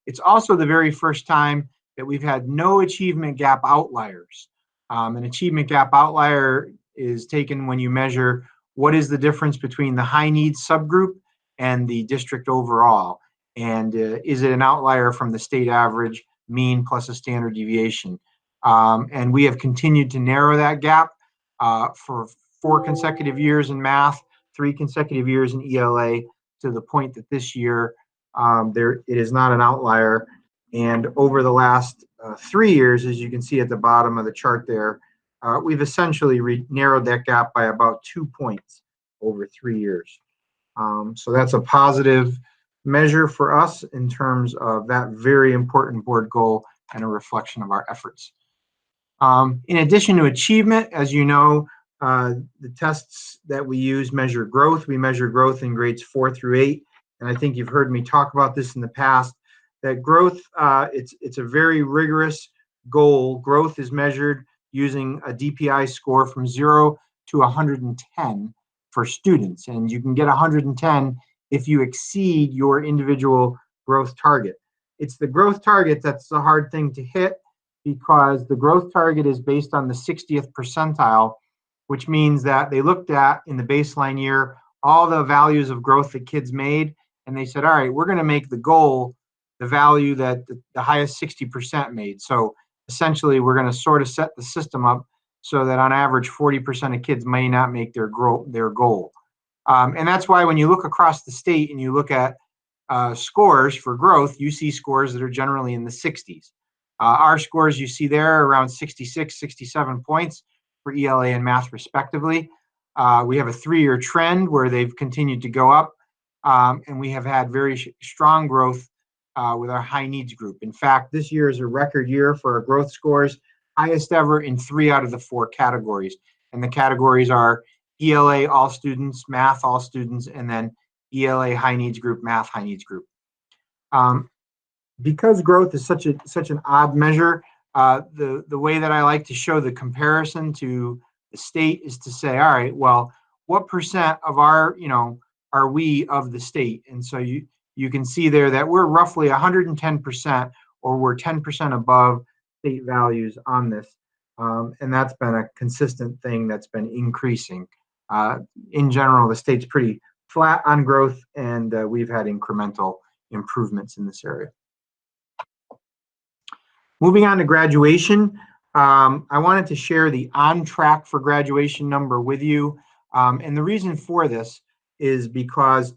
It's also the very first time that we've had no achievement gap outliers. An achievement gap outlier is taken when you measure what is the difference between the high needs subgroup and the district overall. And is it an outlier from the state average, mean plus a standard deviation? And we have continued to narrow that gap for 4 consecutive years in math, 3 consecutive years in ELA, to the point that this year it is not an outlier. And over the last 3 years, as you can see at the bottom of the chart there, we've essentially narrowed that gap by about 2 points over 3 years. So that's a positive measure for us in terms of that very important board goal and a reflection of our efforts. In addition to achievement, as you know, the tests that we use measure growth. We measure growth in grades 4 through 8. And I think you've heard me talk about this in the past, that growth, it's a very rigorous goal. Growth is measured using a DPI score from 0 to 110 for students. And you can get 110 if you exceed your individual growth target. It's the growth target that's the hard thing to hit, because the growth target is based on the 60th percentile, which means that they looked at in the baseline year all the values of growth that kids made, and they said, all right, we're going to make the goal the value that the highest 60% made. So essentially, we're going to sort of set the system up so that on average, 40% of kids may not make their goal. And that's why when you look across the state and you look at scores for growth, you see scores that are generally in the 60s. Our scores you see there are around 66, 67 points for ELA and math respectively. We have a 3-year trend where they've continued to go up, and we have had very strong growth with our high needs group. In fact, this year is a record year for our growth scores, highest ever in 3 out of the 4 categories. And the categories are ELA all students, math all students, and then ELA high needs group, math high needs group. Because growth is such an odd measure, the way that I like to show the comparison to the state is to say, all right, well, what percent of our, are we of the state? And so you can see there that we're roughly 110%, or we're 10% above state values on this. And that's been a consistent thing that's been increasing. In general, the state's pretty flat on growth, and we've had incremental improvements in this area. Moving on to graduation, I wanted to share the on track for graduation number with you. And the reason for this is because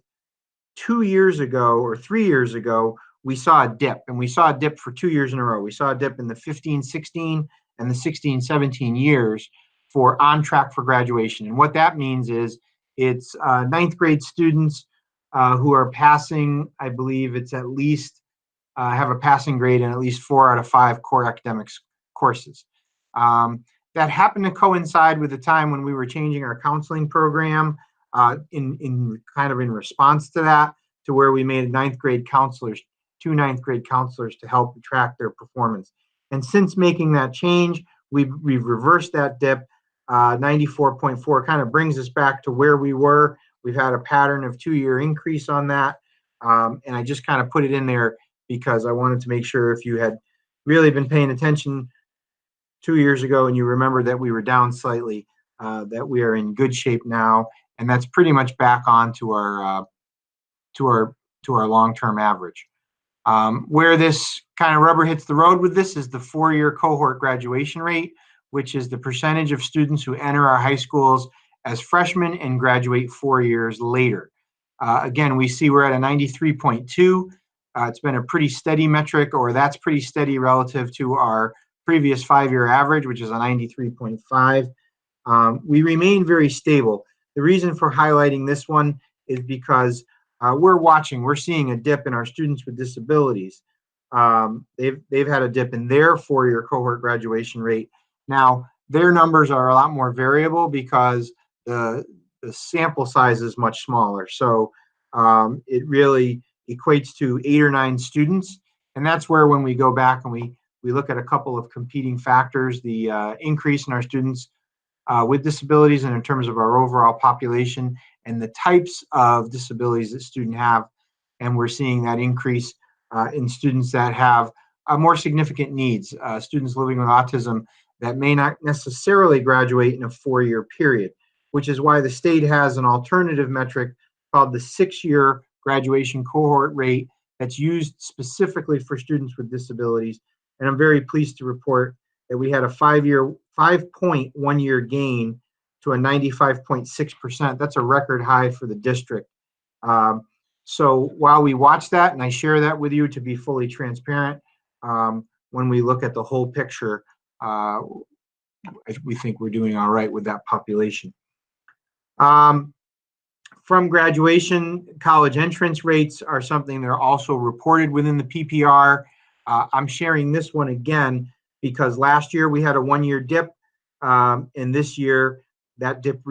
2 years ago or 3 years ago, we saw a dip, and we saw a dip for 2 years in a row. We saw a dip in the 15-16 and the 16-17 years for on track for graduation. And what that means is it's 9th grade students who are passing, I believe it's at least have a passing grade in at least 4 out of 5 core academics courses. That happened to coincide with the time when we were changing our counseling program in response to that, to where we made 9th grade counselors, 2 9th grade counselors to help track their performance. And since making that change, we've reversed that dip. 94.4 kind of brings us back to where we were. We've had a pattern of 2-year increase on that. And I just kind of put it in there because I wanted to make sure if you had really been paying attention 2 years ago and you remember that we were down slightly, that we are in good shape now. And that's pretty much back on to our long-term average. Where this kind of rubber hits the road with this is the 4-year cohort graduation rate, which is the percentage of students who enter our high schools as freshmen and graduate 4 years later. Again, we see we're at a 93.2. It's been a pretty steady metric, or that's pretty steady relative to our previous 5-year average, which is a 93.5. We remain very stable. The reason for highlighting this one is because we're seeing a dip in our students with disabilities. They've had a dip in their 4-year cohort graduation rate. Now, their numbers are a lot more variable because the sample size is much smaller. So it really equates to 8 or 9 students. And that's where, when we go back and we look at a couple of competing factors, the increase in our students with disabilities and in terms of our overall population and the types of disabilities that students have. And we're seeing that increase in students that have more significant needs, students living with autism that may not necessarily graduate in a 4-year period, which is why the state has an alternative metric called the 6-year graduation cohort rate that's used specifically for students with disabilities. And I'm very pleased to report that we had a 5.1-year gain to a 95.6%. That's a record high for the district. So while we watch that, and I share that with you to be fully transparent, when we look at the whole picture, we think we're doing all right with that population. From graduation, college entrance rates are something that are also reported within the PPR. I'm sharing this one again because last year we had a 1-year dip, and this year that dip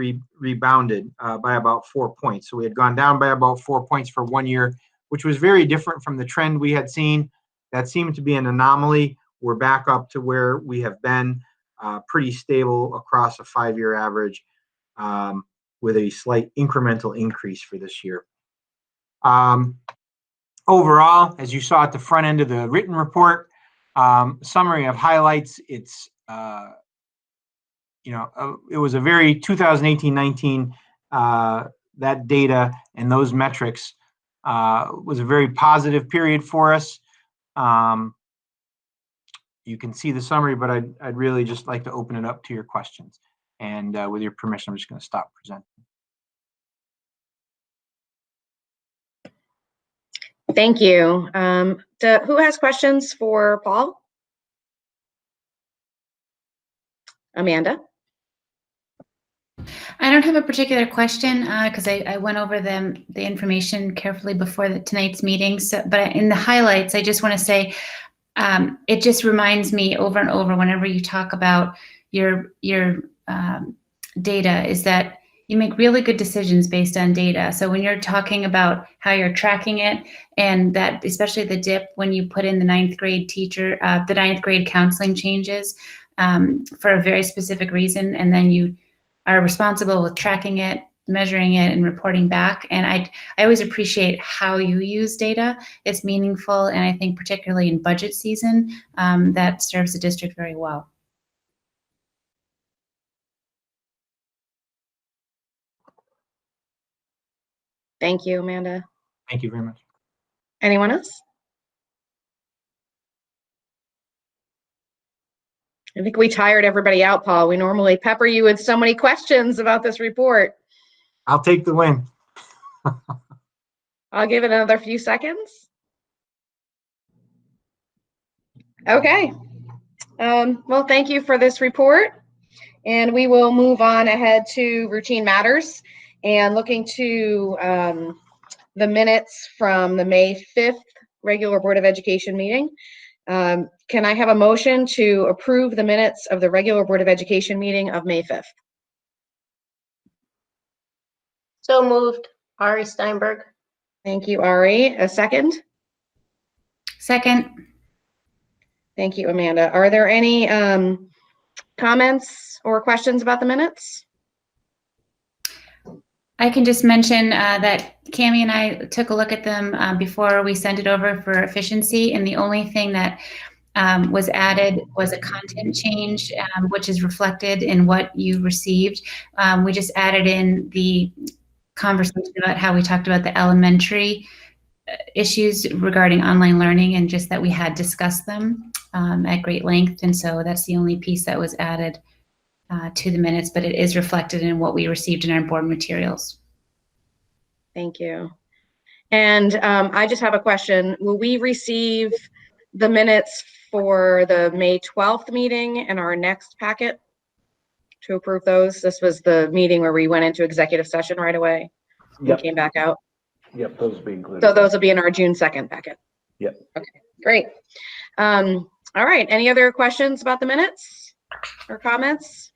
rebounded by about 4 points. So we had gone down by about 4 points for 1 year, which was very different from the trend we had seen. That seemed to be an anomaly. We're back up to where we have been, pretty stable across a 5-year average, with a slight incremental increase for this year. Overall, as you saw at the front end of the written report, summary of highlights, it's it was a very 2018-19, that data and those metrics was a very positive period for us. You can see the summary, but I'd really just like to open it up to your questions. And with your permission, I'm just going to stop presenting. Thank you. Who has questions for Paul? Amanda? I don't have a particular question because I went over the information carefully before tonight's meeting. So, but in the highlights, I just want to say it just reminds me over and over whenever you talk about your data is that you make really good decisions based on data. So when you're talking about how you're tracking it, and that especially the dip when you put in the 9th grade teacher, the 9th grade counseling changes for a very specific reason, and then you are responsible with tracking it, measuring it, and reporting back. And I always appreciate how you use data. It's meaningful, and I think particularly in budget season, that serves the district very well. Thank you, Amanda. Thank you very much. Anyone else? I think we tired everybody out, Paul. We normally pepper you with so many questions about this report. I'll take the win. I'll give it another few seconds. Okay. Well, thank you for this report. And we will move on ahead to routine matters and looking to the minutes from the May 5th regular Board of Education meeting. Can I have a motion to approve the minutes of the regular Board of Education meeting of May 5th? So moved. Ari Steinberg. Thank you, Ari. A second? Second. Thank you, Amanda. Are there any comments or questions about the minutes? I can just mention that Cammie and I took a look at them before we sent it over for efficiency, and the only thing that was added was a content change, which is reflected in what you received. We just added in the conversation about how we talked about the elementary issues regarding online learning, and just that we had discussed them at great length, and so that's the only piece that was added to the minutes, but it is reflected in what we received in our board materials. Thank you. And I just have a question. Will we receive the minutes for the May 12th meeting in our next packet to approve those? This was the meeting where we went into executive session right away and came back out. Yep, those will be included. So those will be in our June 2nd packet. Yep. Okay, great. All right, any other questions about the minutes or comments?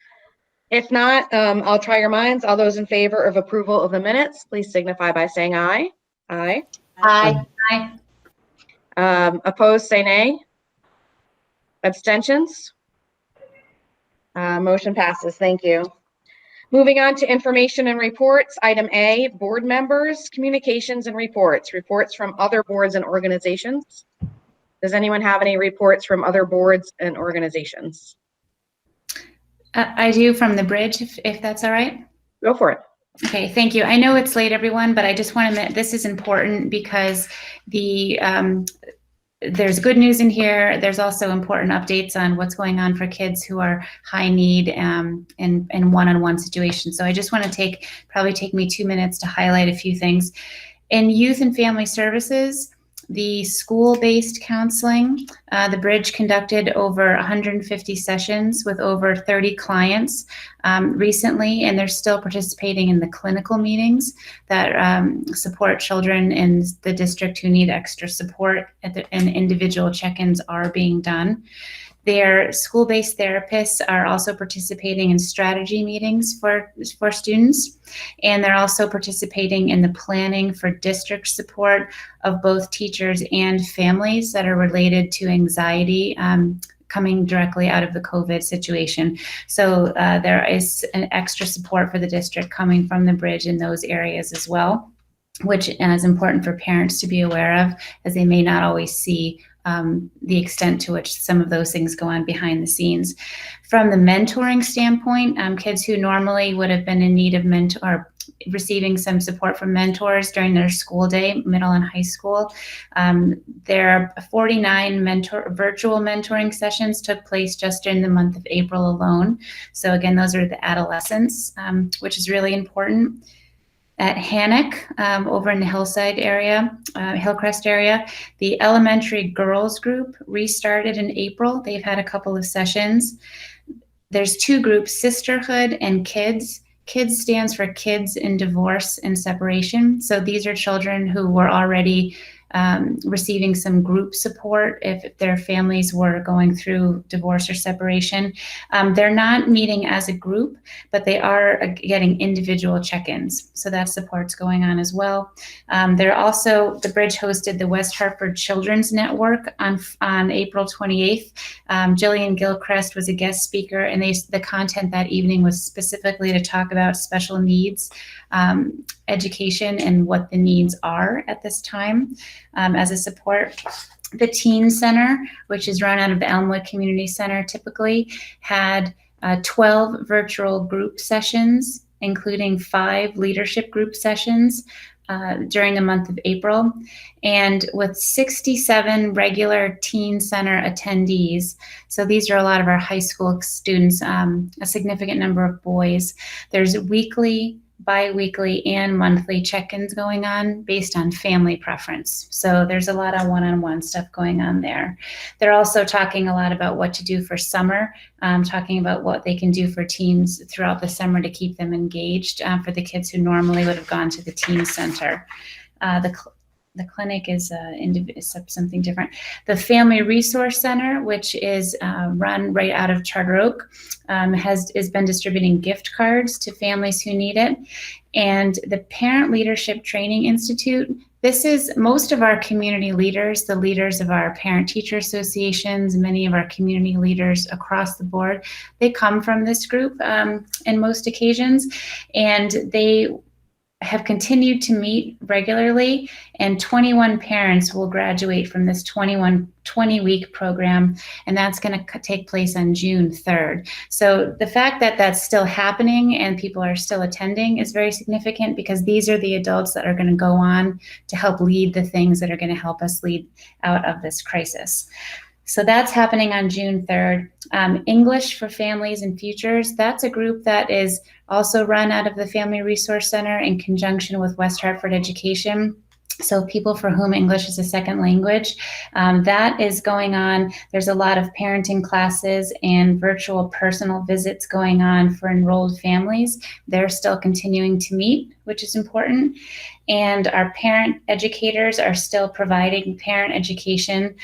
If not, I'll try your minds. All those in favor of approval of the minutes, please signify by saying aye. Aye. Aye. Aye. Opposed, say nay. Abstentions? Motion passes. Thank you. Moving on to information and reports. Item A, board members, communications and reports. Reports from other boards and organizations. Does anyone have any reports from other boards and organizations? I do, from the bridge, if that's all right. Go for it. Okay, thank you. I know it's late, everyone, but I just want to, this is important because there's good news in here. There's also important updates on what's going on for kids who are high need in one-on-one situations. So I just want to probably take me 2 minutes to highlight a few things. In youth and family services, the school-based counseling, the Bridge conducted over 150 sessions with over 30 clients recently, and they're still participating in the clinical meetings that support children in the district who need extra support, and individual check-ins are being done. Their school-based therapists are also participating in strategy meetings for students, and they're also participating in the planning for district support of both teachers and families that are related to anxiety coming directly out of the COVID situation. So there is an extra support for the district coming from the Bridge in those areas as well, which is important for parents to be aware of, as they may not always see the extent to which some of those things go on behind the scenes. From the mentoring standpoint, kids who normally would have been in need of receiving some support from mentors during their school day, middle and high school. There are 49 virtual mentoring sessions took place just in the month of April alone. So again, those are the adolescents, which is really important. At Hannock, over in the Hillside area, Hillcrest area, the elementary girls group restarted in April. They've had a couple of sessions. There's 2 groups, Sisterhood and Kids. Kids stands for Kids in Divorce and Separation. So these are children who were already receiving some group support if their families were going through divorce or separation. They're not meeting as a group, but they are getting individual check-ins. So that support's going on as well. The Bridge hosted the West Hartford Children's Network on April 28th. Jillian Gilchrist was a guest speaker, and the content that evening was specifically to talk about special needs education and what the needs are at this time as a support. The Teen Center, which is run out of the Elmwood Community Center, typically had 12 virtual group sessions, including 5 leadership group sessions during the month of April, and with 67 regular Teen Center attendees. So these are a lot of our high school students, a significant number of boys. There's weekly, bi-weekly, and monthly check-ins going on based on family preference. So there's a lot of one-on-one stuff going on there. They're also talking a lot about what to do for summer, talking about what they can do for teens throughout the summer to keep them engaged for the kids who normally would have gone to the teen center. The clinic is something different. The Family Resource Center, which is run right out of Charter Oak, has been distributing gift cards to families who need it. And the Parent Leadership Training Institute, this is most of our community leaders, the leaders of our parent-teacher associations, many of our community leaders across the board. They come from this group in most occasions, and they have continued to meet regularly, and 21 parents will graduate from this 20-week program, and that's going to take place on June 3rd. So the fact that that's still happening and people are still attending is very significant, because these are the adults that are going to go on to help lead the things that are going to help us lead out of this crisis. So that's happening on June 3rd. English for Families and Futures, that's a group that is also run out of the Family Resource Center in conjunction with West Hartford Education. So people for whom English is a second language, that is going on. There's a lot of parenting classes and virtual personal visits going on for enrolled families. They're still continuing to meet, which is important. And our parent educators are still providing parent education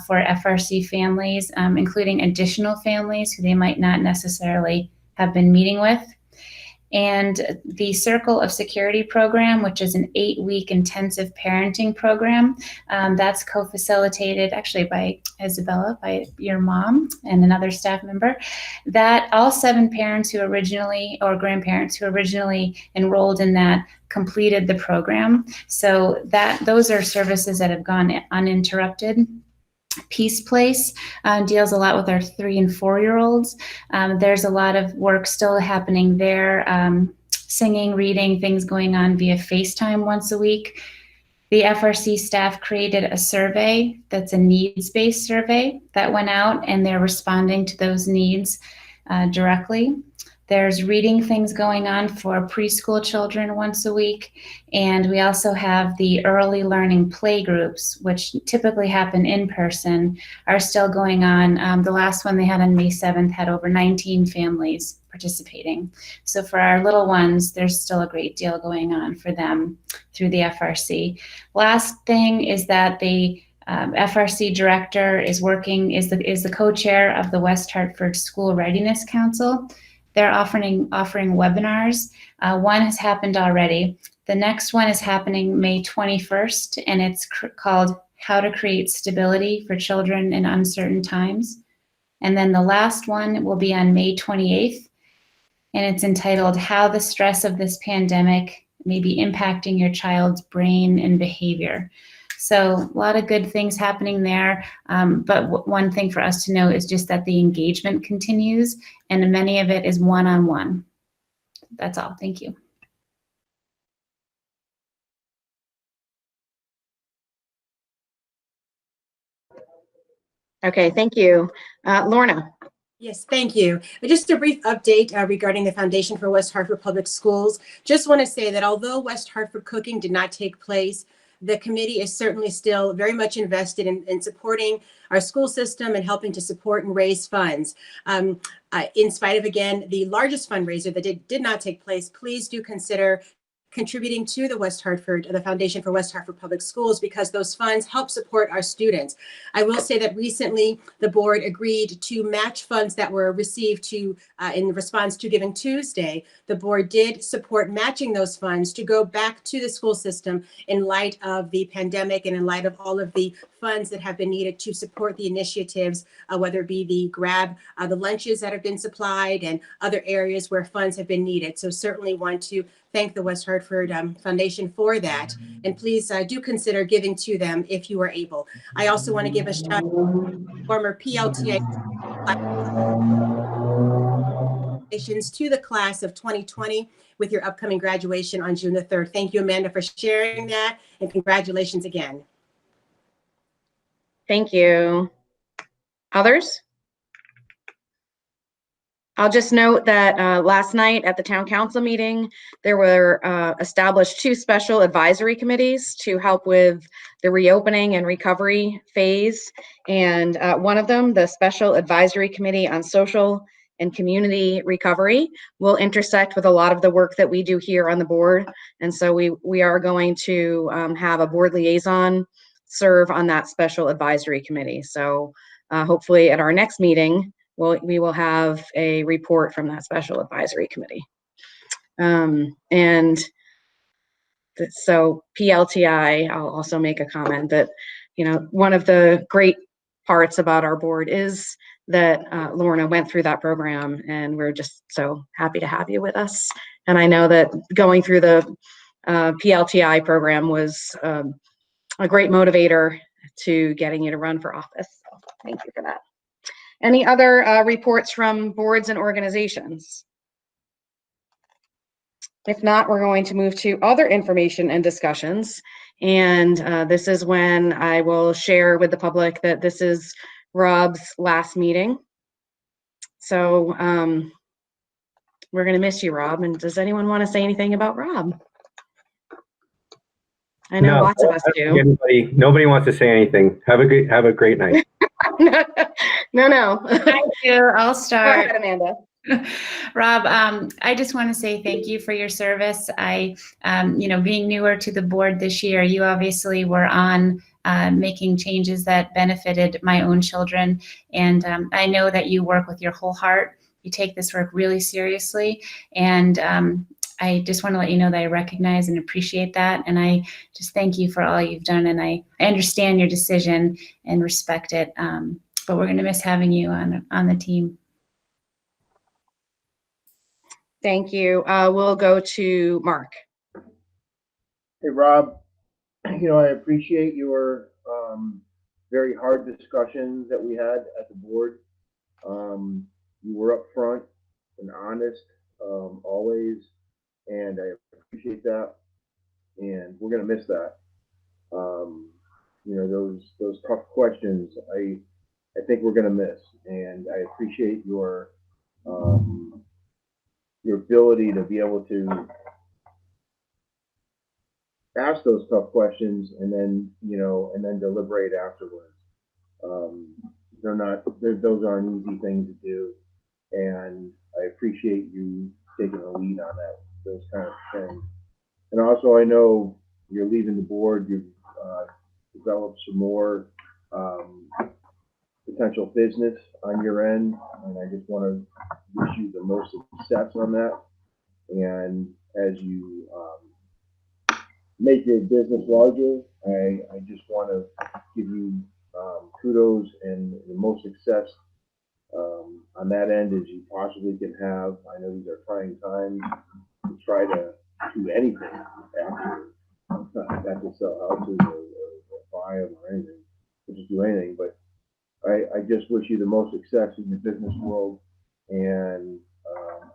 for FRC families, including additional families who they might not necessarily have been meeting with. And the Circle of Security program, which is an 8-week intensive parenting program, that's co-facilitated actually by Isabella, by your mom and another staff member, that all 7 parents who originally, or grandparents who originally enrolled in that, completed the program. So that those are services that have gone uninterrupted. Peace Place deals a lot with our 3 and 4-year-olds. There's a lot of work still happening there, singing, reading, things going on via FaceTime once a week. The FRC staff created a survey that's a needs-based survey that went out, and they're responding to those needs directly. There's reading things going on for preschool children once a week. And we also have the early learning play groups, which typically happen in person, are still going on. The last one they had on May 7th had over 19 families participating. So for our little ones, there's still a great deal going on for them through the FRC. Last thing is that the FRC director is the co-chair of the West Hartford School Readiness Council. They're offering webinars. One has happened already. The next one is happening May 21st, and it's called How to Create Stability for Children in Uncertain Times. And then the last one will be on May 28th, and it's entitled How the Stress of This Pandemic May Be Impacting Your Child's Brain and Behavior. So a lot of good things happening there. But one thing for us to know is just that the engagement continues, and many of it is one-on-one. That's all. Thank you. Okay, thank you. Lorna. Yes, thank you. Just a brief update regarding the Foundation for West Hartford Public Schools. Just want to say that although West Hartford cooking did not take place, the committee is certainly still very much invested in supporting our school system and helping to support and raise funds. In spite of, again, the largest fundraiser that did not take place, please do consider contributing to the Foundation for West Hartford Public Schools, because those funds help support our students. I will say that recently the board agreed to match funds that were received in response to Giving Tuesday. The board did support matching those funds to go back to the school system in light of the pandemic and in light of all of the funds that have been needed to support the initiatives, whether it be the the lunches that have been supplied and other areas where funds have been needed. So certainly want to thank the West Hartford Foundation for that. And please do consider giving to them if you are able. I also want to give a shout out to former PLTA to the class of 2020 with your upcoming graduation on June the 3rd. Thank you, Amanda, for sharing that, and congratulations again. Thank you. Others? I'll just note that last night at the town council meeting, there were established 2 special advisory committees to help with the reopening and recovery phase. And one of them, the Special Advisory Committee on Social and Community Recovery, will intersect with a lot of the work that we do here on the board. And so we are going to have a board liaison serve on that Special Advisory Committee. So hopefully at our next meeting, we will have a report from that Special Advisory Committee. So PLTI, I'll also make a comment that, one of the great parts about our board is that Lorna went through that program, and we're just so happy to have you with us. And I know that going through the PLTI program was a great motivator to getting you to run for office. So thank you for that. Any other reports from boards and organizations? If not, we're going to move to other information and discussions. And this is when I will share with the public that this is Rob's last meeting. So we're going to miss you, Rob. And does anyone want to say anything about Rob? I know lots of us do. Nobody wants to say anything. Have a great night. No. Thank you. I'll start. Go ahead, Amanda. Rob, I just want to say thank you for your service. Being newer to the board this year, you obviously were on making changes that benefited my own children. And I know that you work with your whole heart. You take this work really seriously. And I just want to let you know that I recognize and appreciate that. And I just thank you for all you've done. And I understand your decision and respect it. But we're going to miss having you on the team. Thank you. We'll go to Mark. Hey, Rob, I appreciate your very hard discussions that we had at the board. You were upfront and honest always, and I appreciate that. And we're going to miss that. Those tough questions, I think we're going to miss. And I appreciate your ability to be able to ask those tough questions and then deliberate afterwards. Those aren't easy things to do, and I appreciate you taking the lead on those kind of things. And also, I know you're leaving the board. You've developed some more potential business on your end, and I just want to wish you the most success on that. And as you make your business larger, I just want to give you kudos and the most success on that end as you possibly can have. I know these are trying times to try to do anything after, not to sell houses or buy them or anything, or just do anything. But I just wish you the most success in your business world, and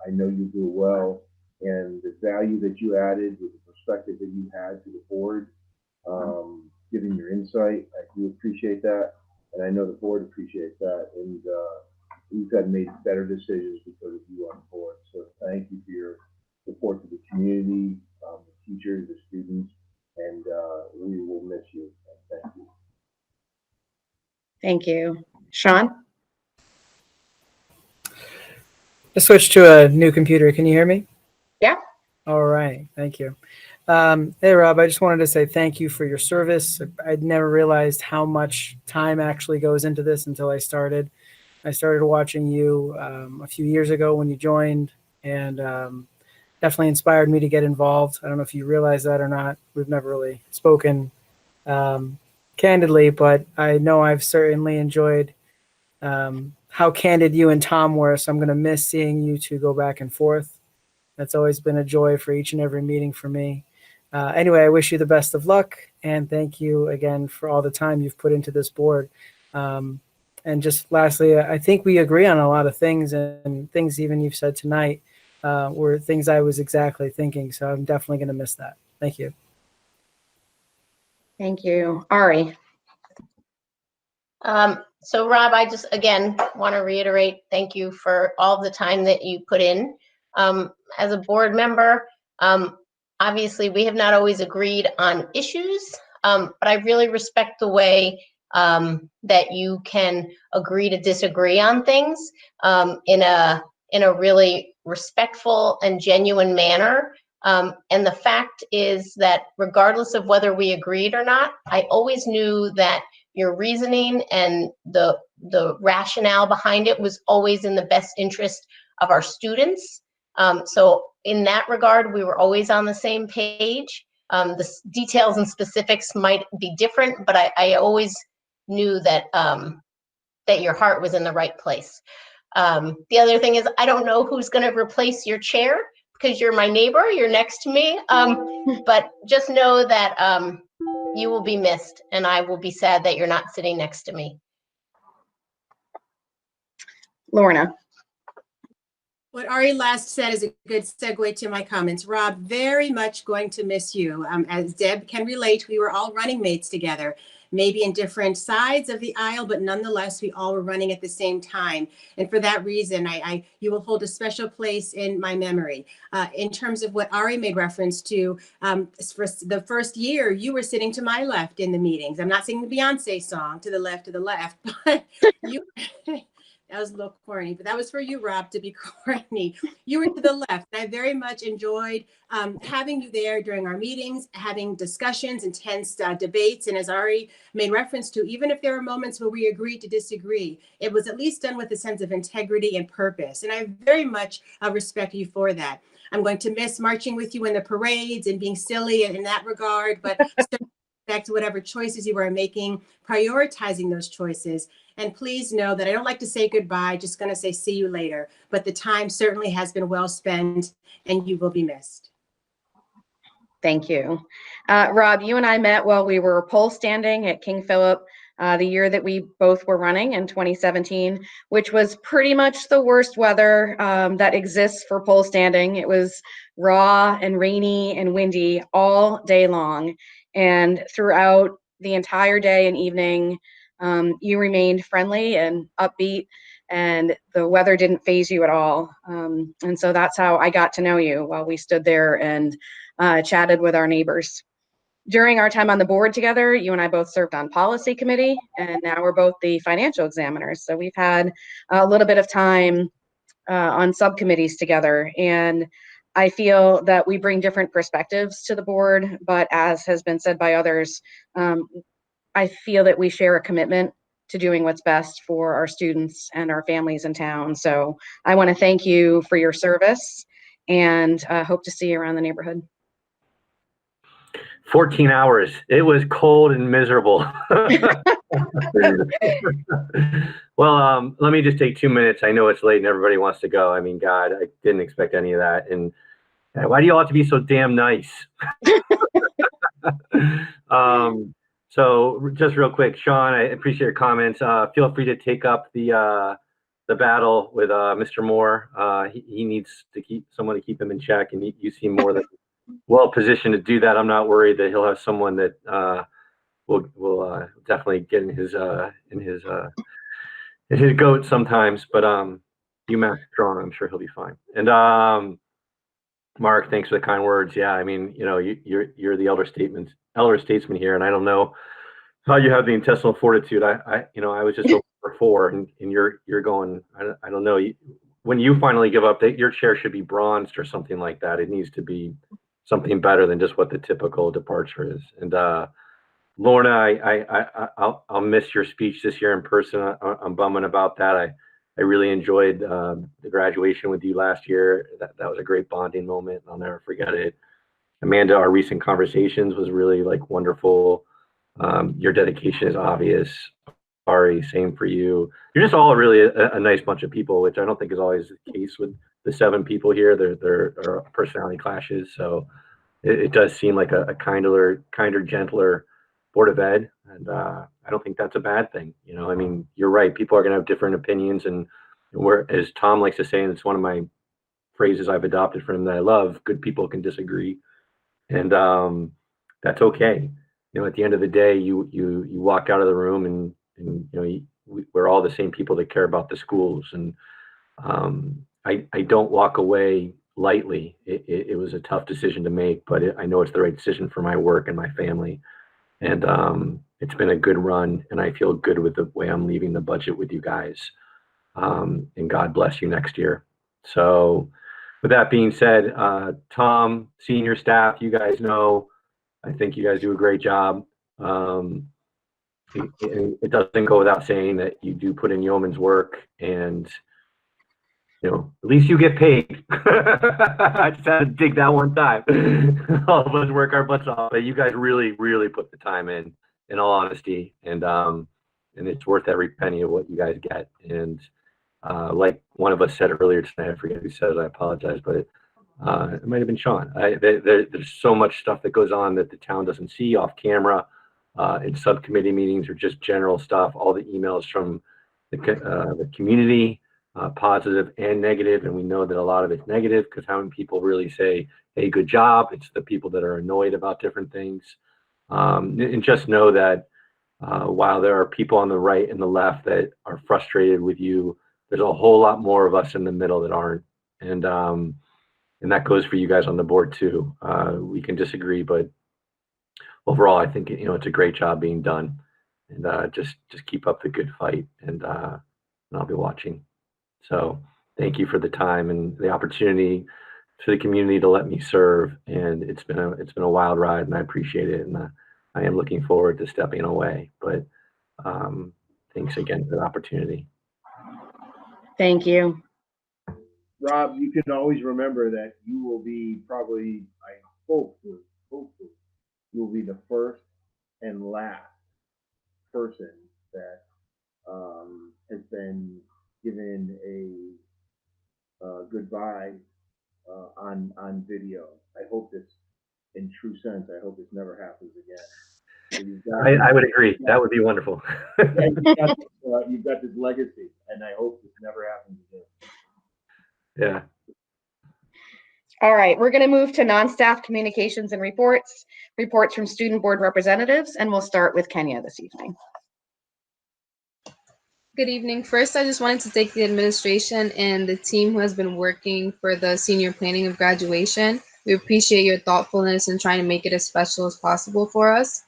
I know you do well. And the value that you added with the perspective that you had to the board, giving your insight, I do appreciate that. And I know the board appreciates that. And we've had made better decisions because of you on the board. So thank you for your support to the community, the teachers, the students, and we will miss you. And thank you. Thank you. Sean? I switched to a new computer. Can you hear me? Yeah. All right. Thank you. Hey, Rob, I just wanted to say thank you for your service. I'd never realized how much time actually goes into this until I started. I started watching you a few years ago when you joined, and definitely inspired me to get involved. I don't know if you realize that or not. We've never really spoken candidly, but I know I've certainly enjoyed how candid you and Tom were, so I'm going to miss seeing you two go back and forth. That's always been a joy for each and every meeting for me. Anyway, I wish you the best of luck, and thank you again for all the time you've put into this board. And just lastly, I think we agree on a lot of things, and things even you've said tonight were things I was exactly thinking. So I'm definitely going to miss that. Thank you. Thank you. Ari? So Rob, I just, again, want to reiterate, thank you for all the time that you put in. As a board member, obviously we have not always agreed on issues, but I really respect the way that you can agree to disagree on things in a really respectful and genuine manner. And the fact is that regardless of whether we agreed or not, I always knew that your reasoning and the rationale behind it was always in the best interest of our students. So in that regard, we were always on the same page. The details and specifics might be different, but I always knew that that your heart was in the right place. The other thing is, I don't know who's going to replace your chair because you're my neighbor, you're next to me. But just know that you will be missed, and I will be sad that you're not sitting next to me. Lorna? What Ari last said is a good segue to my comments. Rob, very much going to miss you. As Deb can relate, we were all running mates together, maybe in different sides of the aisle, but nonetheless, we all were running at the same time. And for that reason, you will hold a special place in my memory. In terms of what Ari made reference to, for the first year, you were sitting to my left in the meetings. I'm not singing the Beyonce song, to the left, but you... That was a little corny, but that was for you, Rob, to be corny. You were to the left. I very much enjoyed having you there during our meetings, having discussions, intense debates. And as Ari made reference to, even if there were moments where we agreed to disagree, it was at least done with a sense of integrity and purpose. And I very much respect you for that. I'm going to miss marching with you in the parades and being silly in that regard, but respect whatever choices you are making, prioritizing those choices. And please know that I don't like to say goodbye, just going to say see you later. But the time certainly has been well spent and you will be missed. Thank you. Rob, you and I met while we were pole standing at King Philip the year that we both were running in 2017, which was pretty much the worst weather that exists for pole standing. It was raw and rainy and windy all day long. And throughout the entire day and evening, you remained friendly and upbeat, and the weather didn't faze you at all. And so that's how I got to know you while we stood there and chatted with our neighbors. During our time on the board together, you and I both served on policy committee, and now we're both the financial examiners. So we've had a little bit of time on subcommittees together, and I feel that we bring different perspectives to the board, but as has been said by others, I feel that we share a commitment to doing what's best for our students and our families in town. So I want to thank you for your service and hope to see you around the neighborhood. 14 hours. It was cold and miserable. Well, let me just take 2 minutes. I know it's late and everybody wants to go. I mean, God, I didn't expect any of that. And why do you all have to be so damn nice? So just real quick, Sean, I appreciate your comments. Feel free to take up the battle with Mr. Moore. He needs to keep someone to keep him in check, and you seem more than well positioned to do that. I'm not worried that he'll have someone that will definitely get in his goat sometimes. But UMass strong, I'm sure he'll be fine. And Mark, thanks for the kind words. Yeah, I mean, you know, you're the elder statesman here, and I don't know how you have the intestinal fortitude. I was just hoping for 4, and you're going. I don't know. When you finally give up, your chair should be bronzed or something like that. It needs to be something better than just what the typical departure is. And Lorna, I'll miss your speech this year in person. I'm bumming about that. I really enjoyed the graduation with you last year. That was a great bonding moment. I'll never forget it. Amanda, our recent conversations was really wonderful. Your dedication is obvious. Ari, same for you. You're just all really a nice bunch of people, which I don't think is always the case with the 7 people here. There are personality clashes, so it does seem like a kinder, gentler Board of Ed, and I don't think that's a bad thing. You know, I mean, you're right. People are going to have different opinions, and as Tom likes to say, and it's one of my phrases I've adopted from him that I love, good people can disagree, and that's okay. You know, at the end of the day, you walk out of the room, and you know, we're all the same people that care about the schools, and I don't walk away lightly. It was a tough decision to make, but I know it's the right decision for my work and my family. And it's been a good run, and I feel good with the way I'm leaving the budget with you guys. And God bless you next year. So with that being said, Tom, senior staff, you guys know, I think you guys do a great job. It doesn't go without saying that you do put in yeoman's work, and you know, at least you get paid. I just had to dig that one time. All of us work our butts off, but you guys really, really put the time in all honesty, and it's worth every penny of what you guys get. And like one of us said earlier tonight, I forget who said it, I apologize, but it might have been Sean. There's so much stuff that goes on that the town doesn't see off camera, in subcommittee meetings or just general stuff, all the emails from the community, positive and negative, and we know that a lot of it's negative because how many people really say, hey, good job? It's the people that are annoyed about different things. And just know that while there are people on the right and the left that are frustrated with you, there's a whole lot more of us in the middle that aren't. And that goes for you guys on the board too. We can disagree, but overall, I think it's a great job being done. And just keep up the good fight, and I'll be watching. So thank you for the time and the opportunity for the community to let me serve. And it's been a wild ride, and I appreciate it. And I am looking forward to stepping away. But thanks again for the opportunity. Thank you. Rob, you can always remember that you will be probably, I hopefully, you'll be the first and last person that has been given a goodbye on video. I hope this, in true sense, I hope this never happens again. So I would agree. That would be wonderful. You've got this legacy, and I hope this never happens again. Yeah. All right, we're going to move to non-staff communications and reports from student board representatives, and we'll start with Kenya this evening. Good evening. First, I just wanted to thank the administration and the team who has been working for the senior planning of graduation. We appreciate your thoughtfulness in trying to make it as special as possible for us.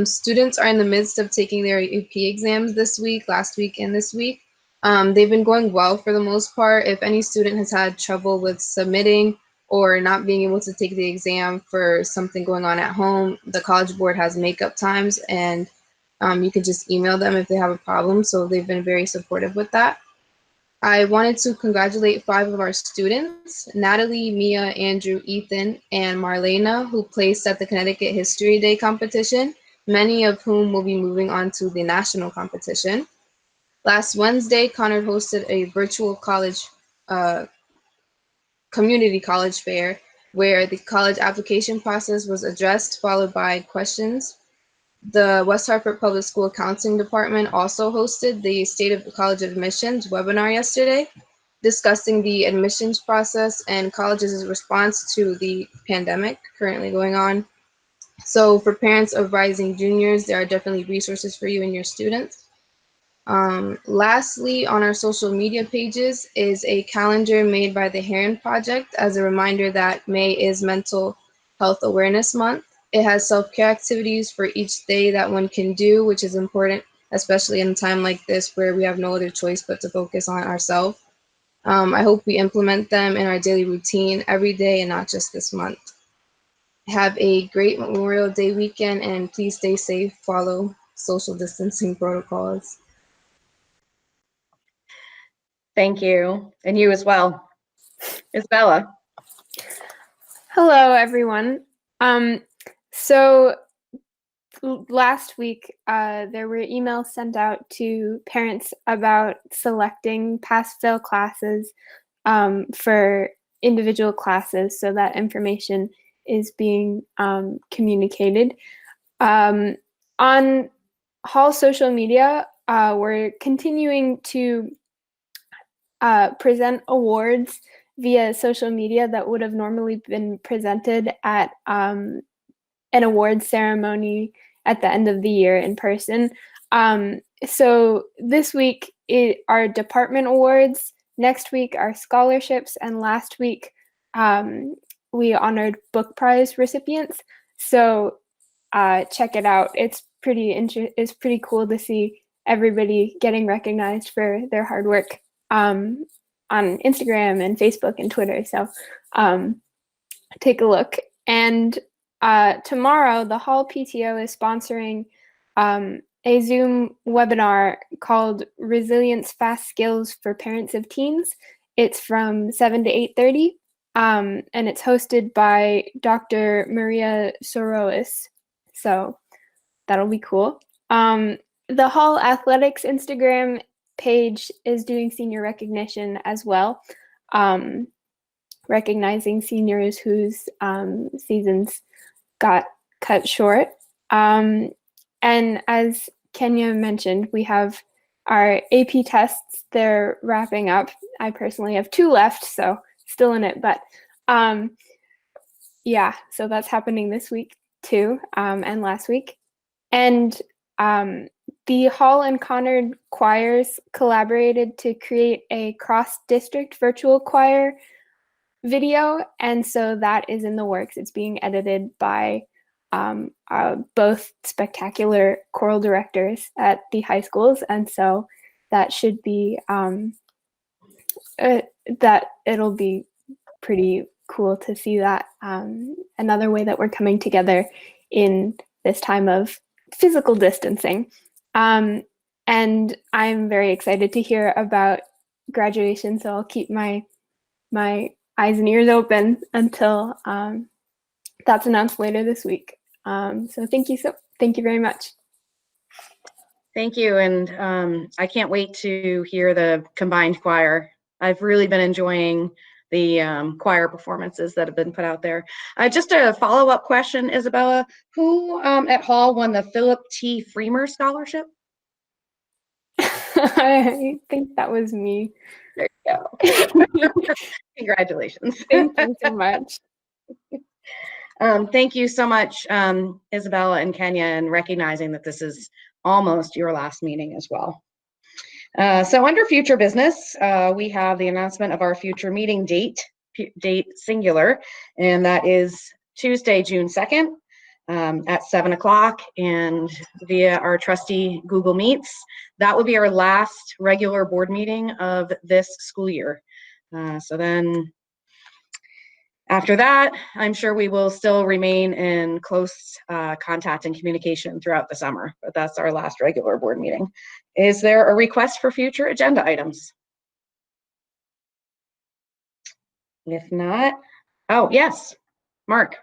Students are in the midst of taking their AP exams this week, last week, and this week. They've been going well for the most part. If any student has had trouble with submitting or not being able to take the exam for something going on at home, the College Board has makeup times, and you can just email them if they have a problem. So they've been very supportive with that. I wanted to congratulate 5 of our students, Natalie, Mia, Andrew, Ethan, and Marlena, who placed at the Connecticut History Day competition, many of whom will be moving on to the national competition. Last Wednesday, Conard hosted a virtual college, community college fair where the college application process was addressed, followed by questions. The West Hartford Public School Counseling Department also hosted the State of College Admissions webinar yesterday, discussing the admissions process and colleges' response to the pandemic currently going on. So for parents of rising juniors, there are definitely resources for you and your students. Lastly, on our social media pages is a calendar made by the Heron Project as a reminder that May is Mental Health Awareness Month. It has self-care activities for each day that one can do, which is important, especially in a time like this where we have no other choice but to focus on ourselves. I hope we implement them in our daily routine every day and not just this month. Have a great Memorial Day weekend, and please stay safe, follow social distancing protocols. Thank you. And you as well. Isabella. Hello, everyone. So last week, there were emails sent out to parents about selecting pass-fail classes for individual classes, so that information is being communicated. On Hall social media, we're continuing to present awards via social media that would have normally been presented at an awards ceremony at the end of the year in person. So this week are department awards, next week are scholarships, and last week we honored book prize recipients. So check it out. It's pretty cool to see everybody getting recognized for their hard work on Instagram and Facebook and Twitter. So take a look. And tomorrow, the Hall PTO is sponsoring a Zoom webinar called Resilience Fast Skills for Parents of Teens. It's from 7 to 8:30, and it's hosted by Dr. Maria Sorois. So that'll be cool. The Hall Athletics Instagram page is doing senior recognition as well, recognizing seniors whose seasons got cut short. And as Kenya mentioned, we have our AP tests, they're wrapping up. I personally have 2 left, so still in it, but yeah, so that's happening this week too, and last week. And the Hall and Conard choirs collaborated to create a cross-district virtual choir video, and so that is in the works. It's being edited by both spectacular choral directors at the high schools, and so that should be that it'll be pretty cool to see that. Another way that we're coming together in this time of physical distancing. And I'm very excited to hear about graduation, so I'll keep my eyes and ears open until that's announced later this week. So thank you very much. Thank you, and I can't wait to hear the combined choir. I've really been enjoying the choir performances that have been put out there. Just a follow-up question, Isabella, who at Hall won the Philip T. Freemer Scholarship? I think that was me. There you go. Congratulations. Thank you so much. Thank you so much, Isabella and Kenya, and recognizing that this is almost your last meeting as well. So under future business, we have the announcement of our future meeting date singular, and that is Tuesday, June 2nd at 7 o'clock and via our trusty Google Meets. That will be our last regular board meeting of this school year. So then after that, I'm sure we will still remain in close contact and communication throughout the summer, but that's our last regular board meeting. Is there a request for future agenda items? If not, oh, yes, Mark.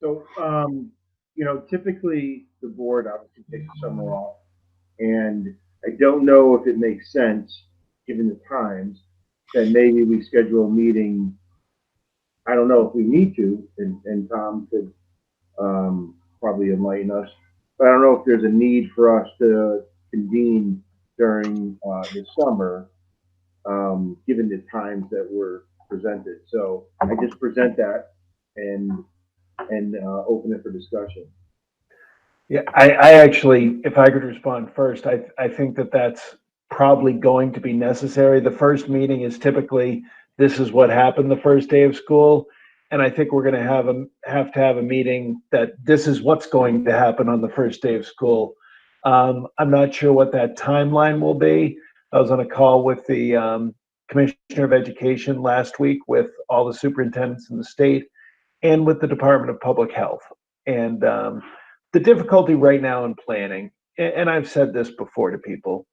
So, typically the board obviously takes the summer off, and I don't know if it makes sense, given the times, that maybe we schedule a meeting. I don't know if we need to, and Tom could probably enlighten us, but I don't know if there's a need for us to convene during the summer, given the times that were presented. So I just present that and open it for discussion. Yeah, I actually, if I could respond first, I think that that's probably going to be necessary. The first meeting is typically, this is what happened the first day of school. And I think we're going to have to have a meeting that this is what's going to happen on the first day of school. I'm not sure what that timeline will be. I was on a call with the Commissioner of Education last week with all the superintendents in the state and with the Department of Public Health. And the difficulty right now in planning, and I've said this before to people,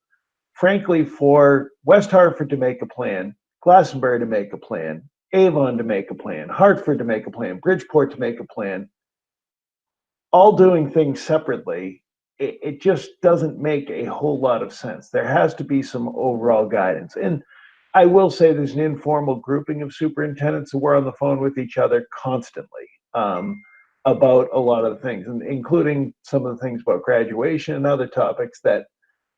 frankly, for West Hartford to make a plan, Glastonbury to make a plan, Avon to make a plan, Hartford to make a plan, Bridgeport to make a plan, all doing things separately, it just doesn't make a whole lot of sense. There has to be some overall guidance. And I will say there's an informal grouping of superintendents who were on the phone with each other constantly about a lot of the things, including some of the things about graduation and other topics that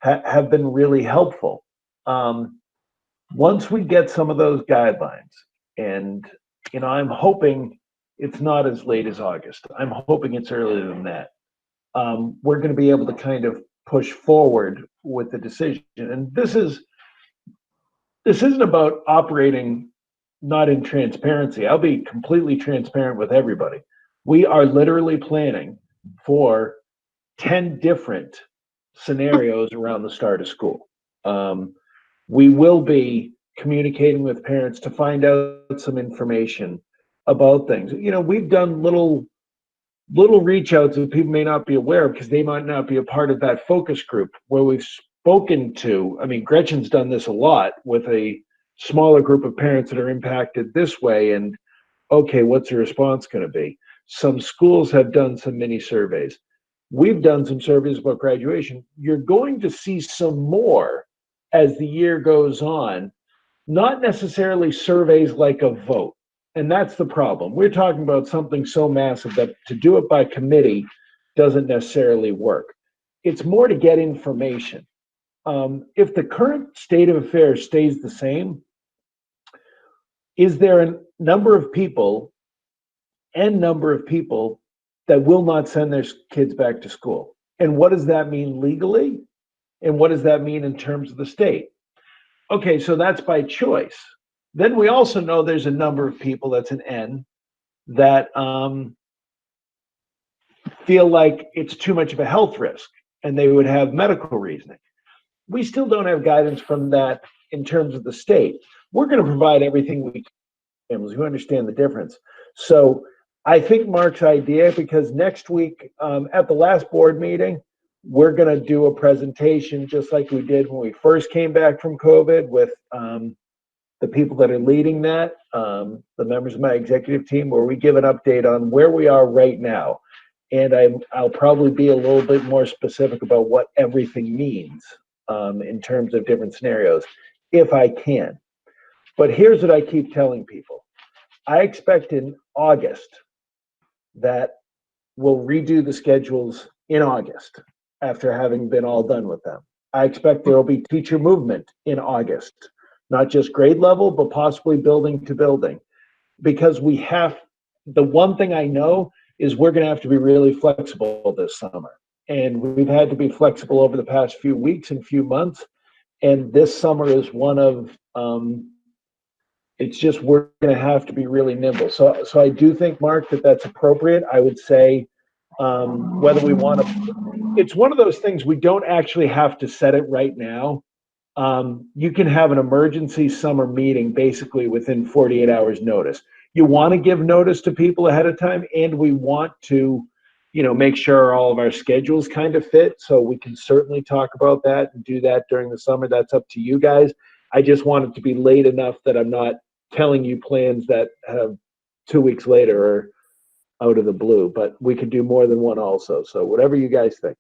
have been really helpful. Once we get some of those guidelines, and I'm hoping it's not as late as August. I'm hoping it's earlier than that. We're going to be able to kind of push forward with the decision. And this isn't about operating not in transparency. I'll be completely transparent with everybody. We are literally planning for 10 different scenarios around the start of school. We will be communicating with parents to find out some information about things. We've done little reach outs that people may not be aware of because they might not be a part of that focus group where we've spoken to. I mean, Gretchen's done this a lot with a smaller group of parents that are impacted this way. And okay, what's the response going to be? Some schools have done some mini surveys. We've done some surveys about graduation. You're going to see some more as the year goes on, not necessarily surveys like a vote. And that's the problem. We're talking about something so massive that to do it by committee doesn't necessarily work. It's more to get information. If the current state of affairs stays the same, is there a number of people that will not send their kids back to school? And what does that mean legally? And what does that mean in terms of the state? Okay, so that's by choice. Then we also know there's a number of people, that's an N, that feel like it's too much of a health risk and they would have medical reasoning. We still don't have guidance from that in terms of the state. We're going to provide everything we can to families who understand the difference. So I think Mark's idea, because next week at the last board meeting, we're going to do a presentation just like we did when we first came back from COVID with the people that are leading that, the members of my executive team, where we give an update on where we are right now. And I'll probably be a little bit more specific about what everything means in terms of different scenarios, if I can. But here's what I keep telling people. I expect in August that we'll redo the schedules in August after having been all done with them. I expect there will be teacher movement in August, not just grade level, but possibly building to building. Because we have, the one thing I know is we're going to have to be really flexible this summer. And we've had to be flexible over the past few weeks and few months. And this summer is one of, it's just, we're going to have to be really nimble. So I do think, Mark, that that's appropriate. I would say whether we want to, it's one of those things we don't actually have to set it right now. You can have an emergency summer meeting basically within 48 hours notice. You want to give notice to people ahead of time, and we want to, make sure all of our schedules kind of fit. So we can certainly talk about that and do that during the summer. That's up to you guys. I just want it to be late enough that I'm not telling you plans that have 2 weeks later are out of the blue, but we could do more than one also. So whatever you guys think.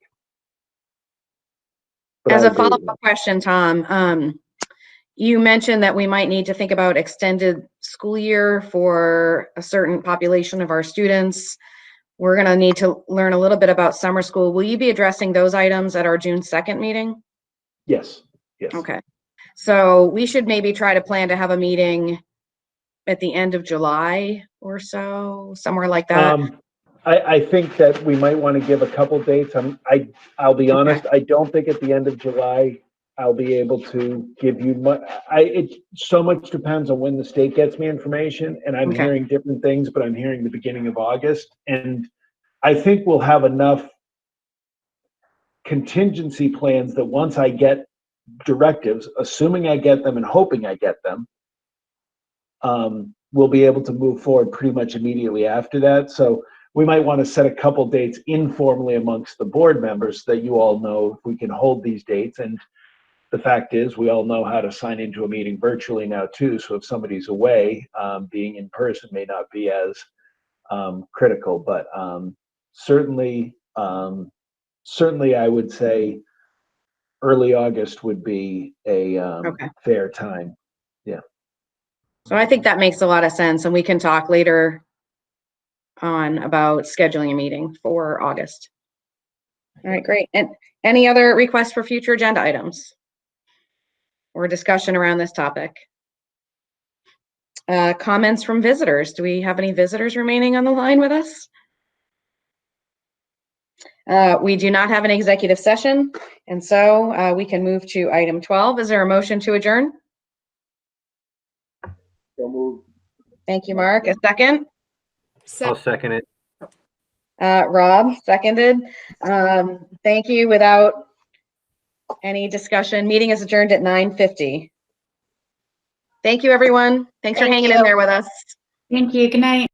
But As I a agree with follow-up question, Tom, you mentioned that we might need to think about extended school year for a certain population of our students. We're going to need to learn a little bit about summer school. Will you be addressing those items at our June 2nd meeting? Yes. Yes. Okay. So we should maybe try to plan to have a meeting at the end of July or so, somewhere like that. I think that we might want to give a couple dates. I'll be honest, I don't think at the end of July I'll be able to give you much. It so much depends on when the state gets me information, and I'm hearing different things, but I'm hearing the beginning of August. And I think we'll have enough contingency plans that once I get directives, assuming I get them and hoping I get them, we'll be able to move forward pretty much immediately after that. So we might want to set a couple dates informally amongst the board members so that you all know if we can hold these dates. And the fact is, we all know how to sign into a meeting virtually now too. So if somebody's away, being in person may not be as critical, but certainly I would say early August would be a fair time. Yeah. So I think that makes a lot of sense, and we can talk later on about scheduling a meeting for August. All right, great. And any other requests for future agenda items or discussion around this topic? Comments from visitors. Do we have any visitors remaining on the line with us? We do not have an executive session, and so we can move to item 12. Is there a motion to adjourn? So moved. Thank you, Mark. A second? I'll second it. Rob, seconded. Thank you. Without any discussion, meeting is adjourned at 9:50. Thank you, everyone. Thanks for hanging in there with us. Thank you. Good night.